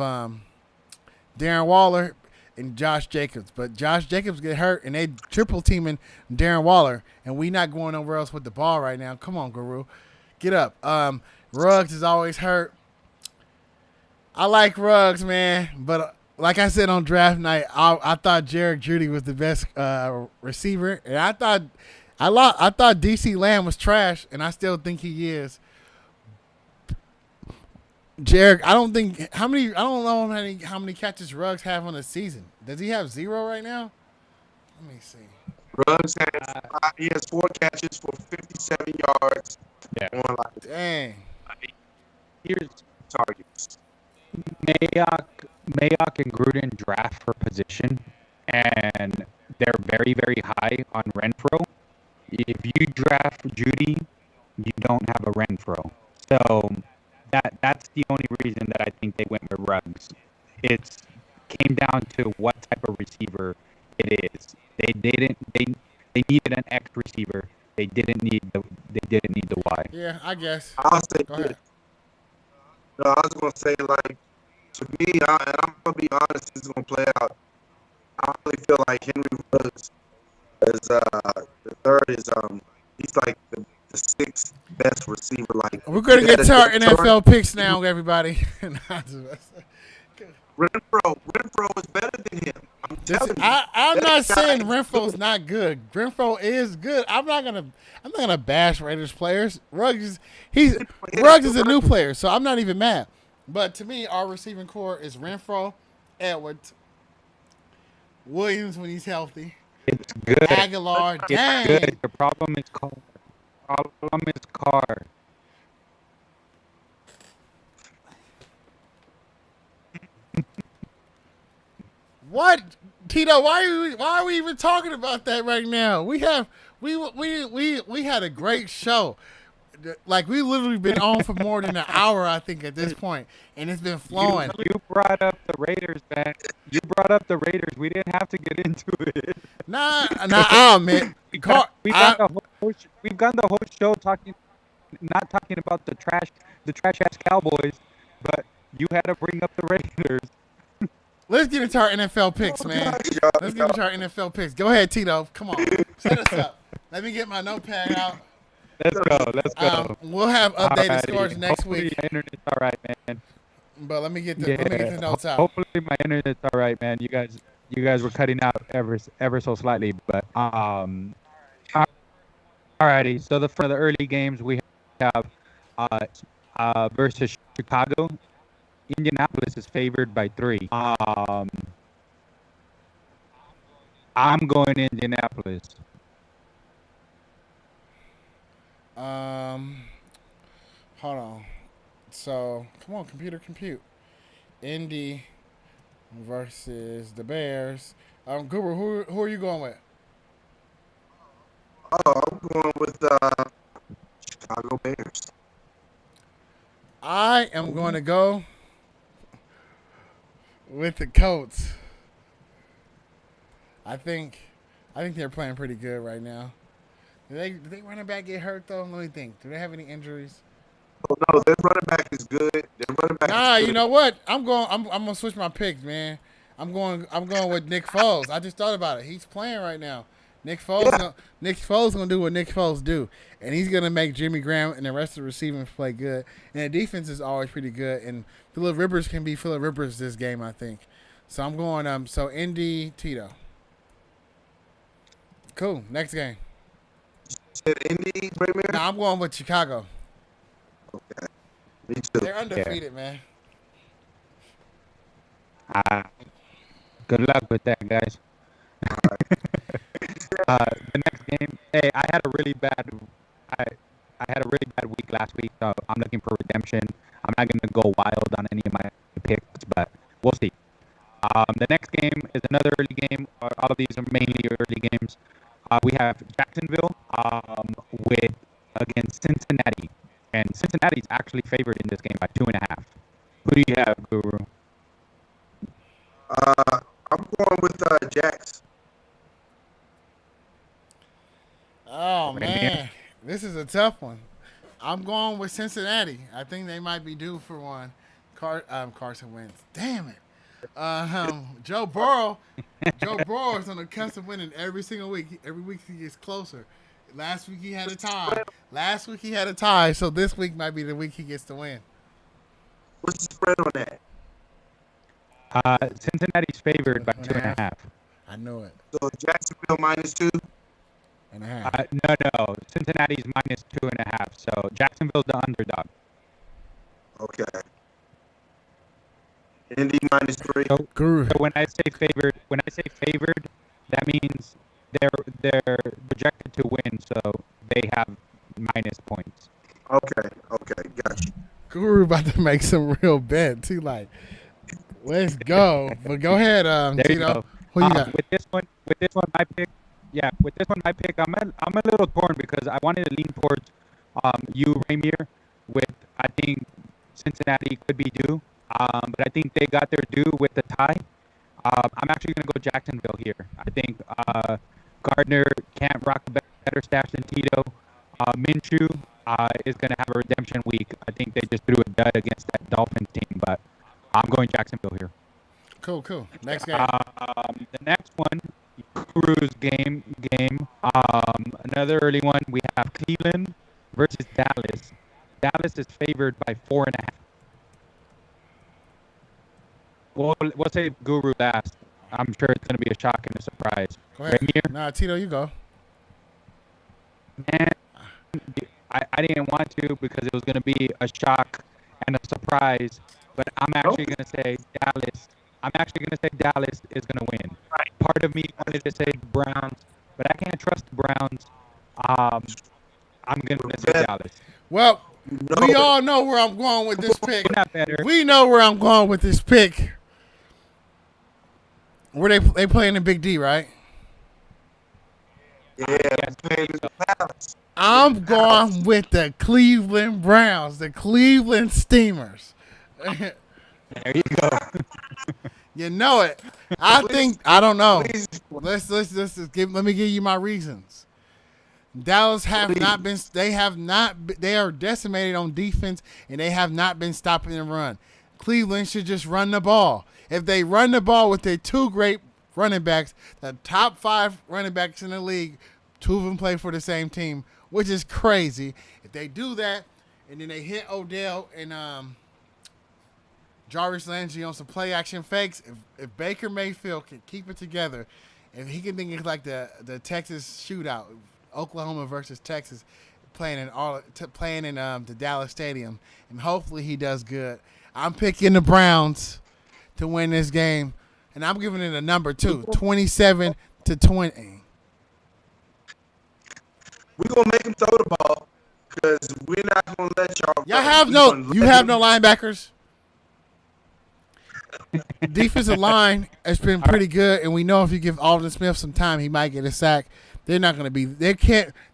Darren Waller and Josh Jacobs, but Josh Jacobs get hurt and they triple teaming Darren Waller, and we not going nowhere else with the ball right now. Come on, Guru, get up. Ruggs is always hurt. I like Ruggs, man, but. Like I said on draft night, I thought Jerry Jeudy was the best receiver, and I thought DC Lamb was trash, and I still think he is. Jared, I don't know how many catches Ruggs have on a season. Does he have 0 right now? Let me see. Ruggs has 4 catches for 57 yards. Yeah. Dang. Here's Targets. Mayock and Gruden draft for position, and they're very, very high on Renfro. If you draft Judy, you don't have a Renfro. So that's the only reason that I think they went with Ruggs. It came down to what type of receiver it is. They needed an X receiver. They didn't need the Y. Yeah, I guess. I'll say Go ahead. No, I was gonna say, like, to me, and I'm gonna be honest, this is gonna play out. I really feel like Henry Ruggs is the third is he's like the 6th best receiver. Like, We're gonna get to our NFL picks now, everybody. Renfro is better than him. I'm telling you. I'm That not guy- saying Renfro's not good. Renfro is good. I'm not gonna bash Raiders players. Ruggs is a new player, so I'm not even mad. But to me, our receiving core is Renfro, Edwards, Williams when he's healthy, It's good. Aguilar. It's Dang. good. The problem is Carr. What, Tito? Why are we even talking about that right now? We had a great show. Like, we literally been on for more than an hour, I think, at this point, and it's been flowing. You brought up the Raiders, man. You brought up the Raiders. We didn't have to get into it. Nah, I'll admit. We've gone the whole show not talking about the trash ass Cowboys, but you had to bring up the Raiders. Let's get into our NFL picks, man. Let's get into our NFL picks. Go ahead, Tito. Come on. Set us up. Let me get my notepad out. Let's go. We'll have updated Alrighty. scores next Hopefully week. My internet's all right, man. But let me get the notes out. Hopefully my internet's all right, man. You guys were cutting out ever so slightly, but alrighty. So for the early games we have versus Chicago. Indianapolis is favored by 3. I'm going Indianapolis. Hold on. So, come on, computer, compute. Indy versus the Bears. Guru, who are you going with? I'm going with Chicago Bears. I am going to go with the Colts. I think they're playing pretty good right now. Did they running back get hurt though? Let me think. Do they have any injuries? Oh no, their running back is good. Their running back. Nah, is good. you know what? I'm gonna switch my picks, man. I'm going with Nick Foles. I just thought about it. He's playing right now. Nick Foles gonna do what Nick Foles do, and he's gonna make Jimmy Graham and the rest of the receivers play good. And the defense is always pretty good. And Phillip Rivers can be Phillip Rivers this game, I think. So I'm going so Indy Tito. Cool. Next game. Said Indy, Premier? No, I'm going with Chicago. Okay. Me too. They're undefeated, man. Good luck with that, guys. The next game. Hey, I had a really bad week last week, so I'm looking for redemption. I'm not gonna go wild on any of my picks, but we'll see. The next game is another early game. All of these are mainly early games. We have Jacksonville with against Cincinnati, and Cincinnati's actually favored in this game by 2.5. Who do you have, Guru? I'm going with Jax. Oh man, this is a tough one. I'm going with Cincinnati. I think they might be due for one. Carson Wentz. Damn it. Joe Burrow is on the cusp of winning every single week. Every week he gets closer. Last week he had a tie. So this week might be the week he gets to win. What's the spread on that? Cincinnati's favored by 2.5. I know it. So Jacksonville -2.5. No. Cincinnati's -2.5. So Jacksonville's the underdog. Okay. Indy -3. So when I say favored, that means they're projected to win, so they have minus points. Okay, gotcha. Guru about to make some real bets. He like, let's go. But go ahead, There you Tito. go. Who you got? With this one, my pick. Yeah, with this one, my pick. I'm a little torn because I wanted to lean towards you, Ramier. With I think Cincinnati could be due, but I think they got their due with the tie. I'm actually going to go Jacksonville here. I think Gardner can't rock a better stash than Tito. Minshew is going to have a redemption week. I think they just threw a dud against that Dolphins team, but I'm going Jacksonville here. Cool. Next game. The next one, Guru's game. Another early one. We have Cleveland versus Dallas. Dallas is favored by 4.5. Well, we'll say Guru last. I'm sure it's going to be a shock and a surprise. Go ahead. Ramier? Nah, Tito, you go. Man, I didn't want to because it was going to be a shock and a surprise, but I'm actually going to say Dallas. Dallas is going to win. Right. Part of me wanted to say Browns, but I can't trust the Browns. I'm going to say Dallas. Well, we all know where I'm going with this pick. Not better. We know where I'm going with this pick. Where they playing in Big D, right? Yeah, Yes, Dallas. I'm going with the Cleveland Browns, the Cleveland Steamers. There you go. You know it. I don't know. Let me give you my reasons. Dallas they are decimated on defense, and they have not been stopping the run. Cleveland should just run the ball. If they run the ball with their two great running backs, the top 5 running backs in the league, 2 of them play for the same team, which is crazy. If they do that, and then they hit Odell and Jarvis Landry on some play action fakes, if Baker Mayfield can keep it together, if he can think it's like the Texas shootout, Oklahoma versus Texas, playing in the Dallas Stadium, and hopefully he does good. I'm picking the Browns to win this game, and I'm giving it a number 2, 27-20. We're gonna make him throw the ball because we're not gonna let y'all. You have no linebackers. Defensive line has been pretty good, and we know if you give Alden Smith some time, he might get a sack. They're not going to be.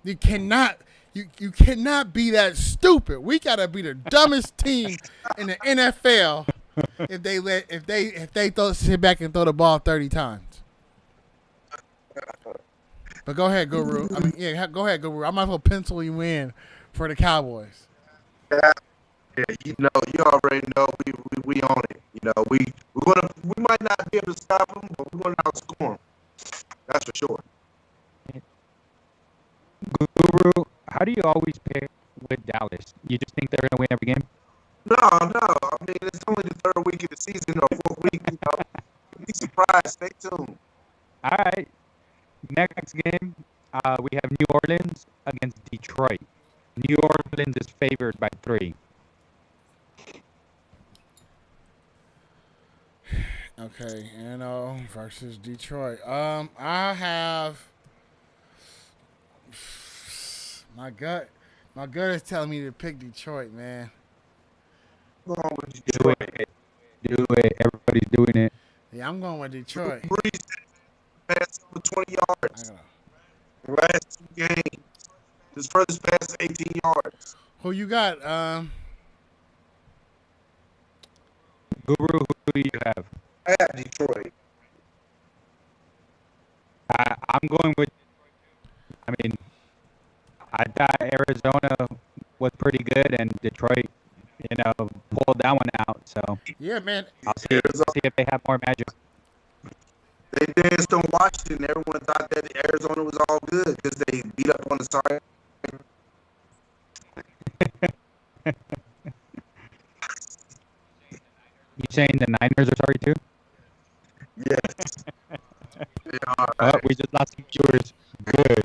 You cannot be that stupid. We got to be the dumbest team in the NFL if they sit back and throw the ball 30 times. But go ahead, Guru. Go ahead, Guru. I might as well pencil you in for the Cowboys. Yeah, you already know we own it. We might not be able to stop them, but we're gonna outscore them. That's for sure. do you always pick with Dallas? You just think they're gonna win every game? No. I mean, it's only the third week of the season or fourth week. Be surprised. Stay tuned. All right. Next game, we have New Orleans against Detroit. New Orleans is favored by 3. Okay, NO versus Detroit. I have my gut. My gut is telling me to pick Detroit, man. Go on with Do Detroit. it. Do it. Everybody's doing it. Yeah, I'm going with Detroit. Breeze passed over 20 I yards. gotta- Last 2 games. His first pass 18 yards. Who you got? Guru, who do you have? I got Detroit. I'm going with. I mean, I thought Arizona was pretty good, and Detroit, pulled that one out. So Yeah, man. I'll see if they have more magic. They danced on Washington. Everyone thought that Arizona was all good because they beat up on the side. You saying the Niners are sorry too? Yes. They are. Oh, we just lost some viewers. Good.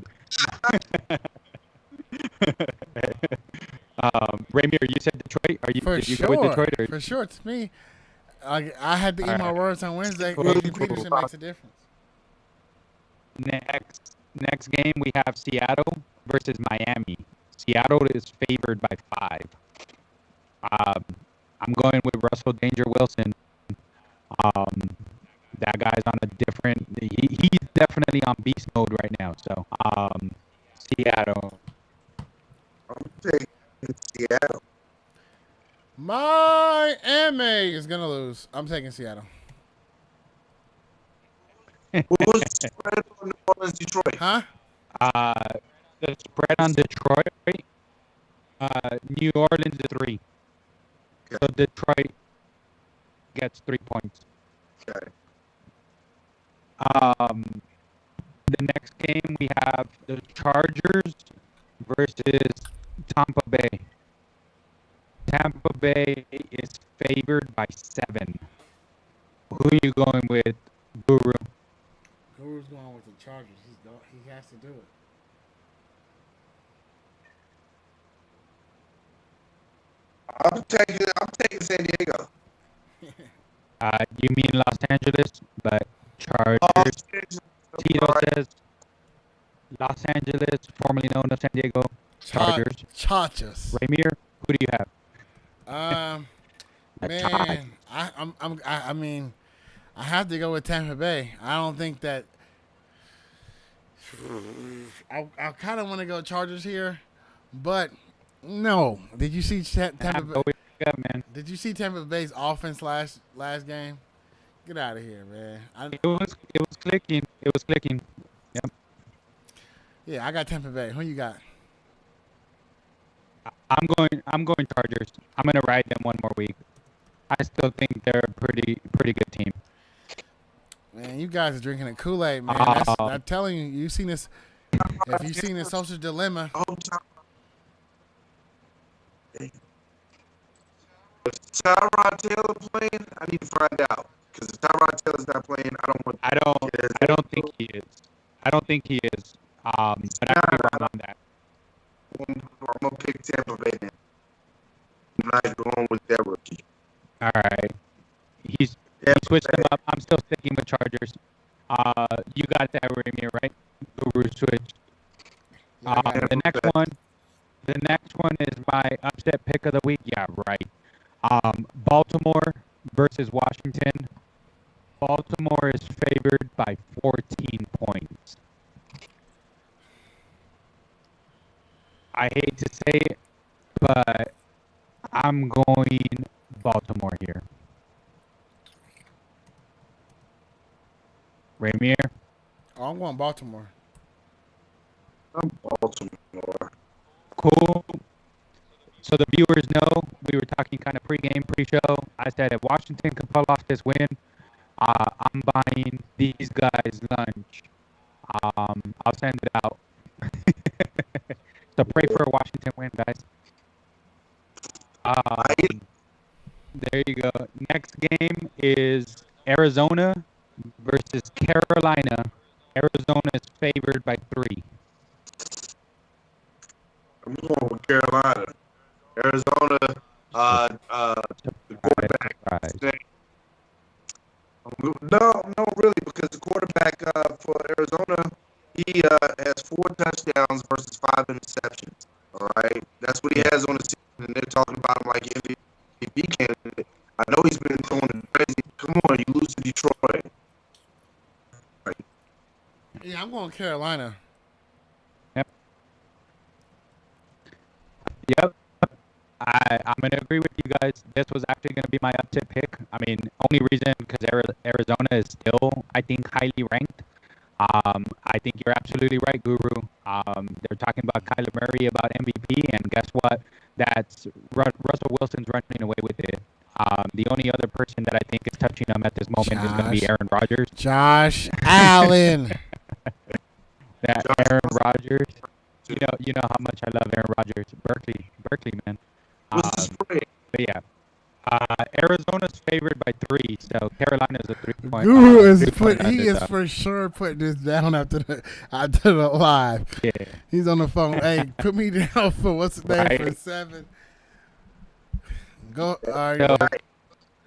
Ramir, you said Detroit. Did you go with Detroit? Or? For sure. To me, I had to eat my words on Wednesday. Cool. Adrian Peterson makes a difference. Next game, we have Seattle versus Miami. Seattle is favored by 5. I'm going with Russell Danger Wilson. That guy's on a different. He's definitely on beast mode right now. So, Seattle. I'm taking Seattle. Miami is gonna lose. I'm taking Seattle. What was the spread on New Orleans, Detroit? Huh? The spread on Detroit. New Orleans is 3. Okay. So Detroit gets 3 points. Okay. The next game we have the Chargers versus Tampa Bay. Tampa Bay is favored by 7. Who are you going with, Guru? Guru's going with the Chargers. He has to do it. I'm taking San Diego. You mean Los Angeles, but Chargers. Los Angeles, Tito all right. says Los Angeles, formerly known as San Diego Chargers. Chargers. Ramir, who do you have? The Man, I mean, I have to go with Tampa Bay. I don't think that. I kind of want to go Chargers here, but no. Did you see Tampa Bay? Go with you got, man. Did you see Tampa Bay's offense last game? Get out of here, man. It was clicking. It was clicking. Yep. Yeah, I got Tampa Bay. Who you got? I'm going Chargers. I'm gonna ride them one more week. I still think they're a pretty good team. Man, you guys are drinking a Kool-Aid, man. I'm telling you, you've seen this. If you've seen the Social Dilemma, Is Tyrod Taylor playing? I need to find out. Because if Tyrod Taylor's not playing, I don't want. I don't think he is. I don't think he is. But I could be wrong on that. I'm gonna pick Tampa Bay then. I'm not going with that rookie. All right. He switched them up. I'm still sticking with Chargers. You got that, Ramir, right? Guru switch. The next one is my upset pick of the week. Yeah, right. Baltimore versus Washington. Baltimore is favored by 14 points. I hate to say it, but I'm going Baltimore here. Ramir? oh, I'm going Baltimore. I'm Baltimore. Cool. So the viewers know we were talking kind of pre-game, pre-show. I said if Washington can pull off this win, I'm buying these guys lunch. I'll send it out. So pray for a Washington win, guys. There you go. Next game is Arizona versus Carolina. Arizona is favored by 3. I'm going with Carolina. Arizona, the quarterback. No, really, because the quarterback for Arizona, he has 4 touchdowns versus 5 interceptions. All right, that's what he has on the season, and they're talking about him like MVP candidate. I know he's been throwing it crazy. Come on, you lose to Detroit. Right. Yeah, I'm going Carolina. Yep. I'm going to agree with you guys. This was actually going to be my upset pick. I mean, only reason because Arizona is still, I think, highly ranked. I think you're absolutely right, Guru. They're talking about Kyler Murray, about MVP, and guess what? That's Russell Wilson's running away with it. The only other person that I think is touching him at this moment is going to be Aaron Rodgers. Josh Allen. Aaron Rodgers. You know how much I love Aaron Rodgers. Berkeley, man. But yeah. Arizona's favored by 3, so Carolina's a 3-point. Guru is for sure putting this down after the live. Yeah. He's on the phone. Hey, put me down for what's the name for 7. Go. All right. So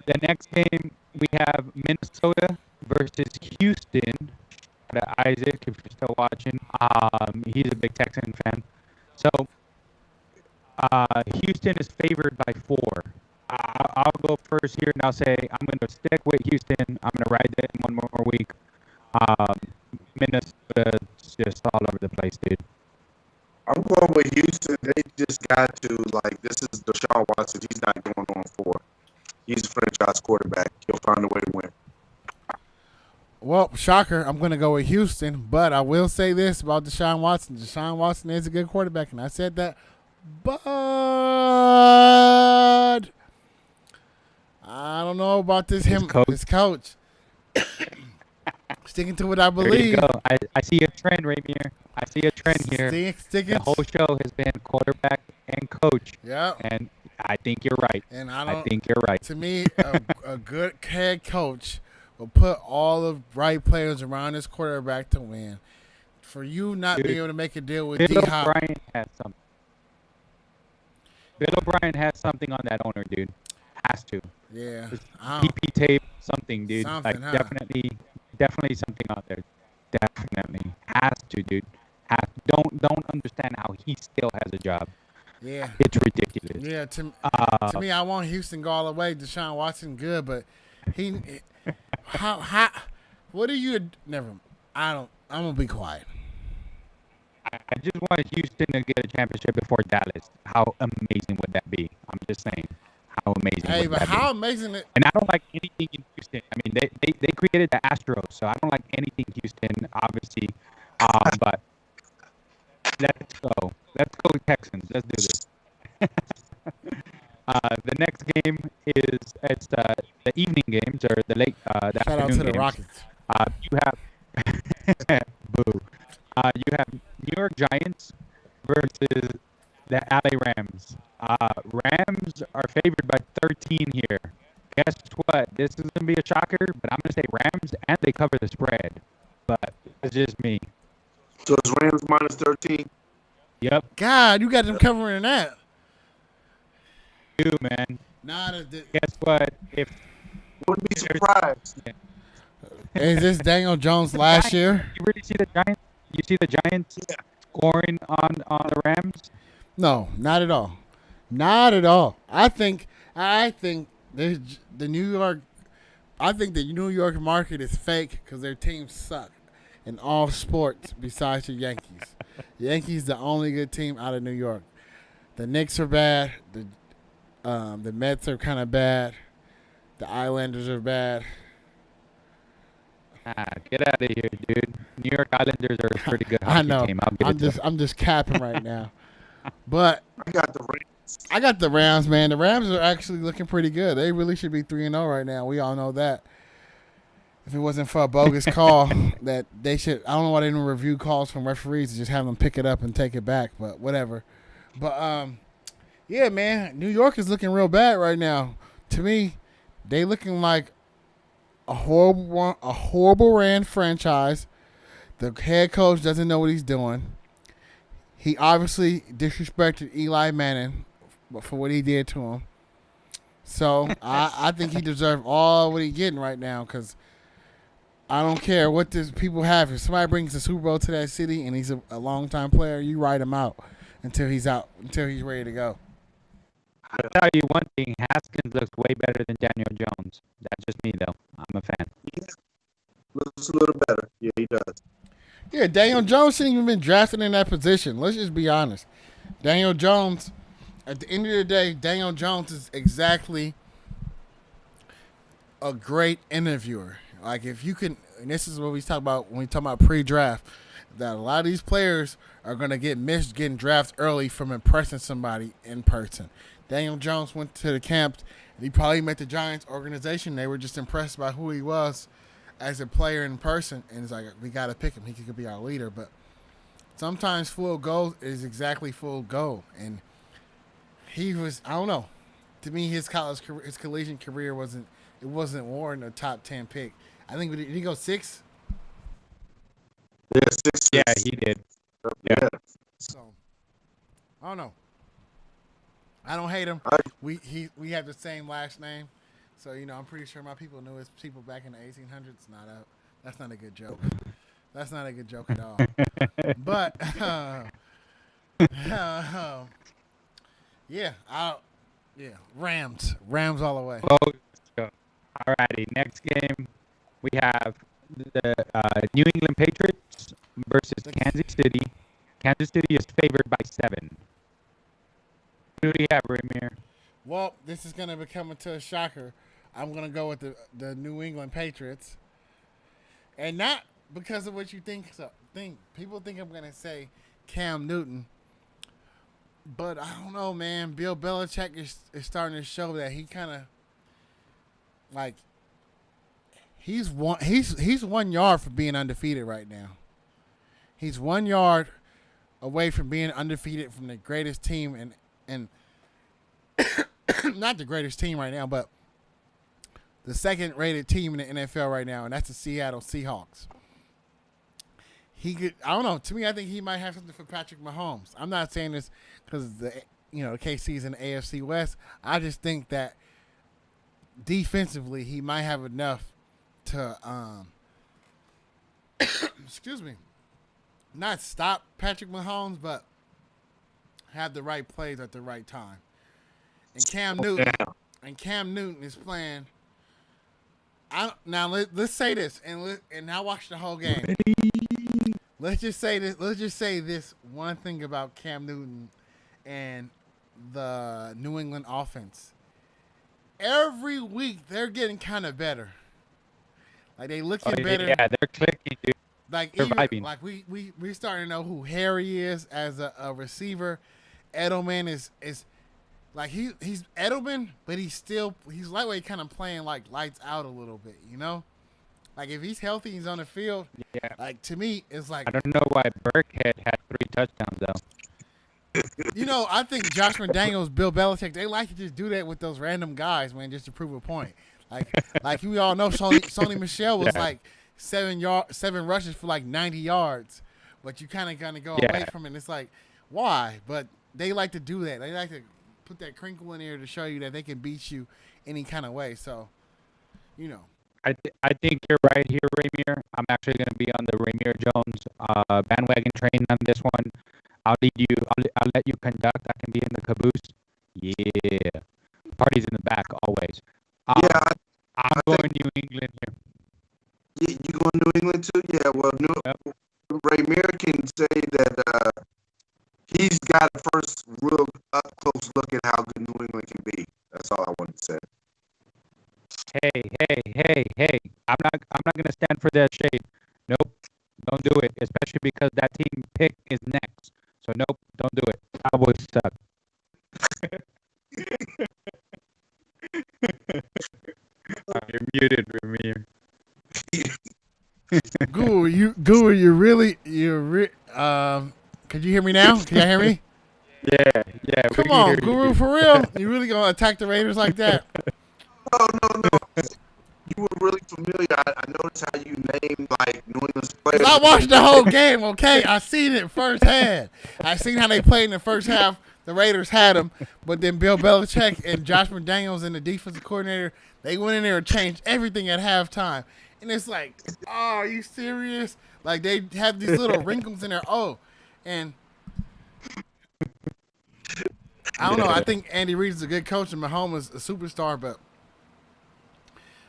the next game we have Minnesota versus Houston. Isaac, if you're still watching, he's a big Texan fan. So Houston is favored by 4. I'll go first here, and I'll say I'm going to stick with Houston. I'm going to ride it one more week. Minnesota's just all over the place, dude. I'm going with Houston. They just got to, this is Deshaun Watson. He's not going on 4. He's a franchise quarterback. He'll find a way to win. Well, shocker, I'm going to go with Houston, but I will say this about Deshaun Watson. Deshaun Watson is a good quarterback, and I said that, but I don't know about his coach. Sticking to what I believe. There you go. I see a trend, Ramier. I see a trend here. The whole show has been quarterback and coach. Yeah. And I think you're right. And I think you're right. To me, a good head coach will put all the right players around his quarterback to win. For you not being able to make a deal with D-Hop. Bill O'Brien has something on that owner, dude. Has to. Yeah. PP tape, something, dude. Something, definitely something out there. Definitely. Has to, dude. Don't understand how he still has a job. Yeah. It's ridiculous. Yeah, to me, I want Houston go all the way. Deshaun Watson good, but how what are you I'm gonna be quiet. I just want Houston to get a championship before Dallas. How amazing would that be? I'm just saying. How amazing would that be? Amazing it. And I don't like anything in Houston. I mean, they created the Astros, so I don't like anything Houston, obviously. But let's go. Let's go Texans. Let's do this. The next game is the evening games or the late the Shout out to the Rockets. You have boo. You have New York Giants versus the LA Rams. Rams are favored by 13 here. Guess what? This is gonna be a shocker, but I'm gonna say Rams, and they cover the spread. But it's just me. So it's Rams minus 13. Yep. God, you got them covering that. You man. Guess what? Wouldn't be surprised. Yeah. Is this Daniel Jones last year? You really see the Giants? You see the Giants scoring on the Rams? No, not at all. Not at all. I think the New York market is fake because their teams suck in all sports besides the Yankees. The Yankees the only good team out of New York. The Knicks are bad. The Mets are kind of bad. The Islanders are bad. Get out of here, dude. New York Islanders are a pretty good hockey team. I'm just capping right now. But I got the Rams. I got the Rams, man. The Rams are actually looking pretty good. They really should be 3-0 right now. We all know that. if it wasn't for a bogus call, that they should. I don't know why they didn't review calls from referees to just have them pick it up and take it back. But whatever. But yeah, man, New York is looking real bad right now. To me, they looking like a horrible ran franchise. The head coach doesn't know what he's doing. He obviously disrespected Eli Manning for what he did to him. So I think he deserves all what he's getting right now because I don't care what this people have. If somebody brings the Super Bowl to that city and he's a long-time player, you write him out until he's ready to go. I'll tell you one thing, Haskins looks way better than Daniel Jones. That's just me, though. I'm a fan. Looks a little better. Yeah, he does. Yeah, Daniel Jones shouldn't even been drafted in that position. Let's just be honest. Daniel Jones, at the end of the day, Daniel Jones is exactly a great interviewer. Like if you can, and this is what we talk about when we talk about pre-draft, that a lot of these players are going to get missed getting drafted early from impressing somebody in person. Daniel Jones went to the camp. He probably met the Giants organization. They were just impressed by who he was as a player in person, and it's like, we got to pick him. He could be our leader. But sometimes full goal is exactly full goal. And he was, I don't know. To me, his collegiate career wasn't warranting a top 10 pick. I think, did he go 6? Yeah, 6. Yeah, he did. Yeah. So, I don't know. I don't hate him. We have the same last name. So, I'm pretty sure my people knew his people back in the 1800s. That's not a good joke. That's not a good joke at all. But, yeah, Rams all the way. Oh, alrighty. Next game, we have the New England Patriots versus Kansas City. Kansas City is favored by 7. Who do you have, Ramir? Well, this is going to become a shocker. I'm going to go with the New England Patriots. And not because of what you think. People think I'm going to say Cam Newton. But I don't know, man. Bill Belichick is starting to show that he kind of, like, he's 1 yard from being undefeated right now. He's 1 yard away from being undefeated from the greatest team and not the greatest team right now, but the second-rated team in the NFL right now, and that's the Seattle Seahawks. I don't know. To me, I think he might have something for Patrick Mahomes. I'm not saying this because the KC's in the AFC West. I just think that defensively, he might have enough to, excuse me, not stop Patrick Mahomes, but have the right plays at the right time. And Cam Newton is playing. Let's say this, and I watched the whole game. Let's just say this one thing about Cam Newton and the New England offense. Every week they're getting kind of better. Like they looking better. Yeah, they're clicking, dude. Like surviving. Like we starting to know who Harry is as a receiver. Edelman is like he's Edelman, but he's lightweight, kind of playing like lights out a little bit, Like if he's healthy, he's on the field. Yeah. Like to me, it's like I don't know why Burkhead had 3 touchdowns though. I think Josh McDaniels, Bill Belichick, they like to just do that with those random guys, man, just to prove a point. Like we all know, Sony Michel was like 7 rushes for like 90 yards, but you kind of go away from it. And it's like, why? But they like to do that. They like to put that crinkle in there to show you that they can beat you any kind of way. So, I think you're right here, Ramir. I'm actually going to be on the Ramir Jones bandwagon train on this one. I'll lead you. I'll let you conduct. I can be in the caboose. Yeah, party's in the back always. I'm going New England here. You going New England too? Yeah. Well, Ramir can say that he's got a first real up close look at how good New England can be. That's all I wanted to say. Hey! I'm not gonna stand for that shade. Nope, don't do it. Especially because that team pick is next. So nope, don't do it. Cowboys suck. You're muted, Ramir. Yeah, Guru, could you hear me now? Can y'all hear me? Yeah, yeah, we Come can hear on, you, Guru, dude. for real? You really gonna attack the Raiders like that? No. You were really familiar. I noticed how you named like New England's Cause players. I watched the whole game. Okay, I seen it firsthand. I seen how they played in the first half. The Raiders had them, but then Bill Belichick and Josh McDaniels and the defensive coordinator, they went in there and changed everything at halftime. And it's like, oh, are you serious? Like they have these little wrinkles in their and I don't know. I think Andy Reid is a good coach and Mahomes is a superstar, but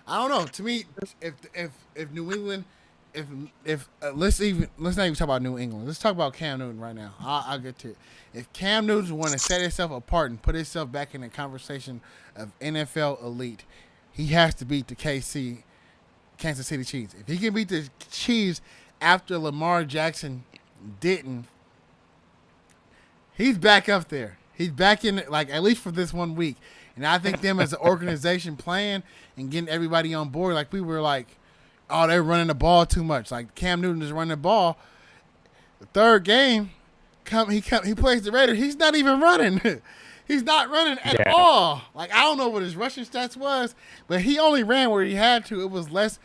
I don't know. To me, if New England, if let's not even talk about New England. Let's talk about Cam Newton right now. I'll get to it. If Cam Newton want to set himself apart and put himself back in the conversation of NFL elite, he has to beat the Kansas City Chiefs. If he can beat the Chiefs after Lamar Jackson didn't, he's back up there. He's back in, like, at least for this 1 week. And I think them as an organization playing and getting everybody on board, like we were like, oh, they're running the ball too much. Like Cam Newton is running the ball. The third game, he plays the Raiders. He's not even running. He's not running at all. Like I don't know what his rushing stats was, but he only ran where he had to. It was less,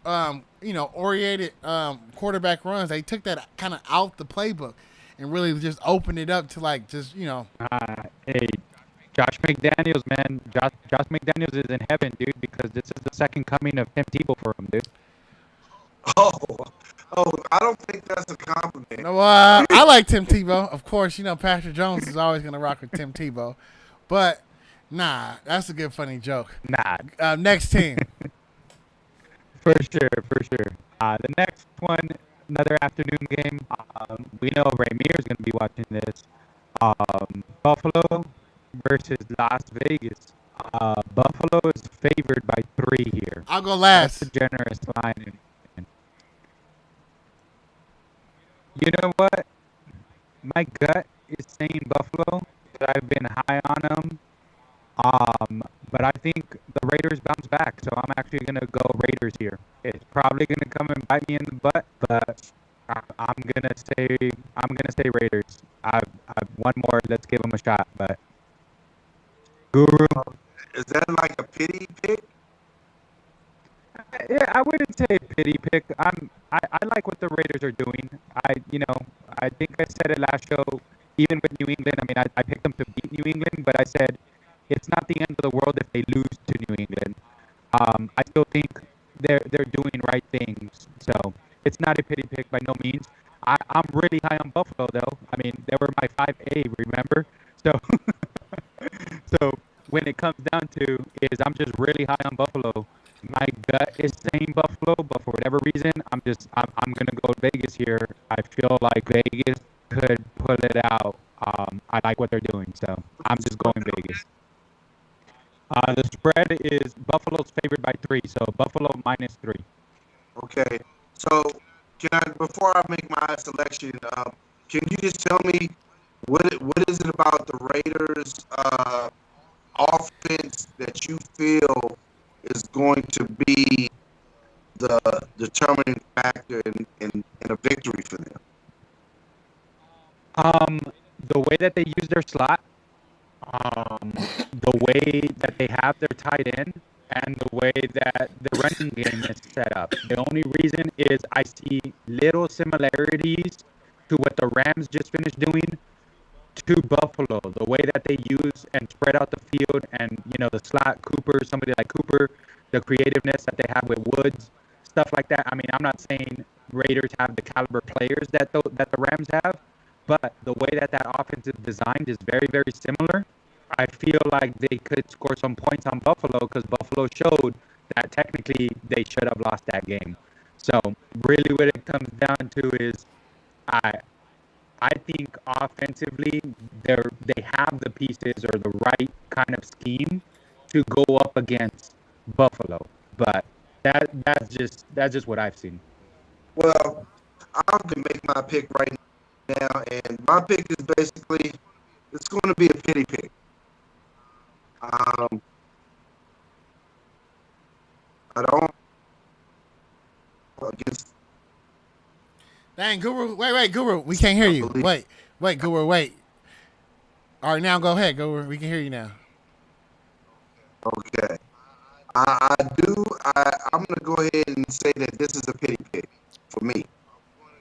oriented quarterback runs. They took that kind of out the playbook and really just opened it up to like just Hey, Josh McDaniels, man. Josh McDaniels is in heaven, dude, because this is the second coming of Tim Tebow for him, dude. Oh, I don't think that's a compliment. No, I like Tim Tebow. Of course, Patrick Jones is always going to rock with Tim Tebow. But, nah, that's a good, funny joke. Nah. Next team. For sure. The next one, another afternoon game. We know Ramir is going to be watching this. Buffalo versus Las Vegas. Buffalo is favored by 3 here. I'll go last. That's a generous line. You know what? My gut is saying Buffalo because I've been high on them. But I think the Raiders bounce back, so I'm actually gonna go Raiders here. It's probably gonna come and bite me in the butt, but I'm gonna say Raiders. I've one more. Let's give them a shot. But Guru. Is that like a pity pick? Yeah, I wouldn't say pity pick. I like what the Raiders are doing. I think I said it last show. Even with New England, I mean, I picked them to beat New England, but I said it's not the end of the world if they lose to New England. I still think they're doing right things. So it's not a pity pick by no means. I'm really high on Buffalo though. I mean, they were my 5A, remember? So so when it comes down to is I'm just really high on Buffalo. My gut is saying Buffalo, but for whatever reason, I'm gonna go Vegas here. I feel like Vegas could pull it out. I like what they're doing, so I'm just going Vegas. The spread is Buffalo's favored by 3, so Buffalo -3. Okay. So before I make my selection, can you just tell me what is it about the Raiders offense that you feel is going to be the determining factor in a victory for them? The way that they use their slot, the way that they have their tight end, and the way that the running game is set up. The only reason is I see little similarities to what the Rams just finished doing to Buffalo. The way that they use and spread out the field, and the slot somebody like Cooper, the creativeness that they have with Woods, stuff like that. I mean, I'm not saying Raiders have the caliber players that the Rams have, but the way that offense is designed is very, very similar. I feel like they could score some points on Buffalo because Buffalo showed that technically they should have lost that game. So really what it comes down to is I think offensively they have the pieces or the right kind of scheme to go up against Buffalo. But that's just what I've seen. Well, I'm gonna make my pick right now, and my pick is basically it's going to be a pity pick. I don't against Dang, Guru. Wait, Guru. We can't hear I you. believe. Wait, Guru. Wait. All right, now go ahead, Guru. We can hear you now. Okay. I'm gonna go ahead and say that this is a pity pick for me.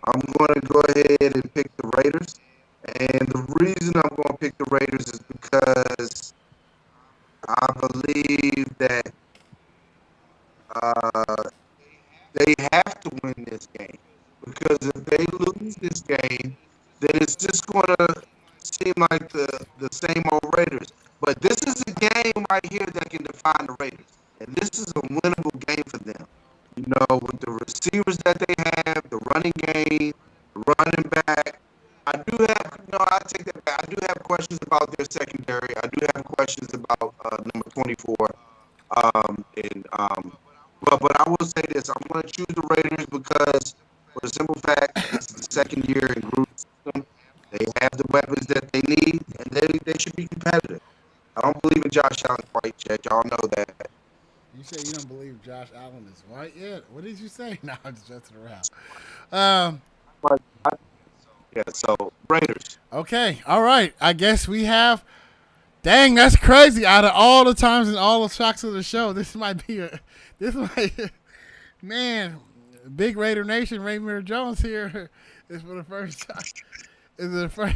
I'm gonna go ahead and pick the Raiders, and the reason I'm gonna pick the Raiders is because I believe that uh, they have to win this game. Because if they lose this game, then it's just gonna seem like the same old Raiders. But this is a game right here that can define the Raiders. And this is a winnable game for them. You know, with the receivers that they have, the running game, the running back. I do have, no, I take that back. I do have questions about their secondary. I do have questions about number 24. But I will say this: I'm going to choose the Raiders because, for the simple fact, this is the second year in group system. They have the weapons that they need, and they should be competitive. I don't believe in Josh Allen quite yet. Y'all know that. You say you don't believe Josh Allen is white yet? What did you say? No, I'm just messing around. Um, Yeah, so Raiders. okay, all right. I guess we have. Dang, that's crazy. Out of all the times and all the shocks of the show, this might be a. This might. Man, Big Raider Nation, Raymond Jones here is for the first time. Is the first.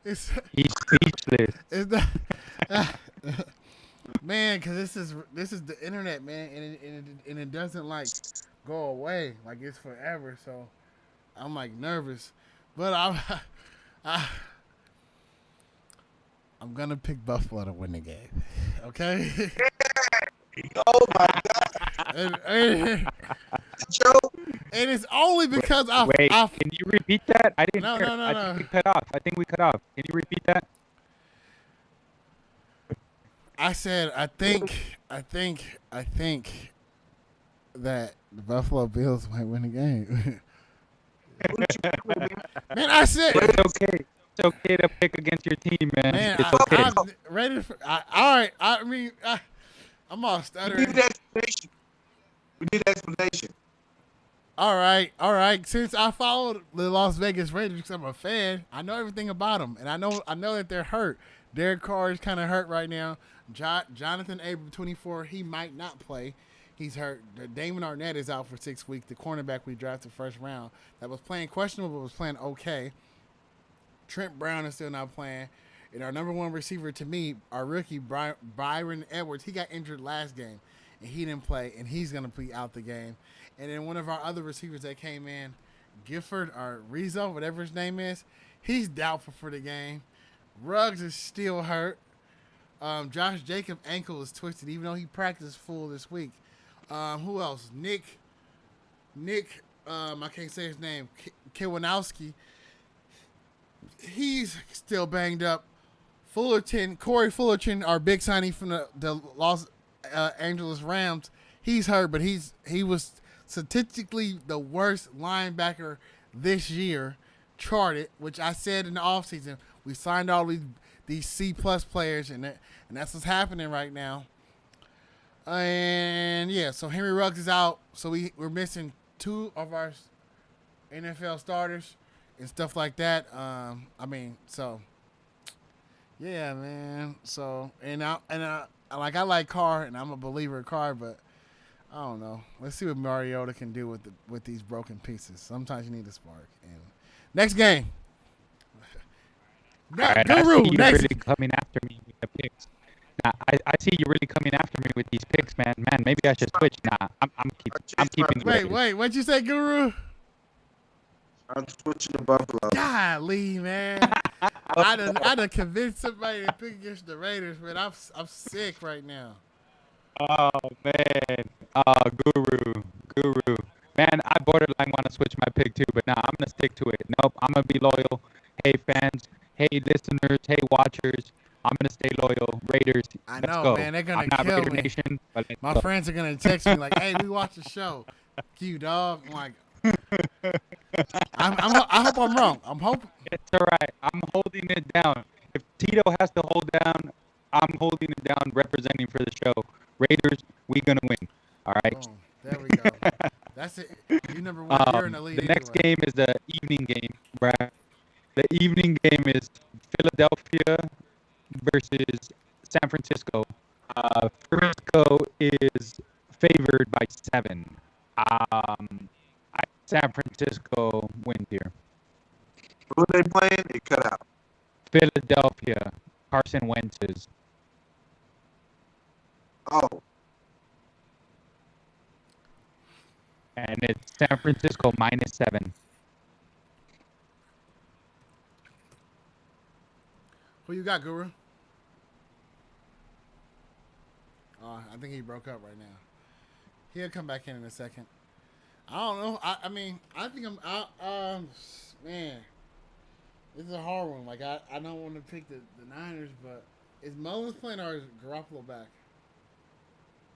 It's. He's speechless. It's the. Man, because this is the internet, man, and it doesn't like go away, like it's forever. So I'm like nervous, but I I'm gonna pick Buffalo to win the game. Okay. Oh my God, and Joe! it's only because Wait, I can you repeat that? I didn't no hear. no no I no. think we cut off. I think we cut off. Can you repeat that? I said I think that the Buffalo Bills might win the game. Man, I said It's okay. It's okay to pick against your team, man. man, It's okay. I'm ready for. All right, I mean, I'm all We stuttering. need an explanation. We need an explanation. All right. Since I followed the Las Vegas Raiders because I'm a fan, I know everything about them, and I know that they're hurt. Derek Carr is kind of hurt right now. Jonathan Abram, 24, he might not play. He's hurt. Damon Arnett is out for 6 weeks. The cornerback we drafted first round that was playing questionable but was playing okay. Trent Brown is still not playing. And our number one receiver to me, our rookie, Byron Edwards, he got injured last game, and he didn't play, and he's going to be out the game. And then one of our other receivers that came in, Gifford or Rizzo, whatever his name is, he's doubtful for the game. Ruggs is still hurt. Josh Jacobs' ankle is twisted, even though he practiced full this week. Who else? Nick, I can't say his name, Kiwanowski. He's still banged up. Corey Fullerton, our big signing from the Los Angeles Rams, he's hurt, but he was statistically the worst linebacker this year, charted, which I said in the offseason. We signed all these C-plus players, and that's what's happening right now. And, yeah, so Henry Ruggs is out, so we're missing 2 of our NFL starters and stuff like that. Yeah, man. So, I like Carr, and I'm a believer of Carr, but I don't know. Let's see what Mariota can do with these broken pieces. Sometimes you need a spark. And next game. All right, I see you really coming after me with the picks. Nah, I see you really coming after me with these picks, man. Man, maybe I should switch. Nah, I'm keeping the Raiders. Wait, what'd you say, Guru? I'm switching to Buffalo. Golly, man. I done convinced somebody to pick against the Raiders, man. I'm sick right now. Oh man, Guru. Man, I borderline want to switch my pick too, but nah, I'm gonna stick to it. Nope, I'm gonna be loyal. Hey fans, hey listeners, hey watchers, I'm gonna stay loyal. Raiders, I let's know, go. man. They're gonna I'm not kill Raider me. Nation, but let's My go. friends are gonna text me like, "Hey, we watched the show." You dog. I'm like, I hope I'm wrong. I'm hoping. It's all right. I'm holding it down. If Tito has to hold down, I'm holding it down, representing for the show. Raiders, we gonna win. All right. Boom. There we go. That's it. You number one. You're in the lead. The next anyway. game is the evening game, right? The evening game is Philadelphia versus San Francisco. Frisco is favored by 7. San Francisco wins here. Who are they playing? It cut out. Philadelphia, Carson Wentz's. Oh, And it's San Francisco -7. Who you got, Guru? I think he broke up right now. He'll come back in a second. I don't know. I mean, I think man, this is a hard one. Like, I don't want to pick the Niners, but is Mullins playing or is Garoppolo back?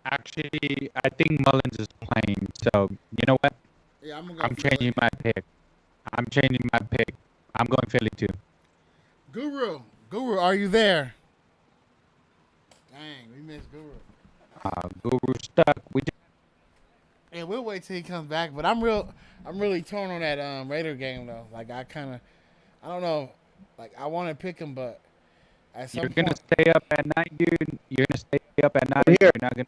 Actually, I think Mullins is playing. So, you know what? Yeah, I'm gonna go. I'm changing my pick. I'm going Philly too. Guru, are you there? Dang, we missed Guru. Guru stuck. Yeah, we'll wait till he comes back. But I'm really torn on that Raider game though. Like I don't know. Like I want to pick him, but at some You're point, gonna stay up at night, dude. You're gonna stay up at night. You're not gonna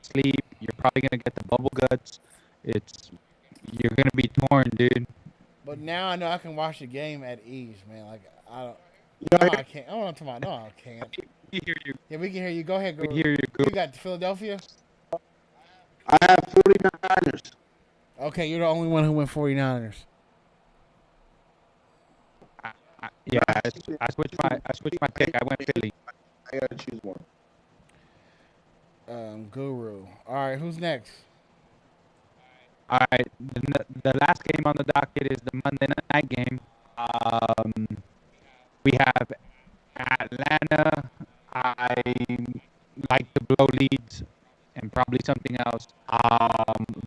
sleep. You're probably gonna get the bubble guts. You're gonna be torn, dude. But now I know I can watch the game at ease, man. Like I don't. No, I can't. I don't know what I'm talking about. No, I can't. We hear you. Yeah, we can hear you. Go ahead, Guru. We hear you. You got Philadelphia? I have 49ers. Okay, you're the only one who went 49ers. Yeah, I switched my pick. I went Philly. I gotta choose one. Guru. All right, who's next? All right, the last game on the docket is the Monday night game. We have Atlanta. I like to blow leads and probably something else.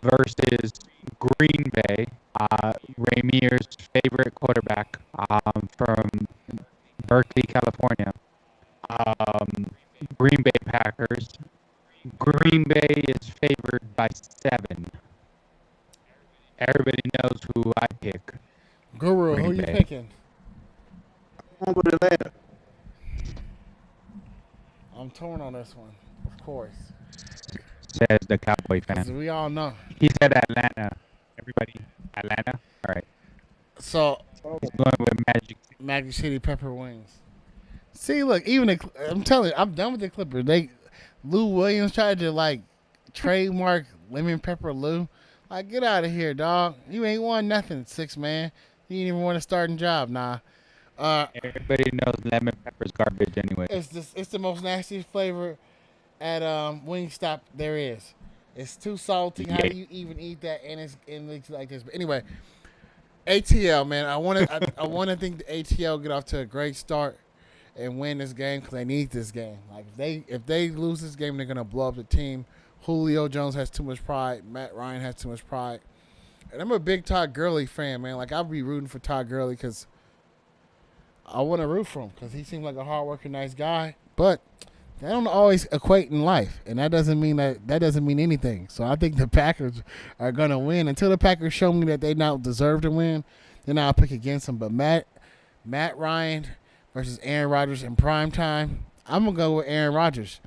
Versus Green Bay, Ramier's favorite quarterback from Berkeley, California. Green Bay Packers. Green Bay is favored by 7. Everybody knows who I pick. Guru, Green who you Bay. picking? I'm with Atlanta. I'm torn on this one, of course. Says the Cowboy 'Cause fan. we all know. He said Atlanta. Everybody, Atlanta? All right. So, He's going with Magic City Pepper Wings. See, look, I'm telling you, I'm done with the Clippers. Lou Williams tried to, like, trademark lemon pepper Lou. Like, get out of here, dog. You ain't won nothing, 6-man. You ain't even won a starting job, nah. Everybody knows lemon pepper's garbage anyway. It's the most nastiest flavor at Wingstop there is. It's too salty. How do you even eat that? And it's like this. But anyway, ATL, man. I want to think the ATL get off to a great start and win this game because they need this game. Like if they lose this game, they're gonna blow up the team. Julio Jones has too much pride. Matt Ryan has too much pride. And I'm a big Todd Gurley fan, man. Like I'll be rooting for Todd Gurley because I want to root for him because he seems like a hardworking, nice guy. But they don't always equate in life, and that doesn't mean anything. So I think the Packers are gonna win until the Packers show me that they now deserve to win. Then I'll pick against them. But Matt Ryan versus Aaron Rodgers in prime time, I'm gonna go with Aaron Rodgers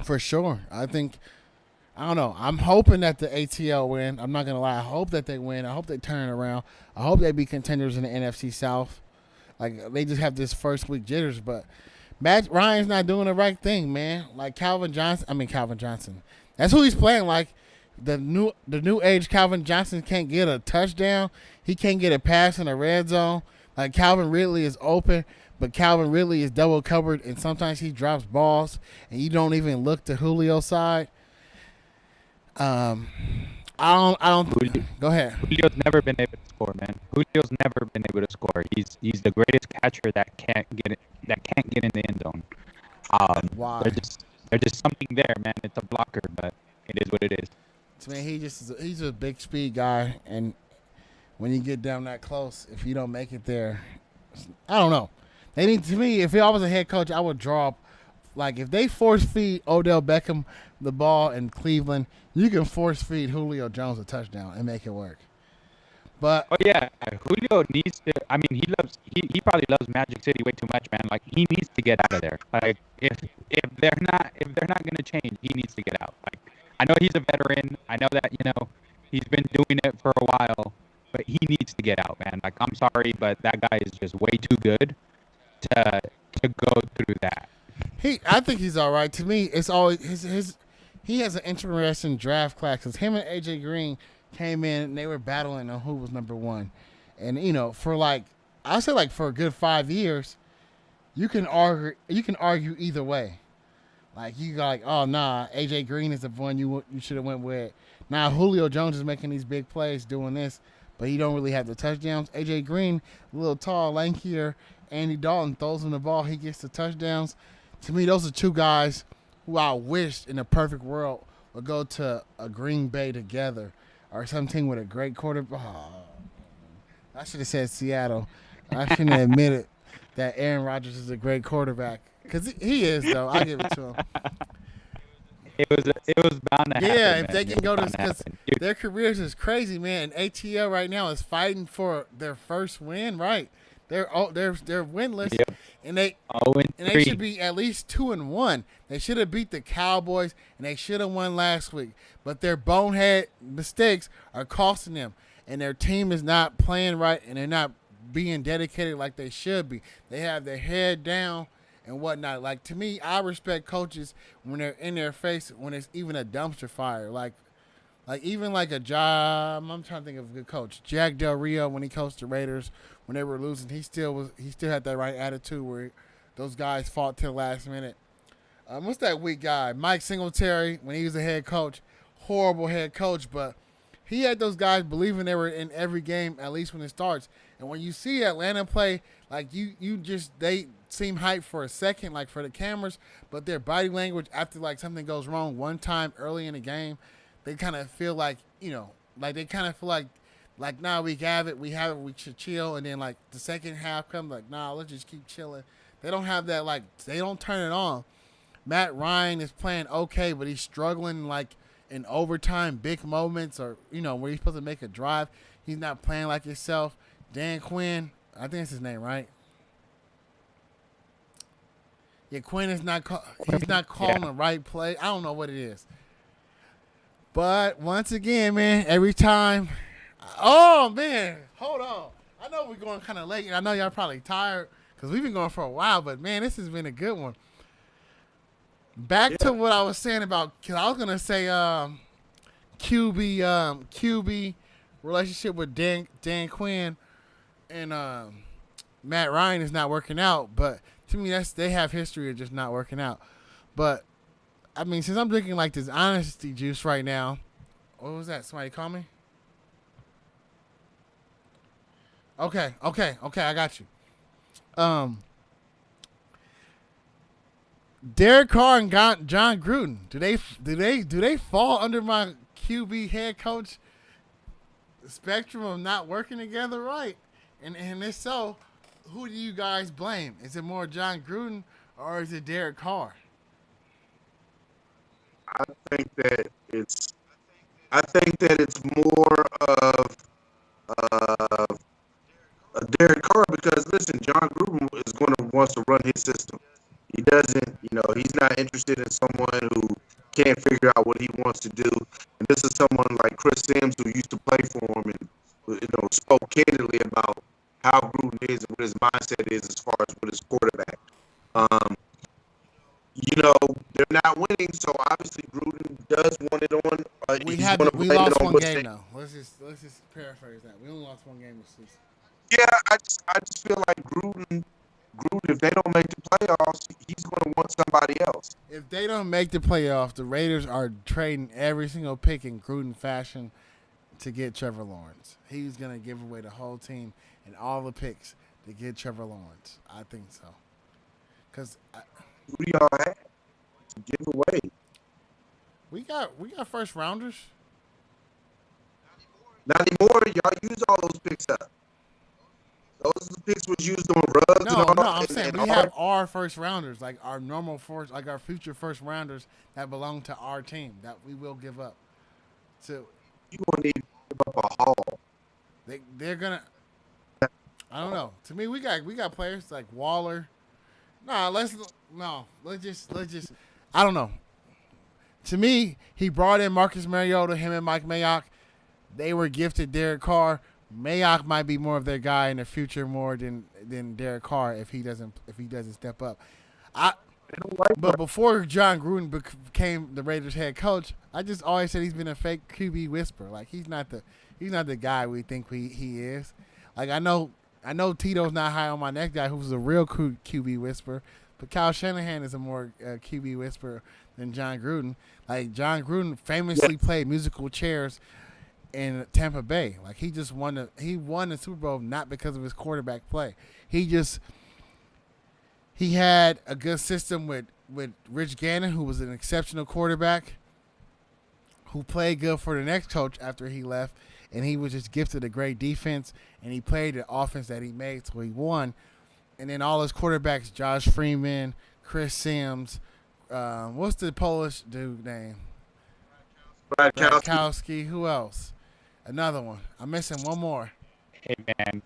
for sure. I don't know. I'm hoping that the ATL win. I'm not gonna lie. I hope that they win. I hope they turn it around. I hope they be contenders in the NFC South. Like they just have this first week jitters, but Matt Ryan's not doing the right thing, man. Like Calvin Johnson. That's who he's playing like. The new age Calvin Johnson can't get a touchdown. He can't get a pass in the red zone. Like Calvin Ridley is open, but Calvin Ridley is double covered, and sometimes he drops balls, and you don't even look to Julio's side. I don't. Go ahead. Julio's never been able to score, man. Julio's never been able to score. He's the greatest catcher that can't get in the end zone. Why? There's just something there, man. It's a blocker, but it is what it is. To me, he's a big speed guy, and when you get down that close, if you don't make it there, I don't know. They need to me. If I was a head coach, I would draw up. Like if they force feed Odell Beckham the ball in Cleveland, you can force feed Julio Jones a touchdown and make it work. But Oh yeah, Julio needs to. I mean, he probably loves Magic City way too much, man. Like he needs to get out of there. Like if they're not gonna change, he needs to get out. Like I know he's a veteran. I know that he's been doing it for a while, but he needs to get out, man. Like I'm sorry, but that guy is just way too good to go through that. I think he's all right. To me, it's always his. He has an interesting draft class because him and AJ Green came in and they were battling on who was number one, and for like I say like for a good 5 years, you can argue either way. Like you go like, oh nah, AJ Green is the one you should have went with. Now Julio Jones is making these big plays, doing this, but he don't really have the touchdowns. AJ Green, a little tall, lankier. Andy Dalton throws him the ball, he gets the touchdowns. To me, those are two guys who I wished in a perfect world would go to a Green Bay together or something with a great quarterback. Oh, I should have said Seattle. I shouldn't have admitted that Aaron Rodgers is a great quarterback because he is, though. I give it to him. It was bound to happen. Yeah, if man. they can go to because because their careers is crazy, man. And ATL right now is fighting for their first win, right? They're winless, Yep. and they 0-3. should be at least 2-1. They should have beat the Cowboys, and they should have won last week. But their bonehead mistakes are costing them, and their team is not playing right, and they're not being dedicated like they should be. They have their head down and whatnot. Like to me, I respect coaches when they're in their face when it's even a dumpster fire. Like even like a job. I'm trying to think of a good coach. Jack Del Rio when he coached the Raiders when they were losing, he still had that right attitude where those guys fought till the last minute. What's that weak guy? Mike Singletary when he was a head coach, horrible head coach, but he had those guys believing they were in every game at least when it starts. And when you see Atlanta play, like they seem hyped for a second, like for the cameras, but their body language after like something goes wrong one time early in the game, they kind of feel like they kind of feel like nah, we have it, we should chill, and then like the second half comes like nah, let's just keep chilling. They don't have that they don't turn it on. Matt Ryan is playing okay, but he's struggling like in overtime, big moments, or where he's supposed to make a drive. He's not playing like himself. Dan Quinn, I think that's his name, right? Yeah, Quinn is not. He's not calling the right play. I don't know what it is. But once again, man, every time. Oh man, hold on. I know we're going kind of late, and I know y'all probably tired because we've been going for a while. But man, this has been a good one. Back to what I was saying about. Cause I was gonna say QB relationship with Dan Quinn and Matt Ryan is not working out. But to me, they have history of just not working out. But I mean, since I'm drinking like this honesty juice right now, what was that? Somebody call me? Okay, I got you. Derek Carr and John Gruden, do they fall under my QB head coach spectrum of not working together right? And if so, who do you guys blame? Is it more John Gruden or is it Derek Carr? I think that it's more of a Derek Carr because listen, John Gruden is going to wants to run his system. He doesn't, he's not interested in someone who can't figure out what he wants to do. And this is someone like Chris Sims who used to play for him and spoke candidly about how Gruden is and what his mindset is as far as with his quarterback. They're not winning, so obviously Gruden does want it on. We lost one game now. Let's just paraphrase that. We only lost one game this season. Yeah, I just feel like Gruden, if they don't make the playoffs, he's going to want somebody else. If they don't make the playoffs, the Raiders are trading every single pick in Gruden fashion to get Trevor Lawrence. He's going to give away the whole team and all the picks to get Trevor Lawrence. I think so. Because who do y'all have to give away? We got first rounders. Not anymore. Y'all use all those picks up. Those picks was used on Ruggs. No, I'm saying we have our first rounders, like our normal first, like our future first rounders that belong to our team that we will give up. So you gonna need to give up a haul. They're gonna. I don't know. To me, we got players like Waller. Nah, let's just. I don't know. To me, he brought in Marcus Mariota, him and Mike Mayock. They were gifted Derek Carr. Mayock might be more of their guy in the future more than Derek Carr if he doesn't step up. I but before John Gruden became the Raiders head coach, I just always said he's been a fake QB whisperer. Like he's not the guy we think he is. Like I know Tito's not high on my next guy who's a real QB whisperer, but Kyle Shanahan is a more QB whisperer than John Gruden. Like John Gruden famously played musical chairs in Tampa Bay. Like he won the Super Bowl not because of his quarterback play. He had a good system with Rich Gannon, who was an exceptional quarterback, who played good for the next coach after he left, and he was just gifted a great defense, and he played the offense that he made, so he won. And then all his quarterbacks, Josh Freeman, Chris Sims, what's the Polish dude name? Bradkowski. Who else? Another one. I'm missing one more. Hey, man.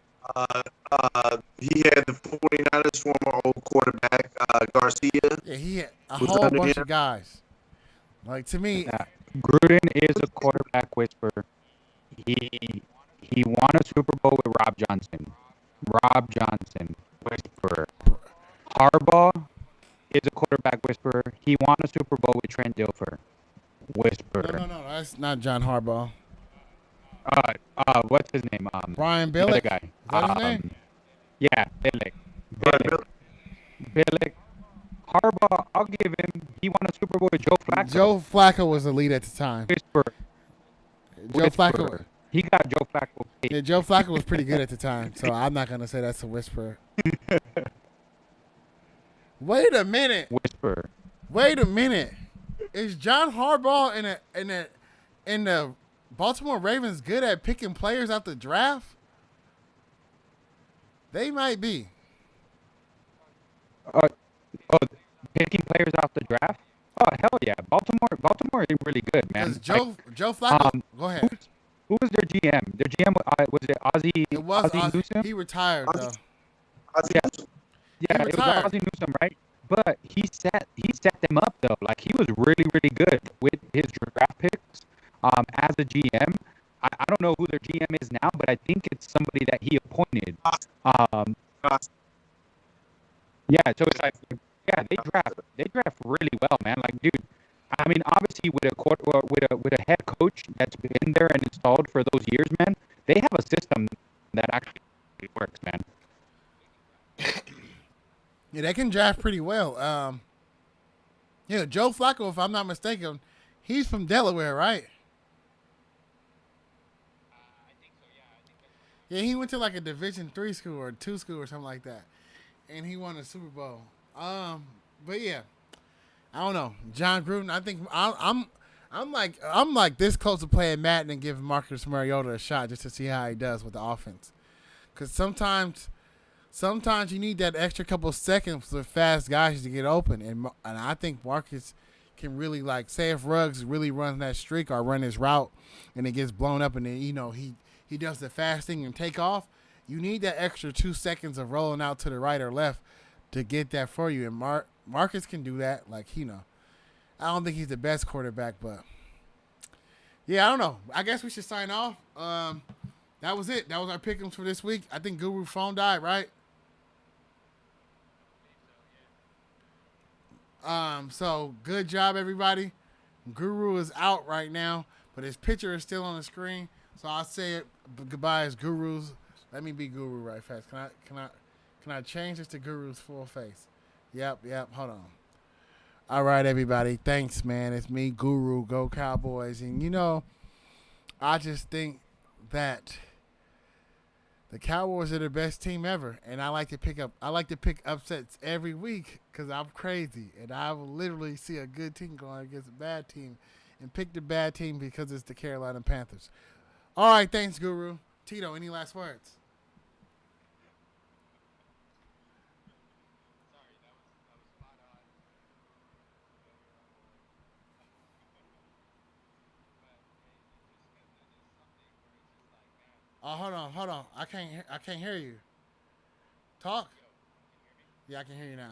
He had the 49ers former old quarterback, Garcia. Yeah, he had a whole bunch of guys. Like, to me, Gruden is a quarterback whisperer. He won a Super Bowl with Rob Johnson. Rob Johnson, whisperer. Harbaugh is a quarterback whisperer. He won a Super Bowl with Trent Dilfer. Whisperer. no, that's not John Harbaugh. What's his name? Brian the other Billick? guy. Is that his name? Yeah, Billick. Billick. Harbaugh, I'll give him. He won a Super Bowl with Joe Flacco. Joe Flacco was the lead at the time. Whisperer. Joe Flacco. He got Joe Flacco paid. Yeah, Joe Flacco was pretty good at the time, so I'm not gonna say that's a whisperer. Wait a minute. Whisperer. Wait a minute. Is John Harbaugh in the Baltimore Ravens good at picking players out the draft? They might be. Picking players off the draft? Oh, hell yeah. Baltimore is really good, man. Joe Flacco. Go ahead. Who was their GM? Their GM was it Ozzie? It was Ozzie Newsome? He retired though. Yeah, it was Ozzie Newsome, right? But he set them up though. Like he was really, really good with his draft picks. As a GM, I don't know who their GM is now, but I think it's somebody that he appointed. Yeah, so it's like, yeah, they draft really well, man. Like, dude, I mean, obviously with a head coach that's been there and installed for those years, man, they have a system that actually works, man. Yeah, they can draft pretty well. Joe Flacco, if I'm not mistaken, he's from Delaware, right? Yeah, he went to like a Division III school or 2 school or something like that, and he won a Super Bowl. But yeah, I don't know. John Gruden, I think I'm like this close to playing Madden and giving Marcus Mariota a shot just to see how he does with the offense, because sometimes you need that extra couple seconds for fast guys to get open, and I think Marcus can really, like, say if Ruggs really runs that streak or run his route and it gets blown up, and then he does the fast thing and take off. You need that extra 2 seconds of rolling out to the right or left to get that for you. And Marcus can do that. Like, I don't think he's the best quarterback, but yeah, I don't know. I guess we should sign off. That was it. That was our pick'ems for this week. I think Guru's phone died, right? So good job, everybody. Guru is out right now, but his picture is still on the screen. So I'll say it goodbye as Guru's. Let me be Guru right fast. Can I change this to Guru's full face? Yep. Hold on. All right, everybody. Thanks, man. It's me, Guru. Go Cowboys. And I just think that the Cowboys are the best team ever, and I like to pick upsets every week because I'm crazy, and I will literally see a good team going against a bad team and pick the bad team because it's the Carolina Panthers. All right, thanks, Guru. Tito, any last words? Oh, hold on. I can't hear you. Talk. Yeah, I can hear you now.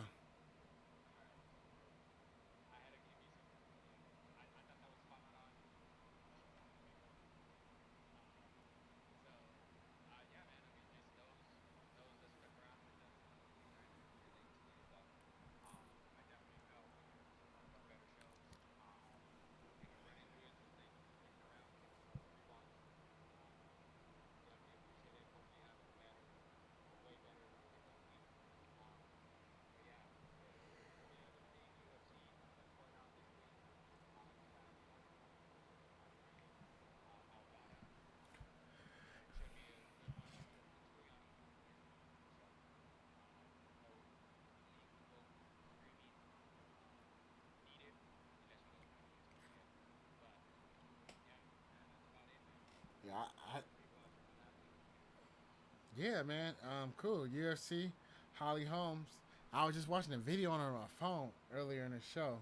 Yeah, yeah, man. Cool. UFC, Holly Holmes. I was just watching a video on her on my phone earlier in the show.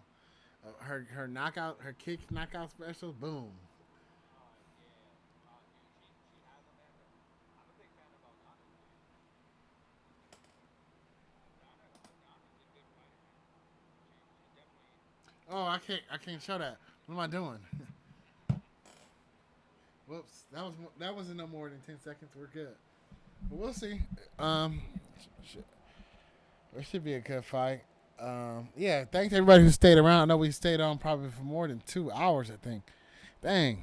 Her knockout, her kick knockout special. Boom. Oh, I can't show that. What am I doing? Whoops. That wasn't no more than 10 seconds. We're good. But we'll see. Um, it should be a good fight. Yeah. Thanks everybody who stayed around. I know we stayed on probably for more than 2 hours. I think. Dang.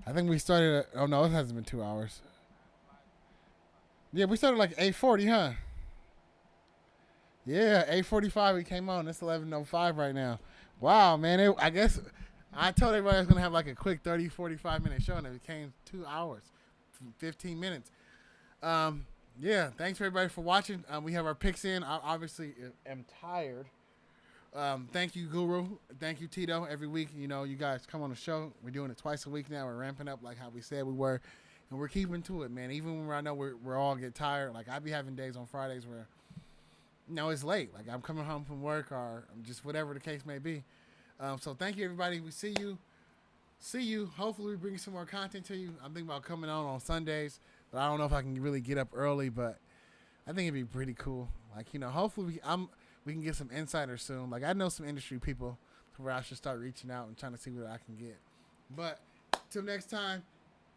I think we started. Oh no, it hasn't been 2 hours. Yeah, we started like 8:40, huh? Yeah, 8:45 we came on. It's 11:05 right now. Wow, man. I guess I told everybody I was gonna have like a quick 30, 45 minute show, and it became 2 hours, 15 minutes. Um, yeah. Thanks for everybody for watching. We have our picks in. I obviously am tired. Thank you, Guru. Thank you, Tito. Every week, you guys come on the show. We're doing it twice a week now. We're ramping up like how we said we were, and we're keeping to it, man. Even when I know we're all get tired. Like I be having days on Fridays where it's late. Like I'm coming home from work or just whatever the case may be. So thank you, everybody. We see you. See you. Hopefully, we bring some more content to you. I'm thinking about coming on Sundays, but I don't know if I can really get up early. But I think it'd be pretty cool. Like hopefully we can get some insiders soon. Like I know some industry people where I should start reaching out and trying to see what I can get. But till next time,